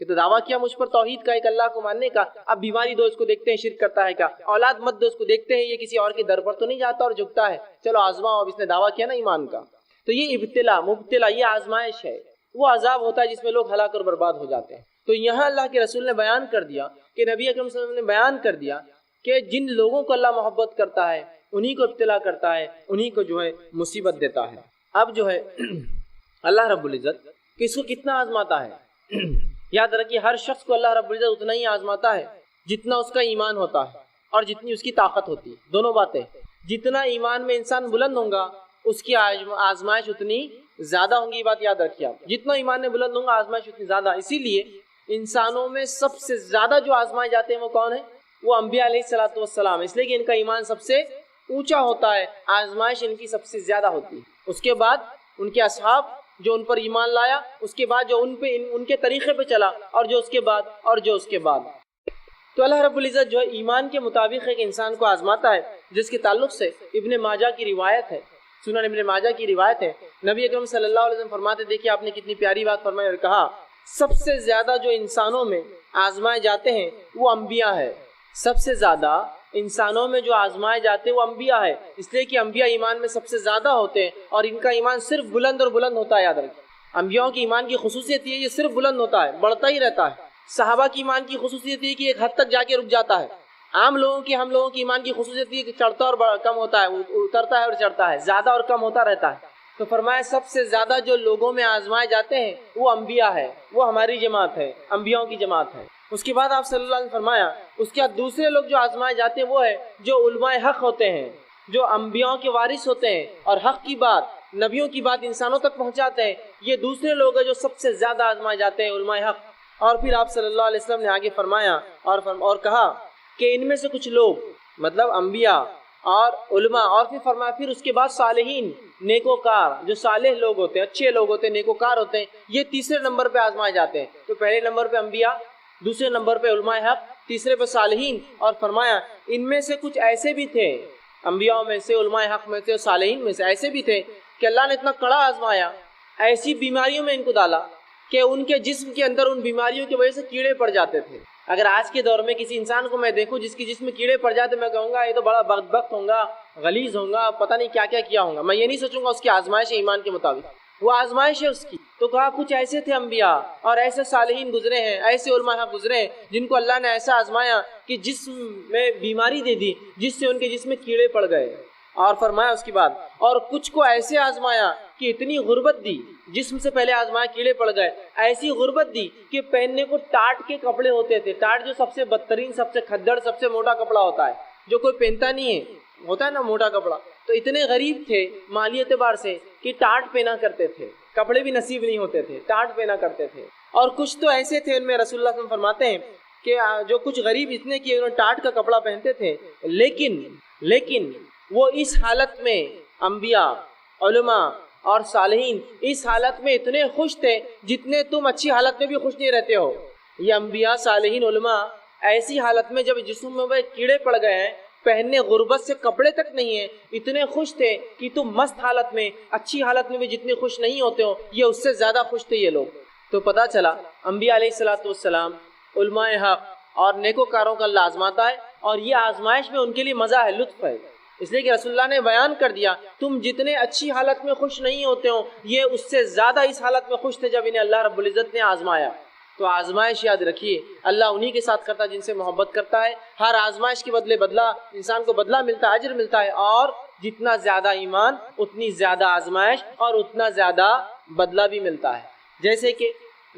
یہ تو دعویٰ کیا مجھ پر توحید کا، ایک اللہ کو ماننے کا، اب بیماری دو اس کو دیکھتے ہیں شرک کرتا ہے کیا، اولاد مت دو اس کو دیکھتے ہیں یہ کسی اور کے در پر تو نہیں جاتا اور جھکتا ہے، چلو آزماؤ. اب اس نے دعویٰ کیا نا ایمان کا. تو یہ ابتلا، مبتلا، یہ آزمائش ہے، وہ عذاب ہوتا ہے جس میں لوگ ہلاک اور برباد ہو جاتے ہیں. تو یہاں اللہ کے رسول نے بیان کر دیا کہ نبی اکرم صلی اللہ علیہ وسلم نے بیان کر دیا کہ جن لوگوں کو اللہ محبت کرتا ہے انہی کو ابتلا کرتا ہے، انہی کو جو ہے مصیبت دیتا ہے. اب جو ہے اللہ رب العزت کس کو کتنا آزماتا ہے. یاد رکھیے ہر شخص کو اللہ رب العزت اتنا ہی آزماتا ہے جتنا اس کا ایمان ہوتا ہے اور جتنی اس کی طاقت ہوتی ہے. دونوں باتیں، جتنا ایمان میں انسان بلند ہوگا اس کی آزمائش اتنی زیادہ ہوں گی. یہ بات یاد رکھیے آپ، جتنا ایمان میں بلند ہوگا آزمائش اتنی زیادہ. اسی لیے انسانوں میں سب سے زیادہ جو آزمائے جاتے ہیں وہ کون ہیں؟ وہ انبیاء علیہ الصلوۃ والسلام. اس لیے کہ ان کا ایمان سب سے اونچا ہوتا ہے، آزمائش ان کی سب سے زیادہ ہوتی ہے. اس کے بعد ان کے اصحاب جو ان پر ایمان لایا، اس کے بعد جو ان کے طریقے پہ چلا، اور جو اس کے بعد. تو اللہ رب العزت جو ہے ایمان کے مطابق ایک انسان کو آزماتا ہے، جس کے تعلق سے ابن ماجہ کی روایت ہے، سنن ابن ماجہ کی روایت ہے. نبی اکرم صلی اللہ علیہ وسلم فرماتے، دیکھیے آپ نے کتنی پیاری بات فرمائی اور کہا سب سے زیادہ جو انسانوں میں آزمائے جاتے ہیں وہ انبیاء ہے. سب سے زیادہ انسانوں میں جو آزمائے جاتے ہیں وہ انبیاء ہے، اس لیے کہ انبیاء ایمان میں سب سے زیادہ ہوتے ہیں اور ان کا ایمان صرف بلند اور بلند ہوتا ہے. یاد رکھیں انبیاء کی ایمان کی خصوصیت یہ صرف بلند ہوتا ہے، بڑھتا ہی رہتا ہے. صحابہ کی ایمان کی خصوصیت یہ کہ ایک حد تک جا کے رک جاتا ہے. عام لوگوں کی، ہم لوگوں کی ایمان کی خصوصیت یہ کہ چڑھتا اور کم ہوتا ہے، اترتا ہے اور چڑھتا ہے، زیادہ اور کم ہوتا رہتا ہے. تو فرمایا سب سے زیادہ جو لوگوں میں آزمائے جاتے ہیں وہ انبیاء ہے، وہ ہماری جماعت ہے، انبیاءوں کی جماعت ہے۔ اس کے بعد آپ صلی اللہ علیہ وسلم فرمایا اس کے بعد دوسرے لوگ جو آزمائے جاتے ہیں وہ ہے جو علماء حق ہوتے ہیں، جو انبیاءوں کے وارث ہوتے ہیں اور حق کی بات، نبیوں کی بات انسانوں تک پہنچاتے ہیں، یہ دوسرے لوگ ہیں جو سب سے زیادہ آزمائے جاتے ہیں، علماء حق۔ اور پھر آپ صلی اللہ علیہ وسلم نے آگے فرمایا اور کہا کہ ان میں سے کچھ لوگ مطلب انبیاء اور علماء، اور پھر فرمایا پھر اس کے بعد صالحین، نیکوکار، جو صالح لوگ ہوتے ہیں، اچھے لوگ ہوتے ہیں، نیکوکار ہوتے ہیں، یہ تیسرے نمبر پہ آزمائے جاتے ہیں۔ تو پہلے نمبر پہ انبیاء، دوسرے نمبر پہ علماء حق، تیسرے پہ صالحین، اور فرمایا ان میں سے کچھ ایسے بھی تھے، انبیاء میں سے، علماء حق میں سے، صالحین میں سے ایسے بھی تھے کہ اللہ نے اتنا کڑا آزمایا، ایسی بیماریوں میں ان کو ڈالا کہ ان کے جسم کے اندر ان بیماریوں کی وجہ سے کیڑے پڑ جاتے تھے۔ اگر آج کے دور میں کسی انسان کو میں دیکھوں جس کی جسم میں کیڑے پڑ جاتے، میں کہوں گا یہ تو بڑا بدبخت ہوگا، غلیظ ہوگا، پتہ نہیں کیا کیا ہوگا۔ میں یہ نہیں سوچوں گا اس کی آزمائش ایمان کے مطابق، وہ آزمائش ہے اس کی۔ تو کہا کچھ ایسے تھے انبیاء اور ایسے صالحین گزرے ہیں، ایسے علماء گزرے ہیں جن کو اللہ نے ایسا آزمایا کہ جسم میں بیماری دے دی جس سے ان کے جسم میں کیڑے پڑ گئے۔ اور فرمایا اس کے بعد اور کچھ کو ایسے آزمایا کہ اتنی غربت دی، جسم سے پہلے آزمایا کیڑے پڑ گئے، ایسی غربت دی کہ پہننے کو ٹاٹ کے کپڑے ہوتے تھے۔ ٹاٹ جو سب سے بدترین، سب سے کھدڑ، سب سے موٹا کپڑا ہوتا ہے، جو کوئی پہنتا نہیں ہے، ہوتا ہے نا موٹا کپڑا، تو اتنے غریب تھے مالی اعتبار سے کہ ٹاٹ پہنا کرتے تھے، کپڑے بھی نصیب نہیں ہوتے تھے، ٹاٹ پہنا کرتے تھے۔ اور کچھ تو ایسے تھے، ان میں رسول اللہ صلی اللہ علیہ وسلم فرماتے ہیں کہ جو کچھ غریب اتنے کہ انہوں نے ٹاٹ کا کپڑا پہنتے تھے، لیکن وہ اس حالت میں انبیاء، علماء اور صالحین اس حالت میں اتنے خوش تھے جتنے تم اچھی حالت میں بھی خوش نہیں رہتے ہو۔ یہ انبیاء، صالحین، علماء ایسی حالت میں جب جسم میں وہ کیڑے پڑ گئے ہیں، پہننے غربت سے کپڑے تک نہیں ہیں، اتنے خوش تھے کہ تم مست حالت میں، اچھی حالت میں بھی جتنے خوش نہیں ہوتے ہو، یہ اس سے زیادہ خوش تھے یہ لوگ۔ تو پتہ چلا انبیاء علیہ الصلوۃ والسلام، علماء حق اور نیکوکاروں کا اللہ آزماتا ہے، اور یہ آزمائش میں ان کے لیے مزہ ہے، لطف ہے۔ اس لیے کہ رسول اللہ نے بیان کر دیا تم جتنے اچھی حالت میں خوش نہیں ہوتے ہو، یہ اس سے زیادہ اس حالت میں خوش تھے جب انہیں اللہ رب العزت نے آزمایا۔ تو آزمائش یاد رکھیے اللہ انہی کے ساتھ کرتا ہے جن سے محبت کرتا ہے۔ ہر آزمائش کے بدلے بدلہ، انسان کو بدلہ ملتا ہے، اجر ملتا ہے، اور جتنا زیادہ ایمان اتنی زیادہ آزمائش اور اتنا زیادہ بدلہ بھی ملتا ہے۔ جیسے کہ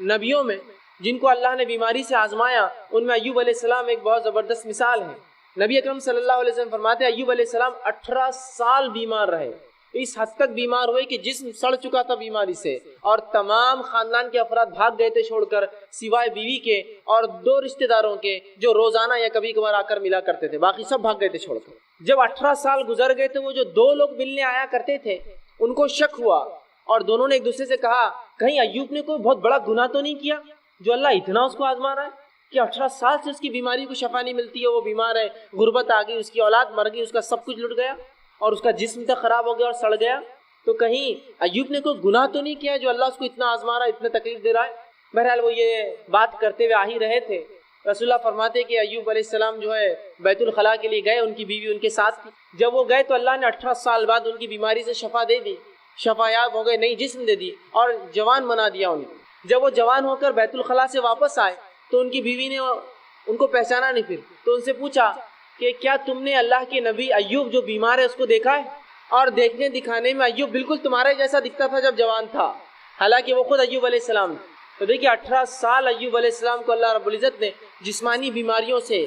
نبیوں میں جن کو اللہ نے بیماری سے آزمایا، ان میں ایوب علیہ السلام ایک بہت زبردست مثال ہے۔ نبی اکرم صلی اللہ علیہ وسلم فرماتے ہیں ایوب علیہ السلام 18 سال بیمار رہے، اس حد تک بیمار ہوئے کہ جسم سڑ چکا تھا بیماری سے، اور تمام خاندان کے افراد بھاگ گئے تھے چھوڑ کر، سوائے بیوی کے اور 2 رشتہ داروں کے جو روزانہ یا کبھی کبھار آ کر ملا کرتے تھے، باقی سب بھاگ گئے تھے چھوڑ کر۔ جب 18 سال گزر گئے تھے، وہ جو 2 لوگ ملنے آیا کرتے تھے ان کو شک ہوا، اور دونوں نے ایک دوسرے سے کہا کہیں ایوب نے کوئی بہت بڑا گناہ تو نہیں کیا جو اللہ اتنا اس کو آزما رہا ہے کہ 18 سال سے اس کی بیماری کو شفا نہیں ملتی ہے، وہ بیمار ہے، غربت آ گئی، اس کی اولاد مر گئی، اس کا سب کچھ لٹ گیا اور اس کا جسم تک خراب ہو گیا اور سڑ گیا، تو کہیں ایوب نے کوئی گناہ تو نہیں کیا جو اللہ اس کو اتنا آزما رہا ہے، اتنا تکلیف دے رہا ہے؟ بہرحال وہ یہ بات کرتے ہوئے آ ہی رہے تھے۔ رسول اللہ فرماتے کہ ایوب علیہ السلام جو ہے بیت الخلاء کے لیے گئے، ان کی بیوی ان کے ساتھ تھی۔ جب وہ گئے تو اللہ نے 18 سال بعد ان کی بیماری سے شفا دے دی، شفا یاب ہو گئے، نئی جسم دے دی اور جوان بنا دیا ان کو۔ جب وہ جوان ہو کر بیت الخلاء سے واپس آئے تو ان کی بیوی نے ان کو پہچانا نہیں، پھر تو ان سے پوچھا کہ کیا تم نے اللہ کے نبی ایوب جو بیمار ہے اس کو دیکھا ہے؟ اور دیکھنے دکھانے میں ایوب بالکل تمہارے جیسا دکھتا تھا جب جوان تھا، حالانکہ وہ خود ایوب علیہ السلام۔ تو دیکھیے 18 سال ایوب علیہ السلام کو اللہ رب العزت نے جسمانی بیماریوں سے،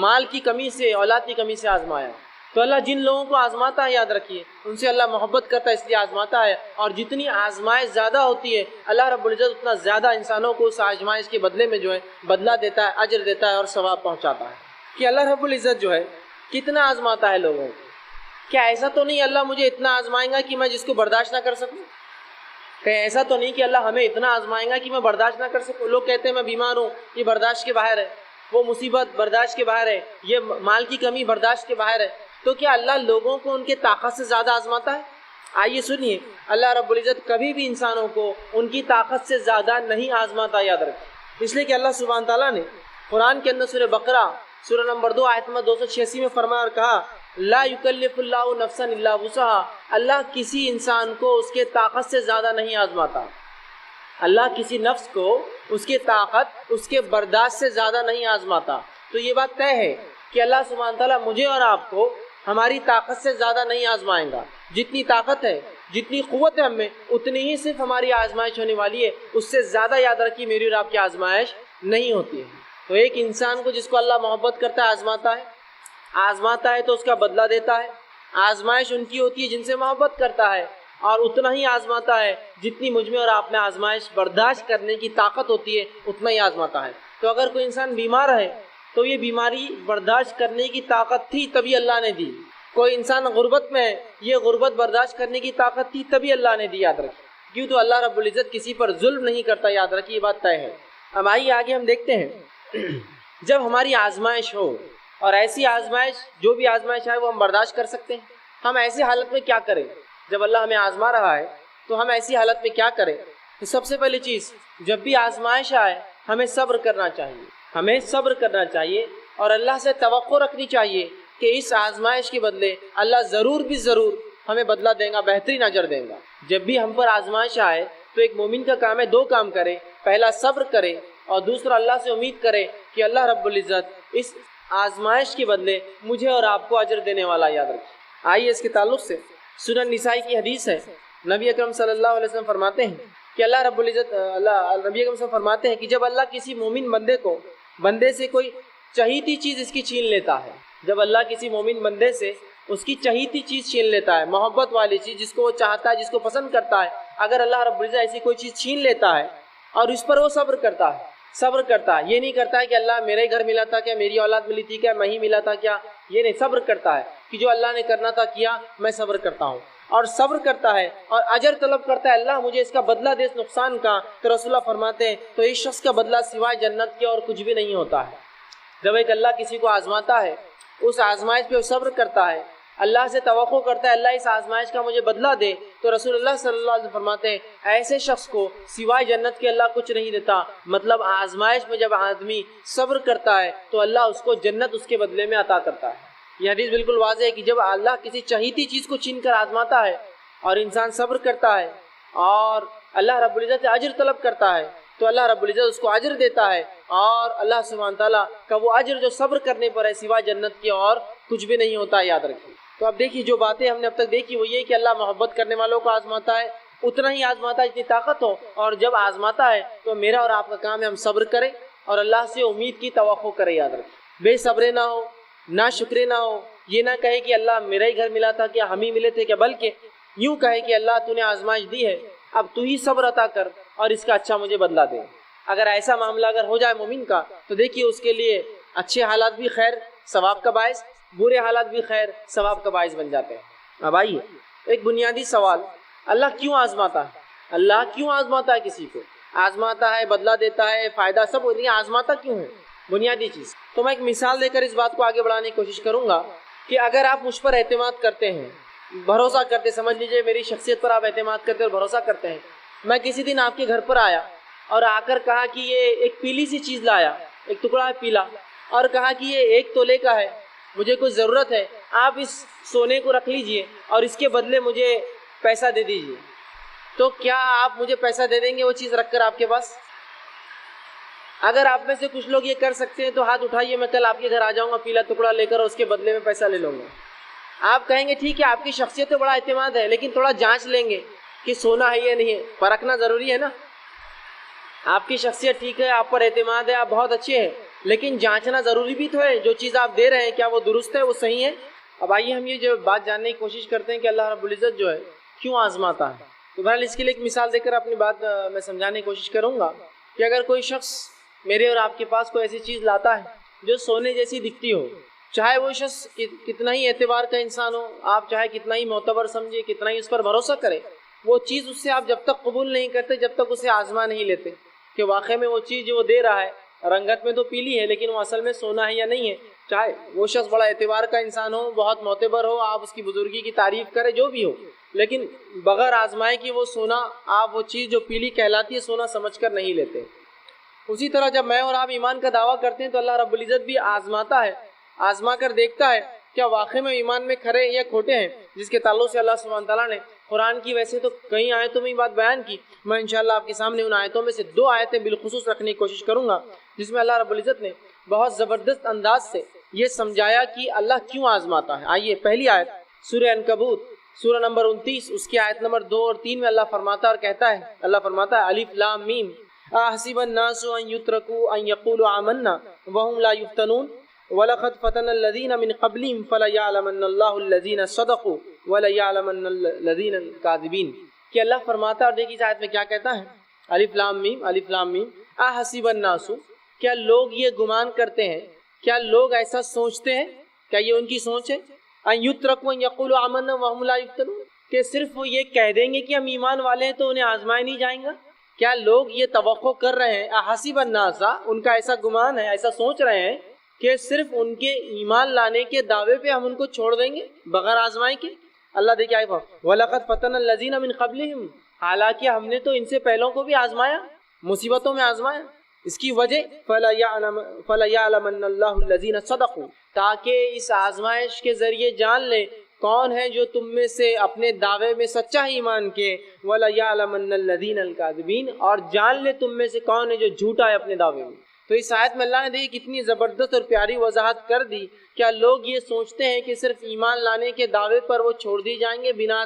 مال کی کمی سے، اولاد کی کمی سے آزمایا۔ تو اللہ جن لوگوں کو آزماتا ہے یاد رکھیے ان سے اللہ محبت کرتا ہے، اس لیے آزماتا ہے، اور جتنی آزمائش زیادہ ہوتی ہے اللہ رب العزت اتنا زیادہ انسانوں کو اس آزمائش کے بدلے میں جو ہے بدلہ دیتا ہے، اجر دیتا ہے اور ثواب پہنچاتا ہے۔ کہ اللہ رب العزت جو ہے کتنا آزماتا ہے لوگوں کو، کیا ایسا تو نہیں اللہ مجھے اتنا آزمائیں گا کہ میں جس کو برداشت نہ کر سکوں؟ کہیں ایسا تو نہیں کہ اللہ ہمیں اتنا آزمائیں گا کہ میں برداشت نہ کر سکوں؟ لوگ کہتے ہیں میں بیمار ہوں، یہ برداشت کے باہر ہے، وہ مصیبت برداشت کے باہر ہے، یہ مال کی کمی برداشت کے باہر ہے۔ تو کیا اللہ لوگوں کو ان کے طاقت سے زیادہ آزماتا ہے؟ آئیے سنیے، اللہ رب العزت کبھی بھی انسانوں کو ان کی طاقت سے زیادہ نہیں آزماتا، یاد رکھیں۔ اس لیے کہ اللہ سبحانہ تعالیٰ نے قرآن کے اندر سورہ بقرہ سورہ نمبر 2 آیت نمبر 286 میں فرمایا اور کہا لا یکلف اللہ نفسا الا وسعها، اللہ کسی انسان کو اس کے طاقت سے زیادہ نہیں آزماتا، اللہ کسی نفس کو اس کے طاقت، اس کے برداشت سے زیادہ نہیں آزماتا۔ تو یہ بات طے ہے کہ اللہ سبحانہ تعالیٰ مجھے اور آپ کو ہماری طاقت سے زیادہ نہیں آزمائیں گا۔ جتنی طاقت ہے، جتنی قوت ہے ہم میں اتنی ہی صرف ہماری آزمائش ہونے والی ہے، اس سے زیادہ یاد رکھیے میری اور آپ کی آزمائش نہیں ہوتی ہے۔ تو ایک انسان کو جس کو اللہ محبت کرتا ہے آزماتا ہے تو اس کا بدلہ دیتا ہے۔ آزمائش ان کی ہوتی ہے جن سے محبت کرتا ہے، اور اتنا ہی آزماتا ہے جتنی مجھ میں اور آپ میں آزمائش برداشت کرنے کی طاقت ہوتی ہے، اتنا ہی آزماتا ہے۔ تو اگر کوئی انسان بیمار ہے تو یہ بیماری برداشت کرنے کی طاقت تھی تبھی اللہ نے دی۔ کوئی انسان غربت میں ہے، یہ غربت برداشت کرنے کی طاقت تھی تبھی اللہ نے دی، یاد رکھیں۔ کیوں؟ تو اللہ رب العزت کسی پر ظلم نہیں کرتا، یاد رکھیے، یہ بات طے ہے۔ اب آئیے آگے ہم دیکھتے ہیں، جب ہماری آزمائش ہو، اور ایسی آزمائش جو بھی آزمائش آئے وہ ہم برداشت کر سکتے ہیں، ہم ایسی حالت میں کیا کریں؟ جب اللہ ہمیں آزما رہا ہے تو ہم ایسی حالت میں کیا کریں؟ تو سب سے پہلی چیز، جب بھی آزمائش آئے ہمیں صبر کرنا چاہیے، اور اللہ سے توقع رکھنی چاہیے کہ اس آزمائش کے بدلے اللہ ضرور ہمیں بدلہ دے گا، بہترین اجر دے گا۔ جب بھی ہم پر آزمائش آئے تو ایک مومن کا کام ہے 2 کام کرے، پہلا صبر کرے اور دوسرا اللہ سے امید کرے کہ اللہ رب العزت اس آزمائش کے بدلے مجھے اور آپ کو اجر دینے والا، یاد رکھیں۔ آئیے اس کے تعلق سے سنن نسائی کی حدیث ہے، نبی اکرم صلی اللہ علیہ وسلم فرماتے ہیں کہ اللہ رب العزت نبی اکرم صلی اللہ علیہ وسلم فرماتے ہیں کہ جب اللہ کسی مومن بندے سے کوئی چہیتی چیز اس کی چھین لیتا ہے، جب اللہ کسی مومن بندے سے اس کی چہیتی چیز چھین لیتا ہے، محبت والی چیز جس کو وہ چاہتا ہے، جس کو پسند کرتا ہے، اگر اللہ رب العزت ایسی کوئی چیز چھین لیتا ہے اور اس پر وہ صبر کرتا ہے، یہ نہیں کرتا ہے کہ اللہ میرے گھر ملا تھا کیا، میری اولاد ملی تھی کیا، میں ہی ملا تھا کیا، یہ نہیں، صبر کرتا ہے کہ جو اللہ نے کرنا تھا کیا، میں صبر کرتا ہوں، اور صبر کرتا ہے اور اجر طلب کرتا ہے، اللہ مجھے اس کا بدلہ دے اس نقصان کا، تو رسول اللہ فرماتے ہیں تو اس شخص کا بدلہ سوائے جنت کے اور کچھ بھی نہیں ہوتا ہے۔ جب ایک اللہ کسی کو آزماتا ہے، اس آزمائش پہ وہ صبر کرتا ہے، اللہ سے توقع کرتا ہے اللہ اس آزمائش کا مجھے بدلہ دے، تو رسول اللہ صلی اللہ علیہ وسلم فرماتے ہیں ایسے شخص کو سوائے جنت کے اللہ کچھ نہیں دیتا۔ مطلب آزمائش میں جب آدمی صبر کرتا ہے تو اللہ اس کو جنت اس کے بدلے میں عطا کرتا ہے۔ یہ حدیث بالکل واضح ہے کہ جب اللہ کسی چہیتی چیز کو چھین کر آزماتا ہے اور انسان صبر کرتا ہے اور اللہ رب العزت سے اجر طلب کرتا ہے تو اللہ رب العزت اس کو اجر دیتا ہے، اور اللہ سبحانہ تعالیٰ کا وہ اجر جو صبر کرنے پر ہے سوائے جنت کے اور کچھ بھی نہیں ہوتا، یاد رکھیے۔ تو اب دیکھیے جو باتیں ہم نے اب تک دیکھی وہ یہ کہ اللہ محبت کرنے والوں کو آزماتا ہے، اتنا ہی آزماتا ہے جتنی طاقت ہو، اور جب آزماتا ہے تو میرا اور آپ کا کام ہے ہم صبر کریں اور اللہ سے امید کی توقع کریں، یاد رکھیں، بے صبرے نہ ہو، نہ شکرے نہ ہو، یہ نہ کہے کہ اللہ میرا ہی گھر ملا تھا کیا، ہم ہی ملے تھے کیا، بلکہ یوں کہے کہ اللہ تو نے آزمائش دی ہے، اب تو ہی صبر عطا کر اور اس کا اچھا مجھے بدلہ دے۔ اگر ایسا معاملہ اگر ہو جائے مومن کا تو دیکھیے اس کے لیے اچھے حالات بھی خیر ثواب کا باعث، برے حالات بھی خیر ثواب کا باعث بن جاتے ہیں۔ اب آئیے ایک بنیادی سوال، اللہ کیوں آزماتا ہے؟ اللہ کیوں آزماتا ہے کسی کو؟ آزماتا ہے، بدلہ دیتا ہے، فائدہ سب ہوتی ہے، آزماتا کیوں ہے؟ بنیادی چیز تو میں ایک مثال دے کر اس بات کو آگے بڑھانے کی کوشش کروں گا کہ اگر آپ مجھ پر اعتماد کرتے ہیں، بھروسہ کرتے، سمجھ لیجئے میری شخصیت پر آپ اعتماد کرتے اور بھروسہ کرتے ہیں، میں کسی دن آپ کے گھر پر آیا اور آ کر کہا کہ یہ ایک پیلی سی چیز لایا، ایک ٹکڑا ہے پیلا، اور کہا کہ یہ 1 تولے کا ہے، مجھے کوئی ضرورت ہے، آپ اس سونے کو رکھ لیجئے اور اس کے بدلے مجھے پیسہ دے دیجئے، تو کیا آپ مجھے پیسہ دے دیں گے وہ چیز رکھ کر آپ کے پاس؟ اگر آپ میں سے کچھ لوگ یہ کر سکتے ہیں تو ہاتھ اٹھائیے، میں کل آپ کے گھر آ جاؤں گا پیلا ٹکڑا لے کر اور اس کے بدلے میں پیسہ لے لوں گا۔ آپ کہیں گے ٹھیک ہے آپ کی شخصیت تو بڑا اعتماد ہے، لیکن تھوڑا جانچ لیں گے کہ سونا ہے یا نہیں ہے، پرکھنا ضروری ہے نا۔ آپ کی شخصیت ٹھیک ہے، آپ پر اعتماد ہے، آپ بہت اچھے ہیں، لیکن جانچنا ضروری بھی تو ہے، جو چیز آپ دے رہے ہیں کیا وہ درست ہے، وہ صحیح ہے؟ اب آئیے ہم یہ جو بات جاننے کی کوشش کرتے ہیں کہ اللہ رب العزت جو ہے کیوں آزماتا ہے، تو بہرحال اس کے لیے ایک مثال دے کر اپنی بات میں سمجھانے کی کوشش کروں گا کہ اگر کوئی شخص میرے اور آپ کے پاس کوئی ایسی چیز لاتا ہے جو سونے جیسی دکھتی ہو، چاہے وہ شخص کتنا ہی اعتبار کا انسان ہو، آپ چاہے کتنا ہی معتبر سمجھے، کتنا ہی اس پر بھروسہ کرے، وہ چیز اس سے آپ جب تک قبول نہیں کرتے جب تک اسے آزما نہیں لیتے کہ واقعی میں وہ چیز جو وہ دے رہا ہے رنگت میں تو پیلی ہے لیکن وہ اصل میں سونا ہے یا نہیں ہے، چاہے وہ شخص بڑا اعتبار کا انسان ہو، بہت معتبر ہو، آپ اس کی بزرگی کی تعریف کرے، جو بھی ہو، لیکن بغیر آزمائے کہ وہ سونا، آپ وہ چیز جو پیلی کہلاتی ہے سونا سمجھ کر نہیں لیتے۔ اسی طرح جب میں اور آپ ایمان کا دعویٰ کرتے ہیں تو اللہ رب العزت بھی آزماتا ہے، آزما کر دیکھتا ہے کیا واقعی میں ایمان میں کھرے یا کھوٹے ہیں، جس کے تعلق سے اللہ سبحانہ تعالیٰ نے قرآن کی ویسے تو کئی آیتوں میں بات بیان کی، میں انشاءاللہ آپ کے سامنے ان آیتوں میں سے 2 آیتیں بالخصوص رکھنے کی کوشش کروں گا جس میں اللہ رب العزت نے بہت زبردست انداز سے یہ سمجھایا کہ اللہ کیوں آزماتا ہے۔ آئیے پہلی آیت سورہ عنکبوت سورہ نمبر 29 اس کی آیت نمبر 2 اور 3 میں اللہ فرماتا اور کہتا ہے، اللہ فرماتا ہے الف لام میم احسب الناس ان يتركوا ان يقولوا آمنا وهم لا يفتنون وَلَقَدْ فَتَنَ الَّذِينَ مِنْ قَبْلِهِمْ فَلَيَعْلَمَنَّ اللَّهُ الَّذِينَ صَدَقُوا وَلَيَعْلَمَنَّ الَّذِينَ الْكَاذِبِينَ کہ اللہ فرماتا اور دیکھیے اس آیت میں کیا کہتا ہے، الف لام میم احسب الناس، کیا لوگ یہ گمان کرتے ہیں، کیا لوگ ایسا سوچتے ہیں، کیا یہ ان کی سوچ ہے، ان یترکوا ان یقولوا آمنا وهم لا یفتنون، کہ صرف وہ یہ کہہ دیں گے کہ ہم ایمان والے ہیں تو انہیں آزمایا نہیں جائیں گا؟ کیا لوگ یہ توقع کر رہے ہیں، احسب الناس، ان کا ایسا گمان ہے، ایسا سوچ رہے ہیں کہ صرف ان کے ایمان لانے کے دعوے پہ ہم ان کو چھوڑ دیں گے بغیر آزمائے کے؟ اللہ دیکھیں آئے وَلَقَدْ فَتَنَ الَّذِينَ مِنْ قَبْلِهِمْ، حالانکہ ہم نے تو ان سے پہلوں کو بھی آزمایا، مصیبتوں میں آزمایا۔ اس کی وجہ فَلَيَعْلَمَنَّ اللَّهُ الَّذِينَ صَدَقُوا، تاکہ اس آزمائش کے ذریعے جان لے کون ہے جو تم میں سے اپنے دعوے میں سچا ایمان کے، وَلَيَعْلَمَنَّ الَّذِينَ الْكَاذِبِينَ، اور جان لے تم میں سے کون ہے جو جھوٹا ہے اپنے دعوے میں۔ تو اس آیت میں اللہ نے دیکھی کتنی زبردست اور پیاری وضاحت کر دی، کیا لوگ یہ سوچتے ہیں کہ صرف ایمان لانے کے دعوے پر وہ چھوڑ دی جائیں گے بنا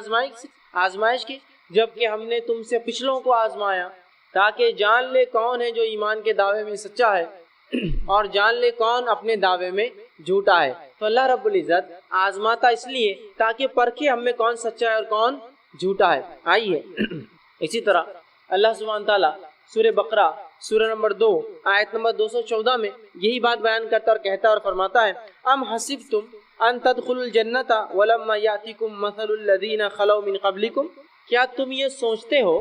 آزمائش کے، جبکہ ہم نے تم سے پچھلوں کو آزمایا تاکہ جان لے کون ہے جو ایمان کے دعوے میں سچا ہے اور جان لے کون اپنے دعوے میں جھوٹا ہے۔ تو اللہ رب العزت آزماتا اس لیے تاکہ پرکھے ہم میں کون سچا ہے اور کون جھوٹا ہے۔ آئیے اسی طرح اللہ سبحانہ تعالیٰ سورہ بقرہ سورہ نمبر 2 آیت نمبر 214 میں یہی بات بیان کرتا اور کہتا اور فرماتا ہے، ام حسبتم ان تدخلوا الجنۃ ولما یاتکم مثل الذین خلوا من قبلکم، کیا تم یہ سوچتے ہو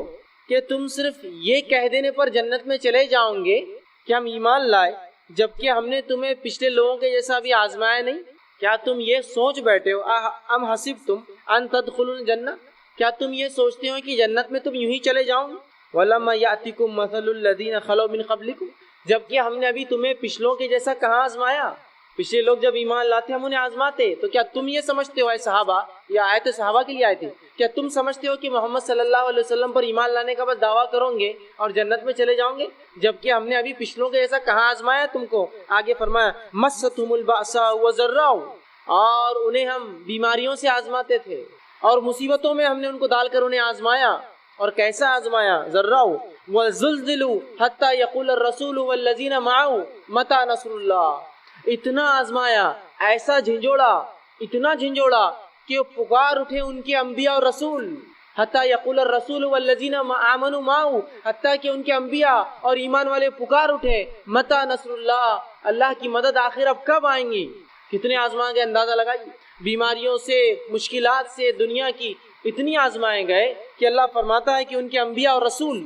کہ تم صرف یہ کہہ دینے پر جنت میں چلے جاؤں گے کہ ہم ایمان لائے، جبکہ ہم نے تمہیں پچھلے لوگوں کے جیسا بھی آزمایا نہیں؟ کیا تم یہ سوچ بیٹھے ہو، ام حسبتم ان تدخلوا الجنہ، کیا تم یہ سوچتے ہو کہ جنت میں تم یوں ہی چلے جاؤ گے؟ وَلَمَّا يَأْتِكُمْ مَثَلُ الَّذِينَ خَلَوْا مِنْ قَبْلِكُمْ، جبکہ ہم نے ابھی تمہیں پچھلوں کے جیسا کہاں آزمایا؟ پچھلے لوگ جب ایمان لاتے ہم انہیں آزماتے۔ تو کیا تم یہ سمجھتے ہو اے صحابہ، یہ آیت صحابہ کے لیے آئی تھی، کیا تم سمجھتے ہو کہ محمد صلی اللہ علیہ وسلم پر ایمان لانے کا بس دعویٰ کرو گے اور جنت میں چلے جاؤں گے، جبکہ ہم نے ابھی پچھلوں کے جیسا کہاں آزمایا تم کو؟ آگے فرمایا مَسَّتْهُمُ الْبَأْسَاءُ وَالضَّرَّاءُ، اور انہیں ہم بیماریوں سے آزماتے تھے اور مصیبتوں میں ہم نے ان کو ڈال کر انہیں آزمایا۔ اور کیسا آزمایا؟ ذراؤ وزلزلوا حتى يقول الرسول والذين معه متى نصر اللہ، اتنا آزمایا، ایسا جھنجھوڑا، اتنا جھنجھوڑا کہ پکار اٹھے ان کے انبیاء اور رسول، حتى يقول الرسول والذين آمنوا معه، حتیٰ کہ ان کے انبیاء اور ایمان والے پکار اٹھے متى نصر اللہ، اللہ کی مدد آخر اب کب آئیں گی؟ کتنے آزمائے گئے، اندازہ لگائیے، بیماریوں سے، مشکلات سے دنیا کی اتنی آزمائے گئے کہ اللہ فرماتا ہے کہ ان کے انبیاء اور رسول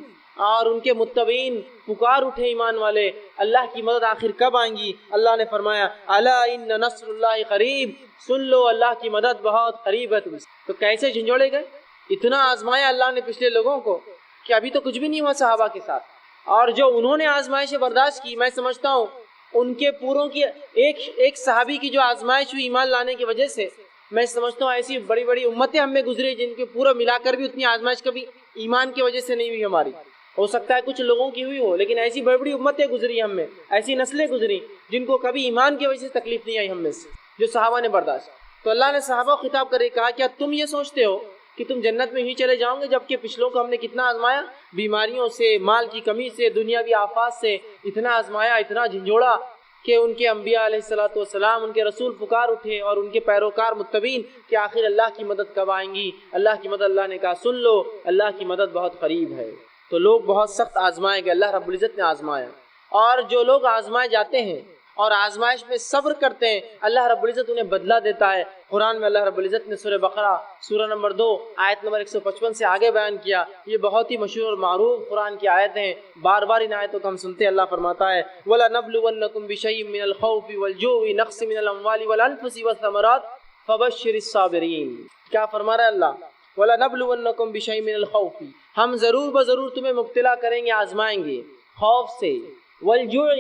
اور ان کے متبعین پکار اٹھے ایمان والے، اللہ کی مدد آخر کب آئیں گی؟ اللہ نے فرمایا الا ان نصر اللہ قریب، سن لو اللہ کی مدد بہت قریب ہے تم سے۔ تو کیسے جھنجھوڑے گئے، اتنا آزمایا اللہ نے پچھلے لوگوں کو کہ ابھی تو کچھ بھی نہیں ہوا صحابہ کے ساتھ، اور جو انہوں نے آزمائشیں برداشت کی، میں سمجھتا ہوں ان کے پوروں کی ایک صحابی کی جو آزمائش ہوئی ایمان لانے کی وجہ سے، میں سمجھتا ہوں ایسی بڑی بڑی امتیں ہم میں گزری جن کے پورا ملا کر بھی اتنی آزمائش کبھی ایمان کی وجہ سے نہیں ہوئی ہماری۔ ہو سکتا ہے کچھ لوگوں کی ہوئی ہو، لیکن ایسی بڑی بڑی امتیں گزری ہم میں، ایسی نسلیں گزری جن کو کبھی ایمان کی وجہ سے تکلیف نہیں آئی ہم میں سے، جو صحابہ نے برداشت۔ تو اللہ نے صحابہ کو خطاب کر کے کہا کیا تم یہ سوچتے ہو کہ تم جنت میں ہی چلے جاؤ گے، جبکہ پچھلوں کو ہم نے کتنا آزمایا، بیماریوں سے، مال کی کمی سے، دنیاوی آفات سے اتنا آزمایا، اتنا جھنجھوڑا کہ ان کے انبیاء علیہ الصلوۃ والسلام، ان کے رسول پکار اٹھے اور ان کے پیروکار متبعین کہ آخر اللہ کی مدد کب آئیں گی؟ اللہ کی مدد، اللہ نے کہا سن لو اللہ کی مدد بہت قریب ہے۔ تو لوگ بہت سخت آزمائے گئے، اللہ رب العزت نے آزمایا، اور جو لوگ آزمائے جاتے ہیں اور آزمائش میں صبر کرتے ہیں اللہ رب العزت انہیں بدلہ دیتا ہے۔ قرآن میں اللہ رب العزت نے سورہ بقرہ سورہ نمبر 2 آیت نمبر 155 سے آگے بیان کیا، یہ بہت ہی مشہور اور معروف قرآن کی آیتیں ہیں، بار بار ان آیتوں کو ہم سنتے ہیں۔ اللہ فرماتا ہے وَلَنَبْلُوَنَّكُمْ بِشَيْءٍ مِّنَ الْخَوْفِ وَالْجُوعِ نَقْصٍ مِّنَ الْأَمْوَالِ وَالْأَنفُسِ وَالثَّمَرَاتِ فَبَشِّرِ الصَّابِرِينَ، کیا فرما رہا ہے اللہ؟ وَلَنَبْلُوَنَّكُمْ بِشَيْءٍ مِّنَ الْخَوْفِ، ہم ضرور بضرور تمہیں مبتلا کریں گے، آزمائیں گے، خوف سے، والجوع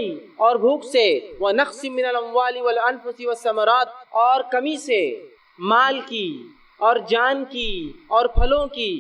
اور بھوک سے، ونقص من الاموال والانفس والثمرات اور کمی سے، مال کی اور جان کی اور پھلوں کی،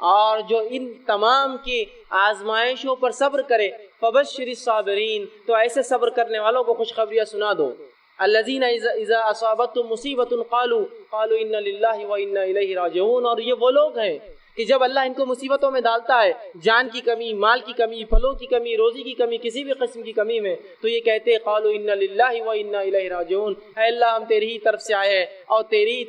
اور جو ان تمام کی آزمائشوں پر صبر کرے فبشر الصابرین، تو ایسے صبر کرنے والوں کو خوشخبریاں سنا دو الذین اذا اصابتهم مصیبۃ قالوا انا للہ وانا الیہ راجعون، اور یہ وہ لوگ ہیں کہ جب اللہ ان کو مصیبتوں میں ڈالتا ہے، جان کی کمی، مال کی کمی، پھلوں کی کمی، روزی کی کمی، کسی بھی قسم کی کمی میں، تو یہ کہتے ہیں قالوا انا للہ وانا الیہ راجعون، اے اللہ ہم تیری ہی طرف سے آئے ہیں اور تیری ہی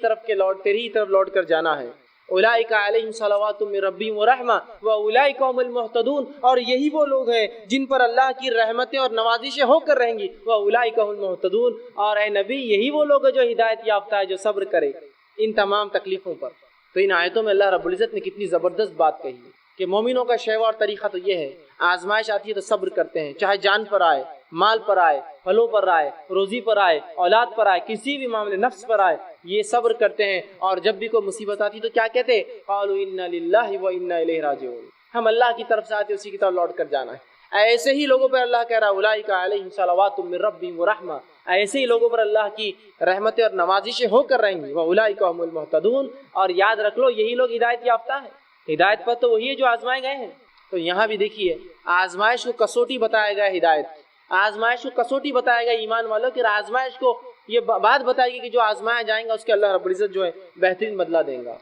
طرف لوٹ کر جانا ہے۔ اولئک علیہم صلوات من ربہم ورحمہ واولئک هم المہتدون، اور یہی وہ لوگ ہیں جن پر اللہ کی رحمتیں اور نوازشیں ہو کر رہیں گی، واولئک هم المہتدون، اور اے نبی یہی وہ لوگ ہیں جو ہدایت یافتہ ہے، جو صبر کرے ان تمام تکلیفوں پر۔ تو ان آیتوں میں اللہ رب العزت نے کتنی زبردست بات کہی ہے کہ مومنوں کا شیوہ اور طریقہ تو یہ ہے، آزمائش آتی ہے تو صبر کرتے ہیں، چاہے جان پر آئے، مال پر آئے، پھلوں پر آئے، روزی پر آئے، اولاد پر آئے، کسی بھی معاملے نفس پر آئے، یہ صبر کرتے ہیں، اور جب بھی کوئی مصیبت آتی تو کیا کہتے ہیں؟ قالوا انا للہ وانا الیہ راجعون، ہم اللہ کی طرف سے آتے اسی کی طرف لوٹ کر جانا ہے۔ ایسے ہی لوگوں پر اللہ کہہ رہا ہے اولئک علیہم صلوات من ربہم ورحمہ، ایسے ہی لوگوں پر اللہ کی رحمتیں اور نوازشیں ہو کر رہیں گی، واولئک هم المہتدون، اور یاد رکھ لو یہی لوگ ہدایت یافتہ ہیں، ہدایت پر تو وہی ہے جو آزمائے گئے ہیں۔ تو یہاں بھی دیکھیے آزمائش کو کسوٹی بتایا گیا، ہدایت آزمائش کو کسوٹی بتایا گیا ایمان والوں کہ آزمائش کو یہ بات بتائے گی کہ جو آزمایا جائیں گا اس کے اللہ رب العزت جو ہے بہترین بدلہ دیں گا۔